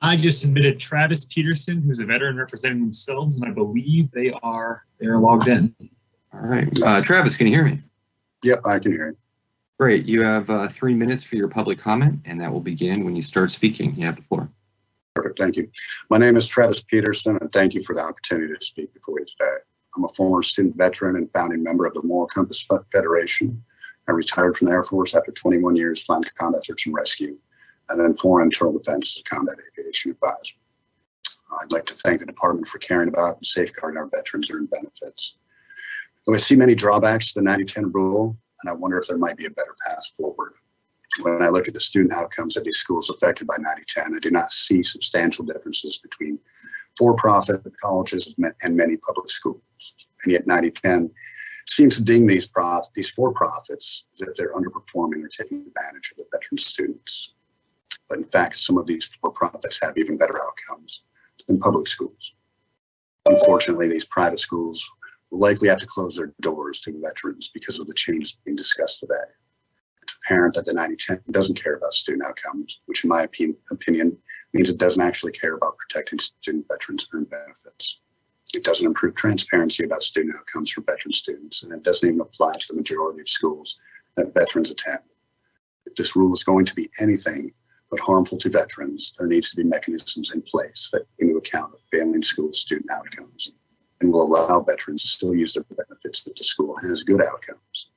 Speaker 14: I just submitted Travis Peterson, who's a veteran representing themselves, and I believe they are logged in.
Speaker 1: All right, Travis, can you hear me?
Speaker 16: Yep, I can hear you.
Speaker 1: Great. You have 3 minutes for your public comment, and that will begin when you start speaking. You have the floor.
Speaker 16: Perfect. Thank you. My name is Travis Peterson, and thank you for the opportunity to speak before you today. I'm a former student veteran and founding member of the Moral Compass Federation. I retired from the Air Force after 21 years flying combat search and rescue, and then foreign internal defense as a combat aviation advisor. I'd like to thank the department for caring about and safeguarding our veterans' earned benefits. Though I see many drawbacks to the 90-10 rule, and I wonder if there might be a better path forward. When I look at the student outcomes at these schools affected by 90-10, I do not see substantial differences between for-profit colleges and many public schools. And yet 90-10 seems to ding these for-profits as if they're underperforming or taking advantage of the veteran students. But in fact, some of these for-profits have even better outcomes than public schools. Unfortunately, these private schools will likely have to close their doors to veterans because of the changes being discussed today. It's apparent that the 90-10 doesn't care about student outcomes, which in my opinion means it doesn't actually care about protecting student veterans' earned benefits. It doesn't improve transparency about student outcomes for veteran students, and it doesn't even apply to the majority of schools that veterans attend. If this rule is going to be anything but harmful to veterans, there needs to be mechanisms in place that take into account the failing school student outcomes and will allow veterans to still use their benefits if the school has good outcomes.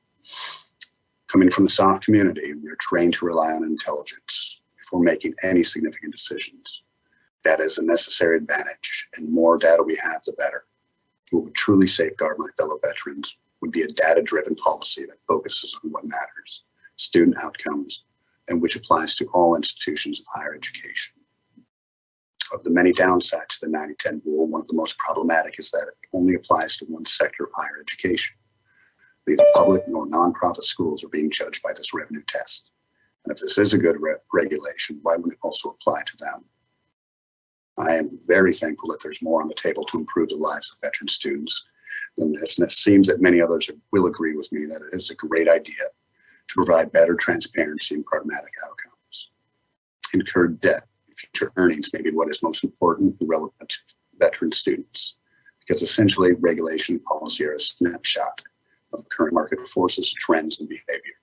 Speaker 16: Coming from the SOF community, we are trained to rely on intelligence before making any significant decisions. Data is a necessary advantage, and the more data we have, the better. What would truly safeguard my fellow veterans would be a data-driven policy that focuses on what matters, student outcomes, and which applies to all institutions of higher education. Of the many downsides to the 90-10 rule, one of the most problematic is that it only applies to one sector of higher education. Neither public nor nonprofit schools are being judged by this revenue test. And if this is a good regulation, why wouldn't it also apply to them? I am very thankful that there's more on the table to improve the lives of veteran students than this, and it seems that many others will agree with me that it is a great idea to provide better transparency and pragmatic outcomes. Incurred debt and future earnings may be what is most important and relevant to veteran students, because essentially regulation and policy are a snapshot of current market forces, trends, and behavior,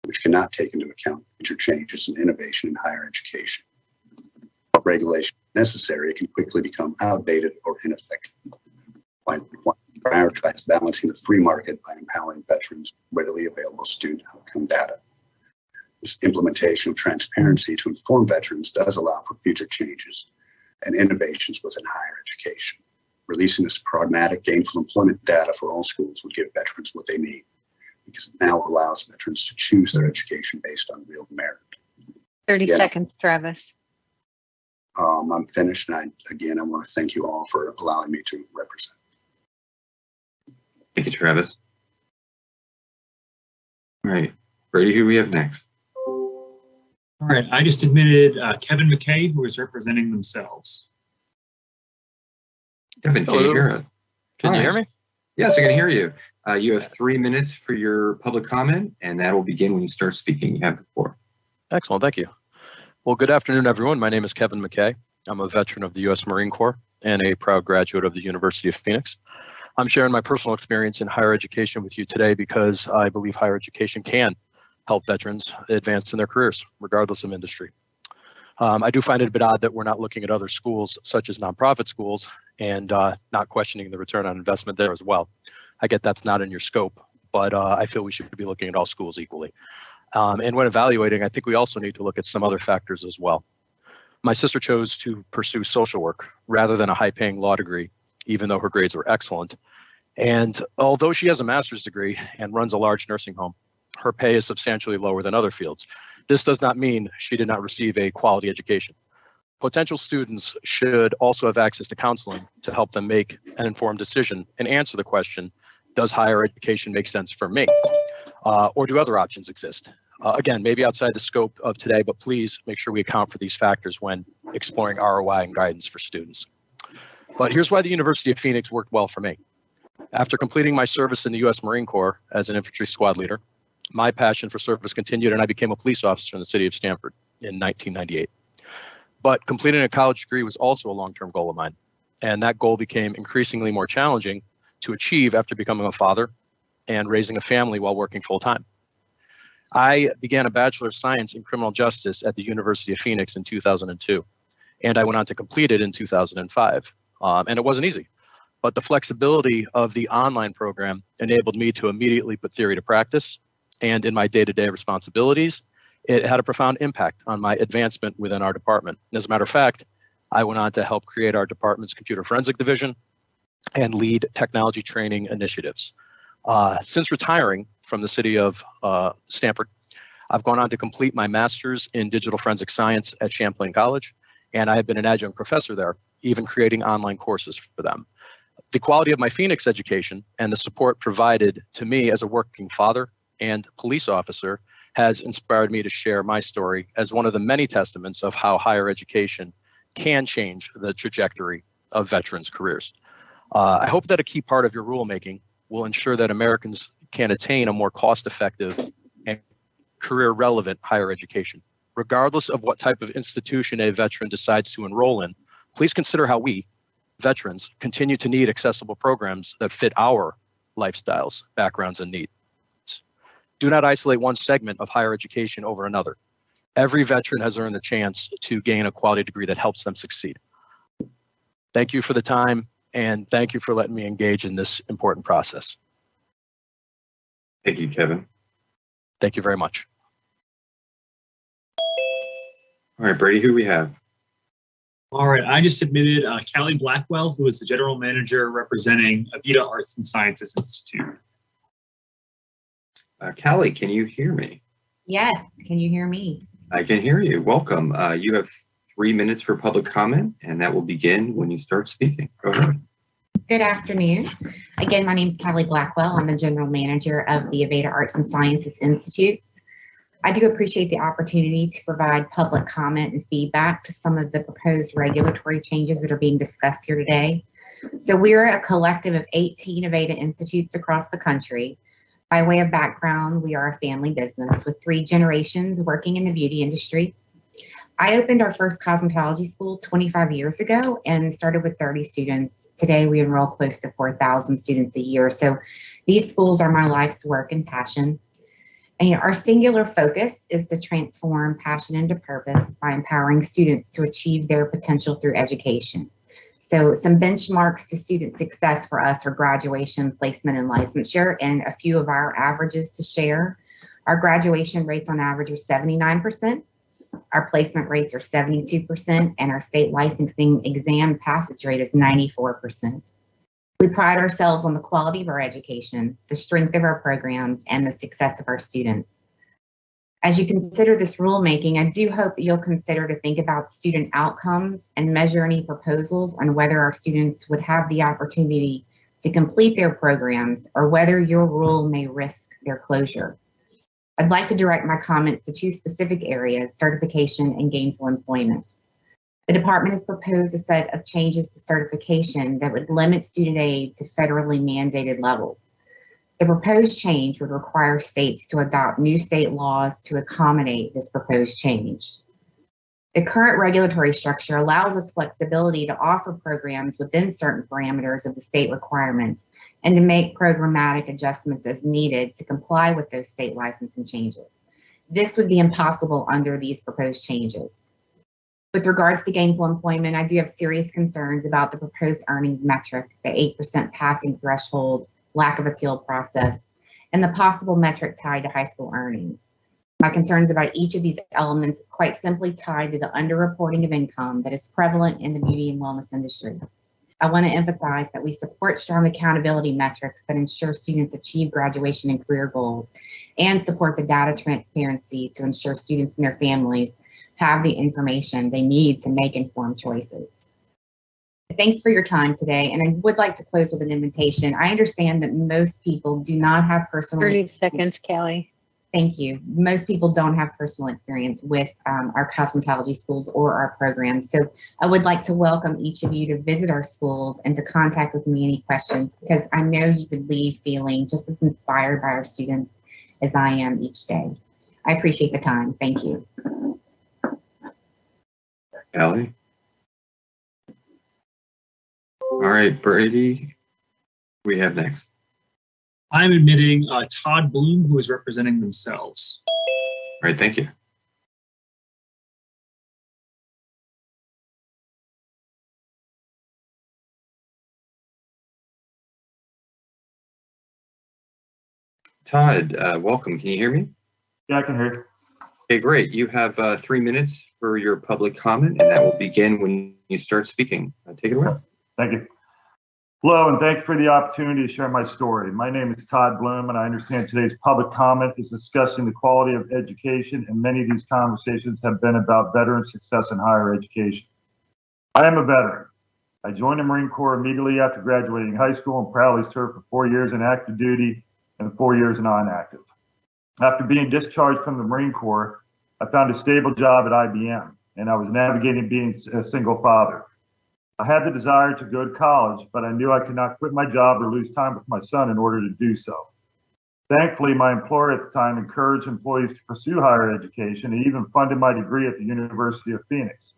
Speaker 16: which cannot take into account future changes and innovation in higher education. While regulation is necessary, it can quickly become outdated or ineffective. Why prioritize balancing the free market by empowering veterans with readily available student outcome data? This implementation of transparency to inform veterans does allow for future changes and innovations within higher education. Releasing this pragmatic, gainful employment data for all schools would give veterans what they need, because it now allows veterans to choose their education based on real merit.
Speaker 7: 30 seconds, Travis.
Speaker 16: I'm finished, and I want to thank you all for allowing me to represent.
Speaker 1: Thank you, Travis. All right, Brady, who we have next?
Speaker 14: All right, I just admitted Kevin McKay, who is representing themselves.
Speaker 1: Kevin, can you hear us?
Speaker 17: Can you hear me?
Speaker 1: Yes, I can hear you. You have 3 minutes for your public comment, and that will begin when you start speaking. You have the floor.
Speaker 17: Excellent, thank you. Well, good afternoon, everyone. My name is Kevin McKay. I'm a veteran of the U.S. Marine Corps and a proud graduate of the University of Phoenix. I'm sharing my personal experience in higher education with you today because I believe higher education can help veterans advance in their careers, regardless of industry. I do find it a bit odd that we're not looking at other schools, such as nonprofit schools, and not questioning the return on investment there as well. I get that's not in your scope, but I feel we should be looking at all schools equally. And when evaluating, I think we also need to look at some other factors as well. My sister chose to pursue social work rather than a high-paying law degree, even though her grades were excellent. And although she has a master's degree and runs a large nursing home, her pay is substantially lower than other fields. This does not mean she did not receive a quality education. Potential students should also have access to counseling to help them make an informed decision and answer the question, does higher education make sense for me? Or do other options exist? Again, maybe outside the scope of today, but please make sure we account for these factors when exploring ROI and guidance for students. But here's why the University of Phoenix worked well for me. After completing my service in the U.S. Marine Corps as an infantry squad leader, my passion for service continued and I became a police officer in the city of Stamford in 1998. But completing a college degree was also a long-term goal of mine. And that goal became increasingly more challenging to achieve after becoming a father and raising a family while working full-time. I began a Bachelor of Science in Criminal Justice at the University of Phoenix in 2002. And I went on to complete it in 2005. And it wasn't easy. But the flexibility of the online program enabled me to immediately put theory to practice. And in my day-to-day responsibilities, it had a profound impact on my advancement within our department. As a matter of fact, I went on to help create our department's computer forensic division and lead technology training initiatives. Since retiring from the city of Stamford, I've gone on to complete my master's in digital forensic science at Champlain College, and I have been an adjunct professor there, even creating online courses for them. The quality of my Phoenix education and the support provided to me as a working father and police officer has inspired me to share my story as one of the many testaments of how higher education can change the trajectory of veterans' careers. I hope that a key part of your rulemaking will ensure that Americans can attain a more cost-effective and career-relevant higher education. Regardless of what type of institution a veteran decides to enroll in, please consider how we, veterans, continue to need accessible programs that fit our lifestyles, backgrounds, and needs. Do not isolate one segment of higher education over another. Every veteran has earned the chance to gain a quality degree that helps them succeed. Thank you for the time, and thank you for letting me engage in this important process.
Speaker 1: Thank you, Kevin.
Speaker 17: Thank you very much.
Speaker 1: All right, Brady, who do we have?
Speaker 14: All right, I just admitted Callie Blackwell, who is the general manager representing Avita Arts and Sciences Institute.
Speaker 1: Callie, can you hear me?
Speaker 18: Yes, can you hear me?
Speaker 1: I can hear you. Welcome. You have 3 minutes for public comment, and that will begin when you start speaking. Go ahead.
Speaker 18: Good afternoon. Again, my name is Callie Blackwell. I'm the general manager of the Avita Arts and Sciences Institutes. I do appreciate the opportunity to provide public comment and feedback to some of the proposed regulatory changes that are being discussed here today. So we're a collective of 18 Avita Institutes across the country. By way of background, we are a family business with 3 generations working in the beauty industry. I opened our first cosmetology school 25 years ago and started with 30 students. Today, we enroll close to 4,000 students a year. So these schools are my life's work and passion. And our singular focus is to transform passion into purpose by empowering students to achieve their potential through education. So some benchmarks to student success for us are graduation, placement, and licensure, and a few of our averages to share. Our graduation rates on average are 79%. Our placement rates are 72%, and our state licensing exam passage rate is 94%. We pride ourselves on the quality of our education, the strength of our programs, and the success of our students. As you consider this rulemaking, I do hope that you'll consider to think about student outcomes and measure any proposals on whether our students would have the opportunity to complete their programs or whether your rule may risk their closure. I'd like to direct my comments to two specific areas, certification and gainful employment. The department has proposed a set of changes to certification that would limit student aid to federally mandated levels. The proposed change would require states to adopt new state laws to accommodate this proposed change. The current regulatory structure allows us flexibility to offer programs within certain parameters of the state requirements and to make programmatic adjustments as needed to comply with those state licensing changes. This would be impossible under these proposed changes. With regards to gainful employment, I do have serious concerns about the proposed earnings metric, the 8% passing threshold, lack of appeal process, and the possible metric tied to high school earnings. My concerns about each of these elements is quite simply tied to the underreporting of income that is prevalent in the beauty and wellness industry. I want to emphasize that we support strong accountability metrics that ensure students achieve graduation and career goals, and support the data transparency to ensure students and their families have the information they need to make informed choices. Thanks for your time today, and I would like to close with an invitation. I understand that most people do not have personal
Speaker 7: 30 seconds, Kelly.
Speaker 18: Thank you. Most people don't have personal experience with our cosmetology schools or our programs. So I would like to welcome each of you to visit our schools and to contact with me any questions, because I know you would leave feeling just as inspired by our students as I am each day. I appreciate the time. Thank you.
Speaker 1: Allie? All right, Brady, we have next.
Speaker 14: I'm admitting Todd Bloom, who is representing themselves.
Speaker 1: All right, thank you. Todd, welcome. Can you hear me?
Speaker 19: Yeah, I can hear you.
Speaker 1: Okay, great. You have 3 minutes for your public comment, and that will begin when you start speaking. Take it away.
Speaker 19: Thank you. Hello, and thank you for the opportunity to share my story. My name is Todd Bloom, and I understand today's public comment is discussing the quality of education, and many of these conversations have been about veteran success in higher education. I am a veteran. I joined the Marine Corps immediately after graduating high school and proudly served for 4 years in active duty and 4 years non-active. After being discharged from the Marine Corps, I found a stable job at IBM, and I was navigating being a single father. I had the desire to go to college, but I knew I could not quit my job or lose time with my son in order to do so. Thankfully, my employer at the time encouraged employees to pursue higher education and even funded my degree at the University of Phoenix.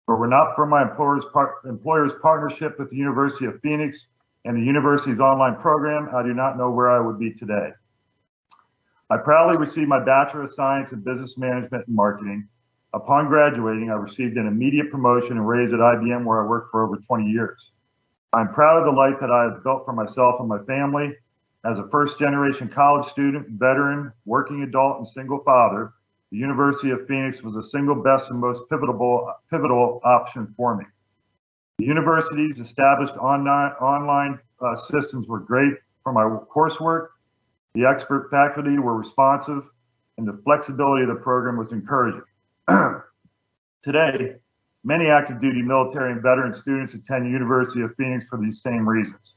Speaker 19: But were not for my employer's partnership with the University of Phoenix and the university's online program, I do not know where I would be today. I proudly received my Bachelor of Science in Business Management and Marketing. Upon graduating, I received an immediate promotion and raise at IBM, where I worked for over 20 years. I'm proud of the life that I have built for myself and my family. As a first-generation college student, veteran, working adult, and single father, the University of Phoenix was the single best and most pivotal option for me. The university's established online systems were great for my coursework. The expert faculty were responsive, and the flexibility of the program was encouraging. Today, many active duty military and veteran students attend the University of Phoenix for these same reasons.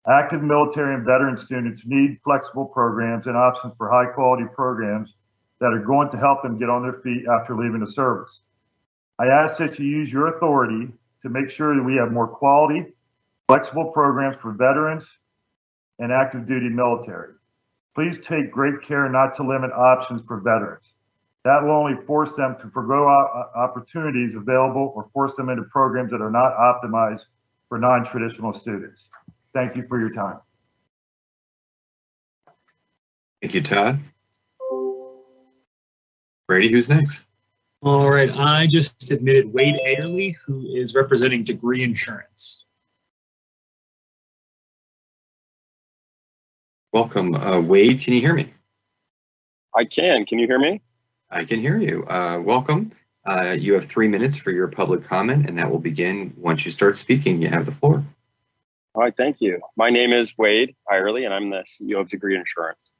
Speaker 19: Active military and veteran students need flexible programs and options for high quality programs that are going to help them get on their feet after leaving the service. I ask that you use your authority to make sure that we have more quality, flexible programs for veterans and active duty military. Please take great care not to limit options for veterans. That will only force them to forgo opportunities available or force them into programs that are not optimized for non-traditional students. Thank you for your time.
Speaker 1: Thank you, Todd. Brady, who's next?
Speaker 14: All right, I just admitted Wade Ayerly, who is representing Degree Insurance.
Speaker 1: Welcome. Wade, can you hear me?
Speaker 20: I can. Can you hear me?
Speaker 1: I can hear you. Welcome. You have 3 minutes for your public comment, and that will begin once you start speaking. You have the floor.
Speaker 20: All right, thank you. My name is Wade Ayerly, and I'm the CEO of Degree Insurance.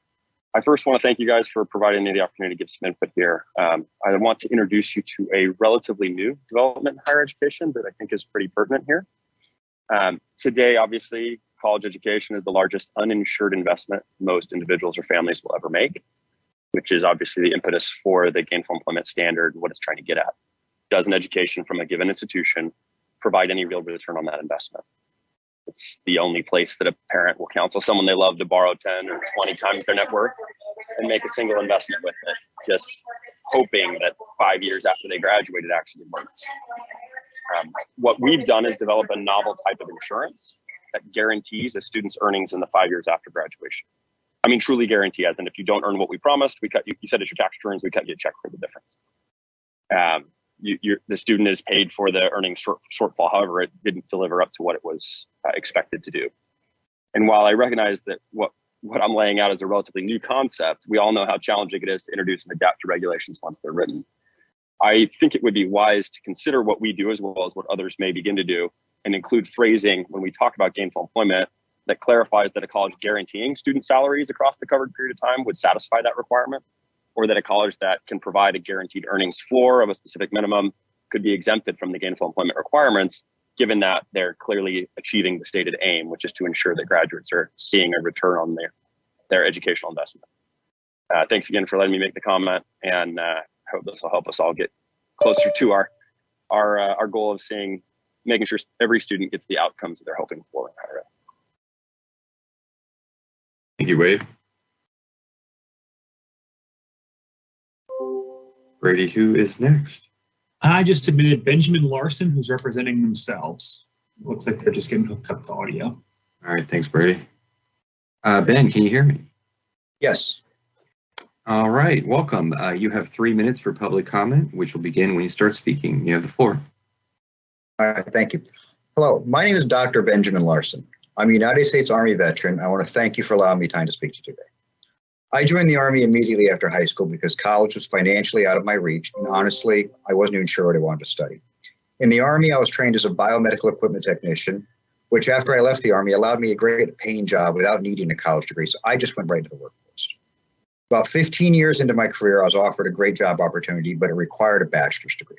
Speaker 20: I first want to thank you guys for providing me the opportunity to give some input here. I want to introduce you to a relatively new development in higher education that I think is pretty pertinent here. Today, obviously, college education is the largest uninsured investment most individuals or families will ever make. which is obviously the impetus for the gainful employment standard, what it's trying to get at. Does an education from a given institution provide any real return on that investment? It's the only place that a parent will counsel someone they love to borrow 10 or 20 times their net worth and make a single investment with it, just hoping that 5 years after they graduate, it actually works. What we've done is develop a novel type of insurance that guarantees a student's earnings in the 5 years after graduation. I mean, truly guarantee, as in if you don't earn what we promised, we cut you, you said it's your tax returns, we cut you a check for the difference. The student is paid for the earnings shortfall. However, it didn't deliver up to what it was expected to do. And while I recognize that what I'm laying out is a relatively new concept, we all know how challenging it is to introduce and adapt to regulations once they're written. I think it would be wise to consider what we do as well as what others may begin to do and include phrasing when we talk about gainful employment that clarifies that a college guaranteeing student salaries across the covered period of time would satisfy that requirement, or that a college that can provide a guaranteed earnings floor of a specific minimum could be exempted from the gainful employment requirements, given that they're clearly achieving the stated aim, which is to ensure that graduates are seeing a return on their educational investment. Thanks again for letting me make the comment, and I hope this will help us all get closer to our goal of making sure every student gets the outcomes that they're hoping for in higher ed.
Speaker 1: Thank you, Wade. Brady, who is next?
Speaker 14: I just submitted Benjamin Larson, who's representing themselves. Looks like they're just getting hooked up to audio.
Speaker 1: All right, thanks, Brady. Ben, can you hear me?
Speaker 21: Yes.
Speaker 1: All right, welcome. You have 3 minutes for public comment, which will begin when you start speaking. You have the floor.
Speaker 21: All right, thank you. Hello, my name is Dr. Benjamin Larson. I'm a United States Army veteran. I want to thank you for allowing me time to speak to you today. I joined the Army immediately after high school because college was financially out of my reach, and honestly, I wasn't even sure what I wanted to study. In the Army, I was trained as a biomedical equipment technician, which after I left the Army allowed me a great paying job without needing a college degree, so I just went right into the workforce. About 15 years into my career, I was offered a great job opportunity, but it required a bachelor's degree.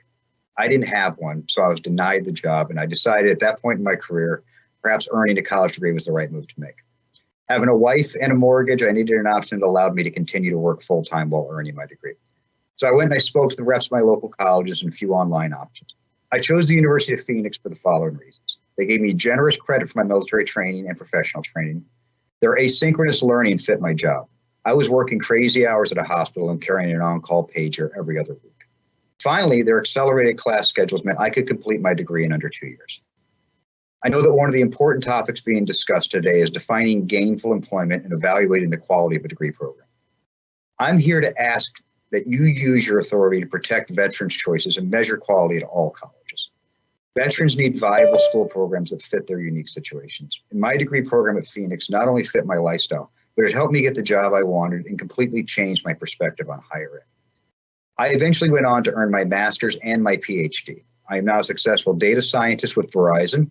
Speaker 21: I didn't have one, so I was denied the job, and I decided at that point in my career, perhaps earning a college degree was the right move to make. Having a wife and a mortgage, I needed an option that allowed me to continue to work full-time while earning my degree. So I went and I spoke to the reps of my local colleges and a few online options. I chose the University of Phoenix for the following reasons. They gave me generous credit for my military training and professional training. Their asynchronous learning fit my job. I was working crazy hours at a hospital and carrying an on-call pager every other week. Finally, their accelerated class schedules meant I could complete my degree in under 2 years. I know that one of the important topics being discussed today is defining gainful employment and evaluating the quality of a degree program. I'm here to ask that you use your authority to protect veterans' choices and measure quality at all colleges. Veterans need viable school programs that fit their unique situations. And my degree program at Phoenix not only fit my lifestyle, but it helped me get the job I wanted and completely changed my perspective on higher ed. I eventually went on to earn my master's and my PhD. I am now a successful data scientist with Verizon,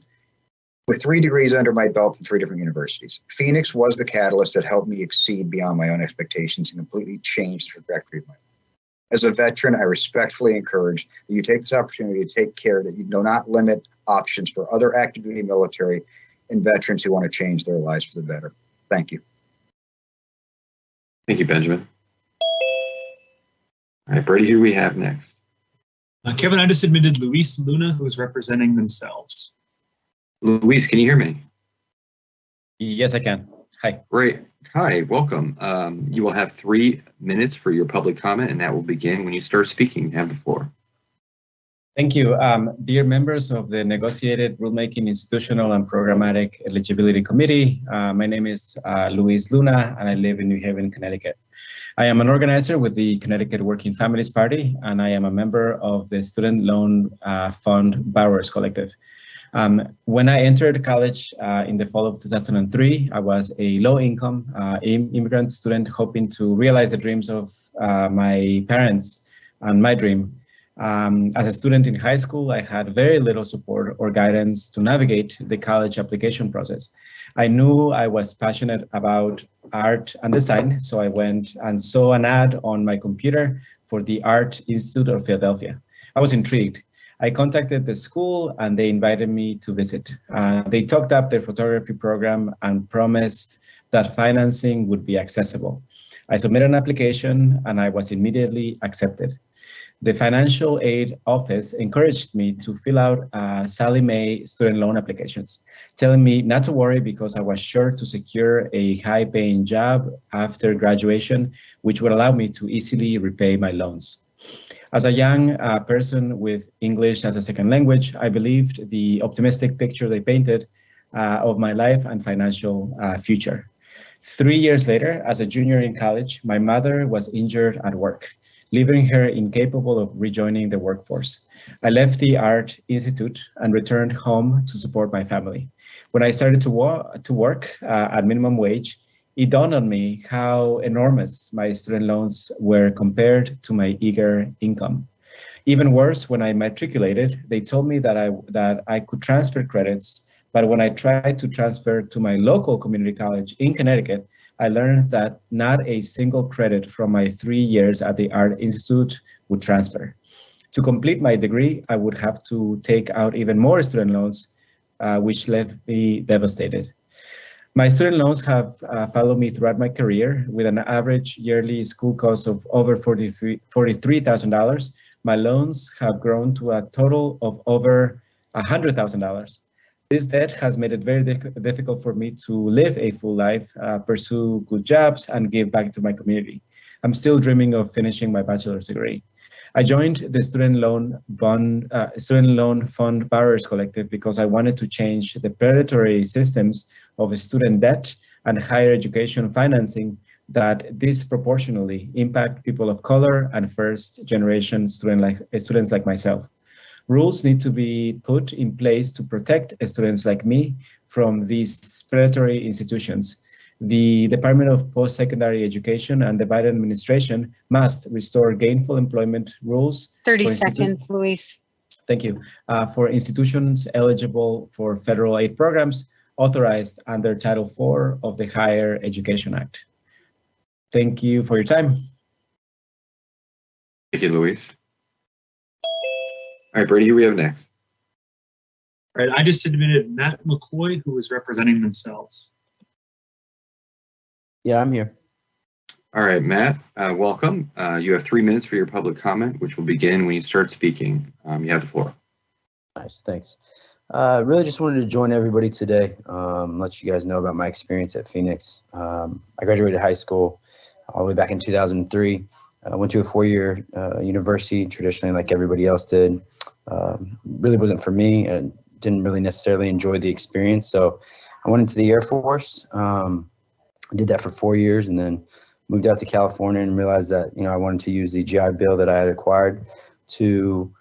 Speaker 21: with 3 degrees under my belt from 3 different universities. Phoenix was the catalyst that helped me exceed beyond my own expectations and completely change the trajectory of my life. As a veteran, I respectfully encourage that you take this opportunity to take care that you do not limit options for other active duty military and veterans who want to change their lives for the better. Thank you.
Speaker 1: Thank you, Benjamin. All right, Brady, who do we have next?
Speaker 14: Kevin, I just submitted Luis Luna, who is representing themselves.
Speaker 1: Luis, can you hear me?
Speaker 22: Yes, I can. Hi.
Speaker 1: Great. Hi, welcome. You will have 3 minutes for your public comment, and that will begin when you start speaking. You have the floor.
Speaker 22: Thank you. Dear members of the Negotiated Rulemaking Institutional and Programmatic Eligibility Committee, my name is Luis Luna, and I live in New Haven, Connecticut. I am an organizer with the Connecticut Working Families Party, and I am a member of the Student Loan Fund Borrowers Collective. When I entered college in the fall of 2003, I was a low-income immigrant student hoping to realize the dreams of my parents and my dream. As a student in high school, I had very little support or guidance to navigate the college application process. I knew I was passionate about art and design, so I went and saw an ad on my computer for the Art Institute of Philadelphia. I was intrigued. I contacted the school and they invited me to visit. They talked up their photography program and promised that financing would be accessible. I submitted an application and I was immediately accepted. The financial aid office encouraged me to fill out Sallie Mae student loan applications, telling me not to worry because I was sure to secure a high-paying job after graduation, which would allow me to easily repay my loans. As a young person with English as a second language, I believed the optimistic picture they painted of my life and financial future. 3 years later, as a junior in college, my mother was injured at work, leaving her incapable of rejoining the workforce. I left the Art Institute and returned home to support my family. When I started to work at minimum wage, it dawned on me how enormous my student loans were compared to my eager income. Even worse, when I matriculated, they told me that I could transfer credits, but when I tried to transfer to my local community college in Connecticut, I learned that not a single credit from my 3 years at the Art Institute would transfer. To complete my degree, I would have to take out even more student loans, which left me devastated. My student loans have followed me throughout my career with an average yearly school cost of over $43,000. My loans have grown to a total of over $100,000. This debt has made it very difficult for me to live a full life, pursue good jobs, and give back to my community. I'm still dreaming of finishing my bachelor's degree. I joined the Student Loan Fund Borrowers Collective because I wanted to change the predatory systems of student debt and higher education financing that disproportionately impact people of color and first-generation students like myself. Rules need to be put in place to protect students like me from these predatory institutions. The Department of Post-Secondary Education and the Biden administration must restore gainful employment rules.
Speaker 7: 30 seconds, Luis.
Speaker 22: Thank you. For institutions eligible for federal aid programs authorized under Title IV of the Higher Education Act. Thank you for your time.
Speaker 1: Thank you, Luis. All right, Brady, who we have next?
Speaker 14: All right, I just submitted Matt McCoy, who is representing themselves.
Speaker 4: Yeah, I'm here.
Speaker 1: All right, Matt, welcome. You have 3 minutes for your public comment, which will begin when you start speaking. You have the floor.
Speaker 4: Nice, thanks. Really just wanted to join everybody today, let you guys know about my experience at Phoenix. I graduated high school all the way back in 2003. I went to a 4-year university, traditionally like everybody else did. Really wasn't for me and didn't really necessarily enjoy the experience. So I went into the Air Force. I did that for 4 years and then moved out to California and realized that, I wanted to use the GI Bill that I had acquired to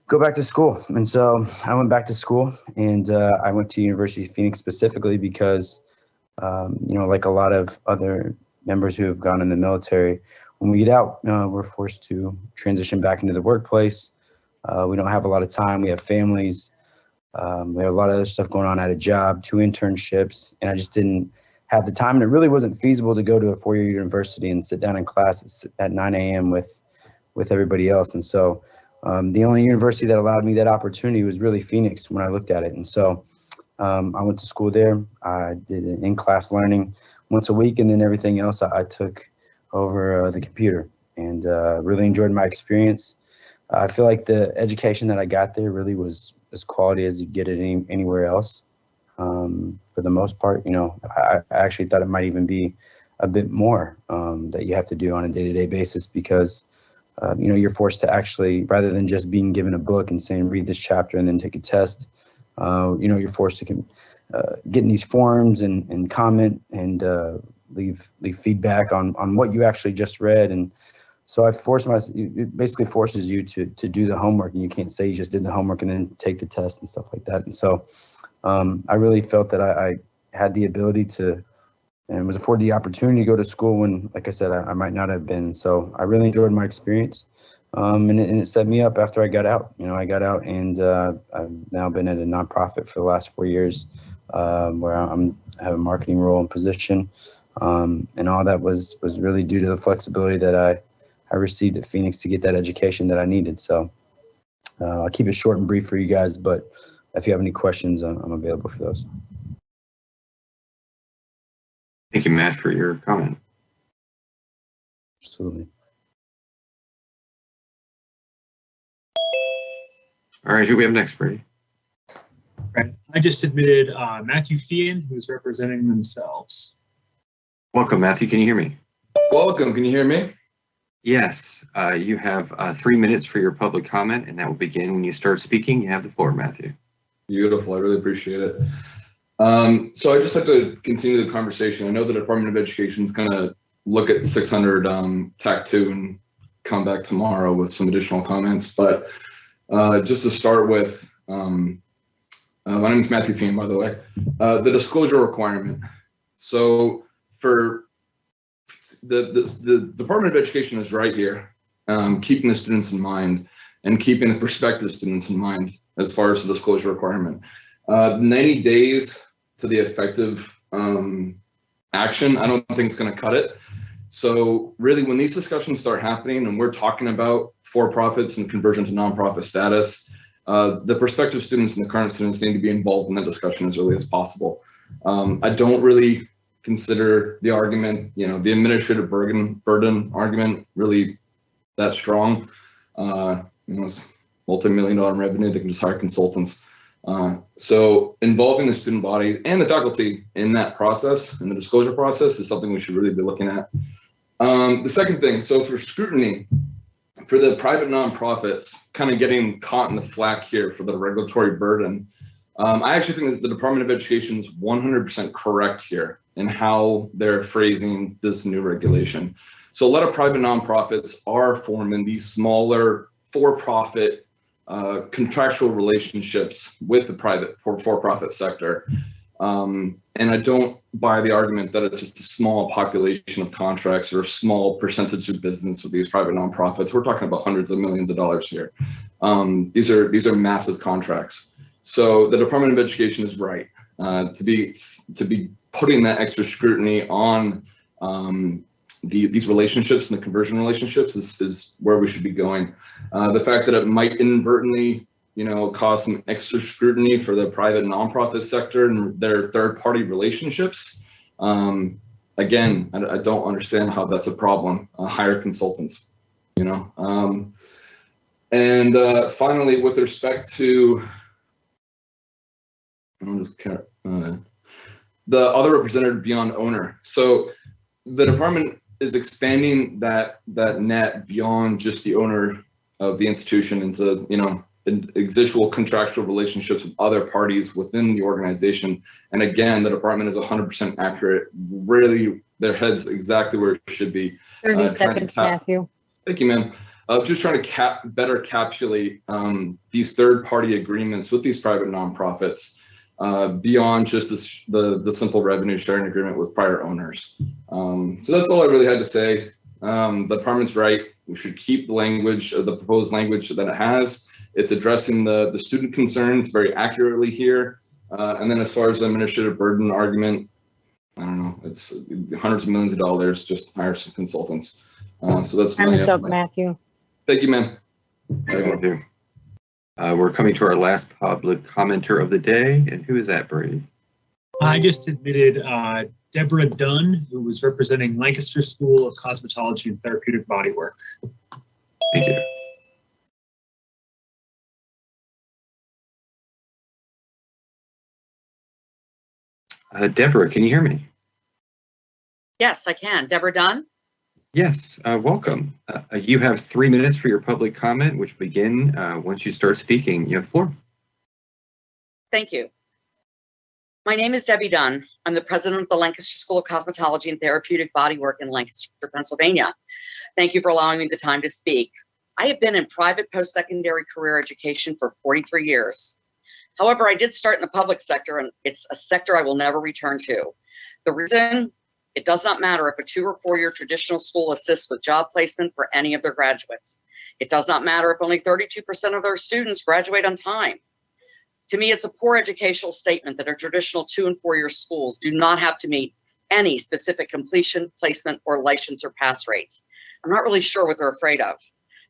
Speaker 4: go back to school. And so I went back to school and I went to University of Phoenix specifically because, like a lot of other members who have gone in the military, when we get out, we're forced to transition back into the workplace. We don't have a lot of time. We have families. We have a lot of other stuff going on at a job, 2 internships, and I just didn't have the time. And it really wasn't feasible to go to a 4-year university and sit down in class at 9 a.m. with everybody else. And so the only university that allowed me that opportunity was really Phoenix when I looked at it. And so I went to school there. I did an in-class learning once a week, and then everything else I took over the computer, and really enjoyed my experience. I feel like the education that I got there really was as quality as you get it anywhere else. For the most part, I actually thought it might even be a bit more that you have to do on a day-to-day basis because, you're forced to actually, rather than just being given a book and saying, read this chapter and then take a test, you're forced to get in these forums and comment and leave feedback on what you actually just read. And so it basically forces you to do the homework, and you can't say you just did the homework and then take the test and stuff like that. And so I really felt that I had the ability to and was afforded the opportunity to go to school when, like I said, I might not have been. So I really enjoyed my experience, and it set me up after I got out. I got out, and I've now been at a nonprofit for the last 4 years, where I have a marketing role and position, and all that was really due to the flexibility that I received at Phoenix to get that education that I needed. So I'll keep it short and brief for you guys, but if you have any questions, I'm available for those.
Speaker 1: Thank you, Matt, for your comment.
Speaker 4: Absolutely.
Speaker 1: All right, who we have next, Brady?
Speaker 14: Right. I just submitted Matthew Fian, who's representing themselves.
Speaker 1: Welcome, Matthew. Can you hear me?
Speaker 6: Welcome. Can you hear me?
Speaker 1: Yes. You have 3 minutes for your public comment, and that will begin when you start speaking. You have the floor, Matthew.
Speaker 6: Beautiful. I really appreciate it. So I just have to continue the conversation. I know the Department of Education is going to look at 600 TAC 2 and come back tomorrow with some additional comments. But just to start with, my name is Matthew Fian, by the way. The disclosure requirement. So for the Department of Education is right here, keeping the students in mind and keeping the prospective students in mind as far as the disclosure requirement. 90 days to the effective action, I don't think it's going to cut it. So really, when these discussions start happening and we're talking about for-profits and conversion to nonprofit status, the prospective students and the current students need to be involved in that discussion as early as possible. I don't really consider the argument, the administrative burden argument really that strong. It's multi-million-dollar revenue. They can just hire consultants. So involving the student body and the faculty in that process, in the disclosure process, is something we should really be looking at. The second thing, so for scrutiny, for the private nonprofits, kind of getting caught in the flack here for the regulatory burden, I actually think that the Department of Education is 100% correct here in how they're phrasing this new regulation. So a lot of private nonprofits are forming these smaller for-profit contractual relationships with the private for-profit sector. And I don't buy the argument that it's just a small population of contracts or a small percentage of business with these private nonprofits. We're talking about hundreds of millions of dollars here. These are massive contracts. So the Department of Education is right to be putting that extra scrutiny on these relationships and the conversion relationships is where we should be going. The fact that it might inadvertently, cause some extra scrutiny for the private nonprofit sector and their third-party relationships. Again, I don't understand how that's a problem. Hire consultants, And finally, with respect to, the other representative beyond owner. So the department is expanding that net beyond just the owner of the institution into, existential contractual relationships with other parties within the organization. And again, the department is 100% accurate. Really, their head's exactly where it should be.
Speaker 7: 30 seconds, Matthew.
Speaker 6: Thank you, ma'am. Just trying to better encapsulate these third-party agreements with these private nonprofits beyond just the simple revenue sharing agreement with prior owners. So that's all I really had to say. The department's right. We should keep the language, the proposed language that it has. It's addressing the student concerns very accurately here. And then as far as the administrative burden argument, I don't know, it's hundreds of millions of dollars, just hire some consultants. So that's
Speaker 7: Time's up, Matthew.
Speaker 6: Thank you, ma'am.
Speaker 1: Thank you. We're coming to our last public commenter of the day. And who is that, Brady?
Speaker 14: I just admitted Deborah Dunn, who was representing Lancaster School of Cosmetology and Therapeutic Bodywork.
Speaker 1: Thank you. Deborah, can you hear me?
Speaker 11: Yes, I can. Deborah Dunn?
Speaker 1: Yes, welcome. You have 3 minutes for your public comment, which begin once you start speaking. You have the floor.
Speaker 11: Thank you. My name is Debbie Dunn. I'm the president of the Lancaster School of Cosmetology and Therapeutic Bodywork in Lancaster, Pennsylvania. Thank you for allowing me the time to speak. I have been in private post-secondary career education for 43 years. However, I did start in the public sector, and it's a sector I will never return to. The reason, it does not matter if a 2 or 4 year traditional school assists with job placement for any of their graduates. It does not matter if only 32% of their students graduate on time. To me, it's a poor educational statement that our traditional 2 and 4 year schools do not have to meet any specific completion, placement, or license or pass rates. I'm not really sure what they're afraid of.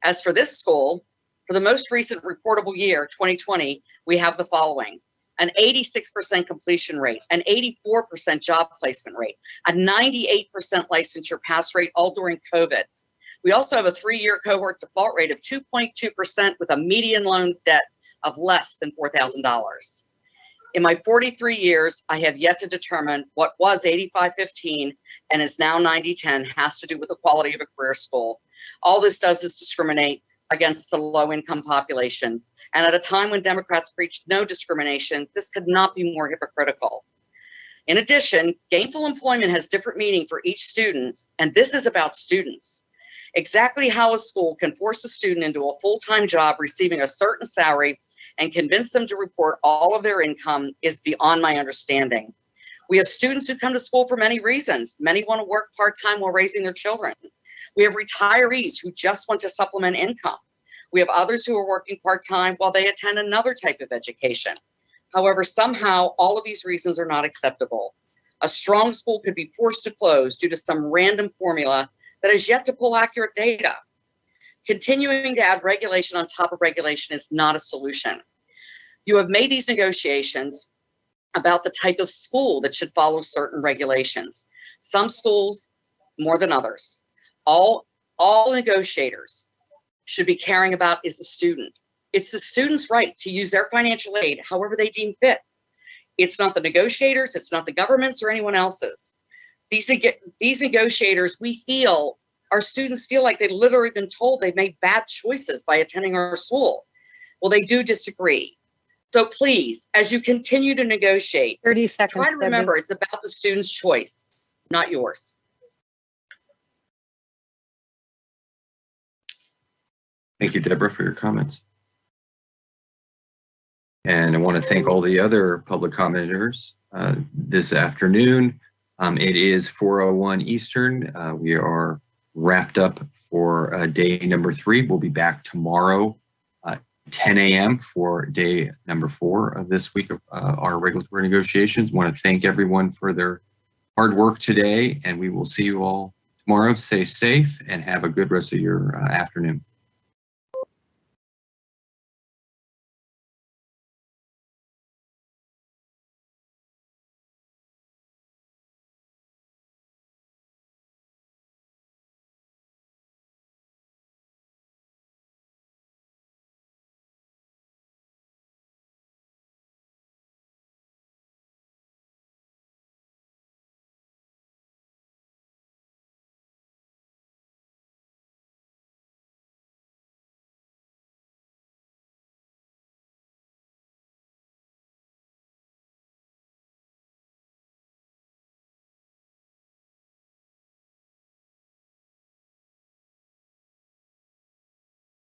Speaker 11: As for this school, for the most recent reportable year, 2020, we have the following: an 86% completion rate, an 84% job placement rate, a 98% licensure pass rate, all during COVID. We also have a 3-year cohort default rate of 2.2% with a median loan debt of less than $4,000. In my 43 years, I have yet to determine what was 85-15 and is now 90-10 has to do with the quality of a career school. All this does is discriminate against the low-income population. And at a time when Democrats preached no discrimination, this could not be more hypocritical. In addition, gainful employment has different meaning for each student, and this is about students. Exactly how a school can force a student into a full-time job receiving a certain salary and convince them to report all of their income is beyond my understanding. We have students who come to school for many reasons. Many want to work part-time while raising their children. We have retirees who just want to supplement income. We have others who are working part-time while they attend another type of education. However, somehow all of these reasons are not acceptable. A strong school could be forced to close due to some random formula that has yet to pull accurate data. Continuing to add regulation on top of regulation is not a solution. You have made these negotiations about the type of school that should follow certain regulations. Some schools more than others. All negotiators should be caring about is the student. It's the student's right to use their financial aid however they deem fit. It's not the negotiators, it's not the government's or anyone else's. These negotiators, our students feel like they've literally been told they've made bad choices by attending our school. Well, they do disagree. So please, as you continue to negotiate,
Speaker 7: 30 seconds,
Speaker 11: try to remember it's about the student's choice, not yours.
Speaker 1: Thank you, Deborah, for your comments. And I want to thank all the other public commenters this afternoon. It is 4:01 Eastern. We are wrapped up for day number 3. We'll be back tomorrow, 10 a.m. for day number 4 of this week of our regulatory negotiations. I want to thank everyone for their hard work today, and we will see you all tomorrow. Stay safe and have a good rest of your afternoon.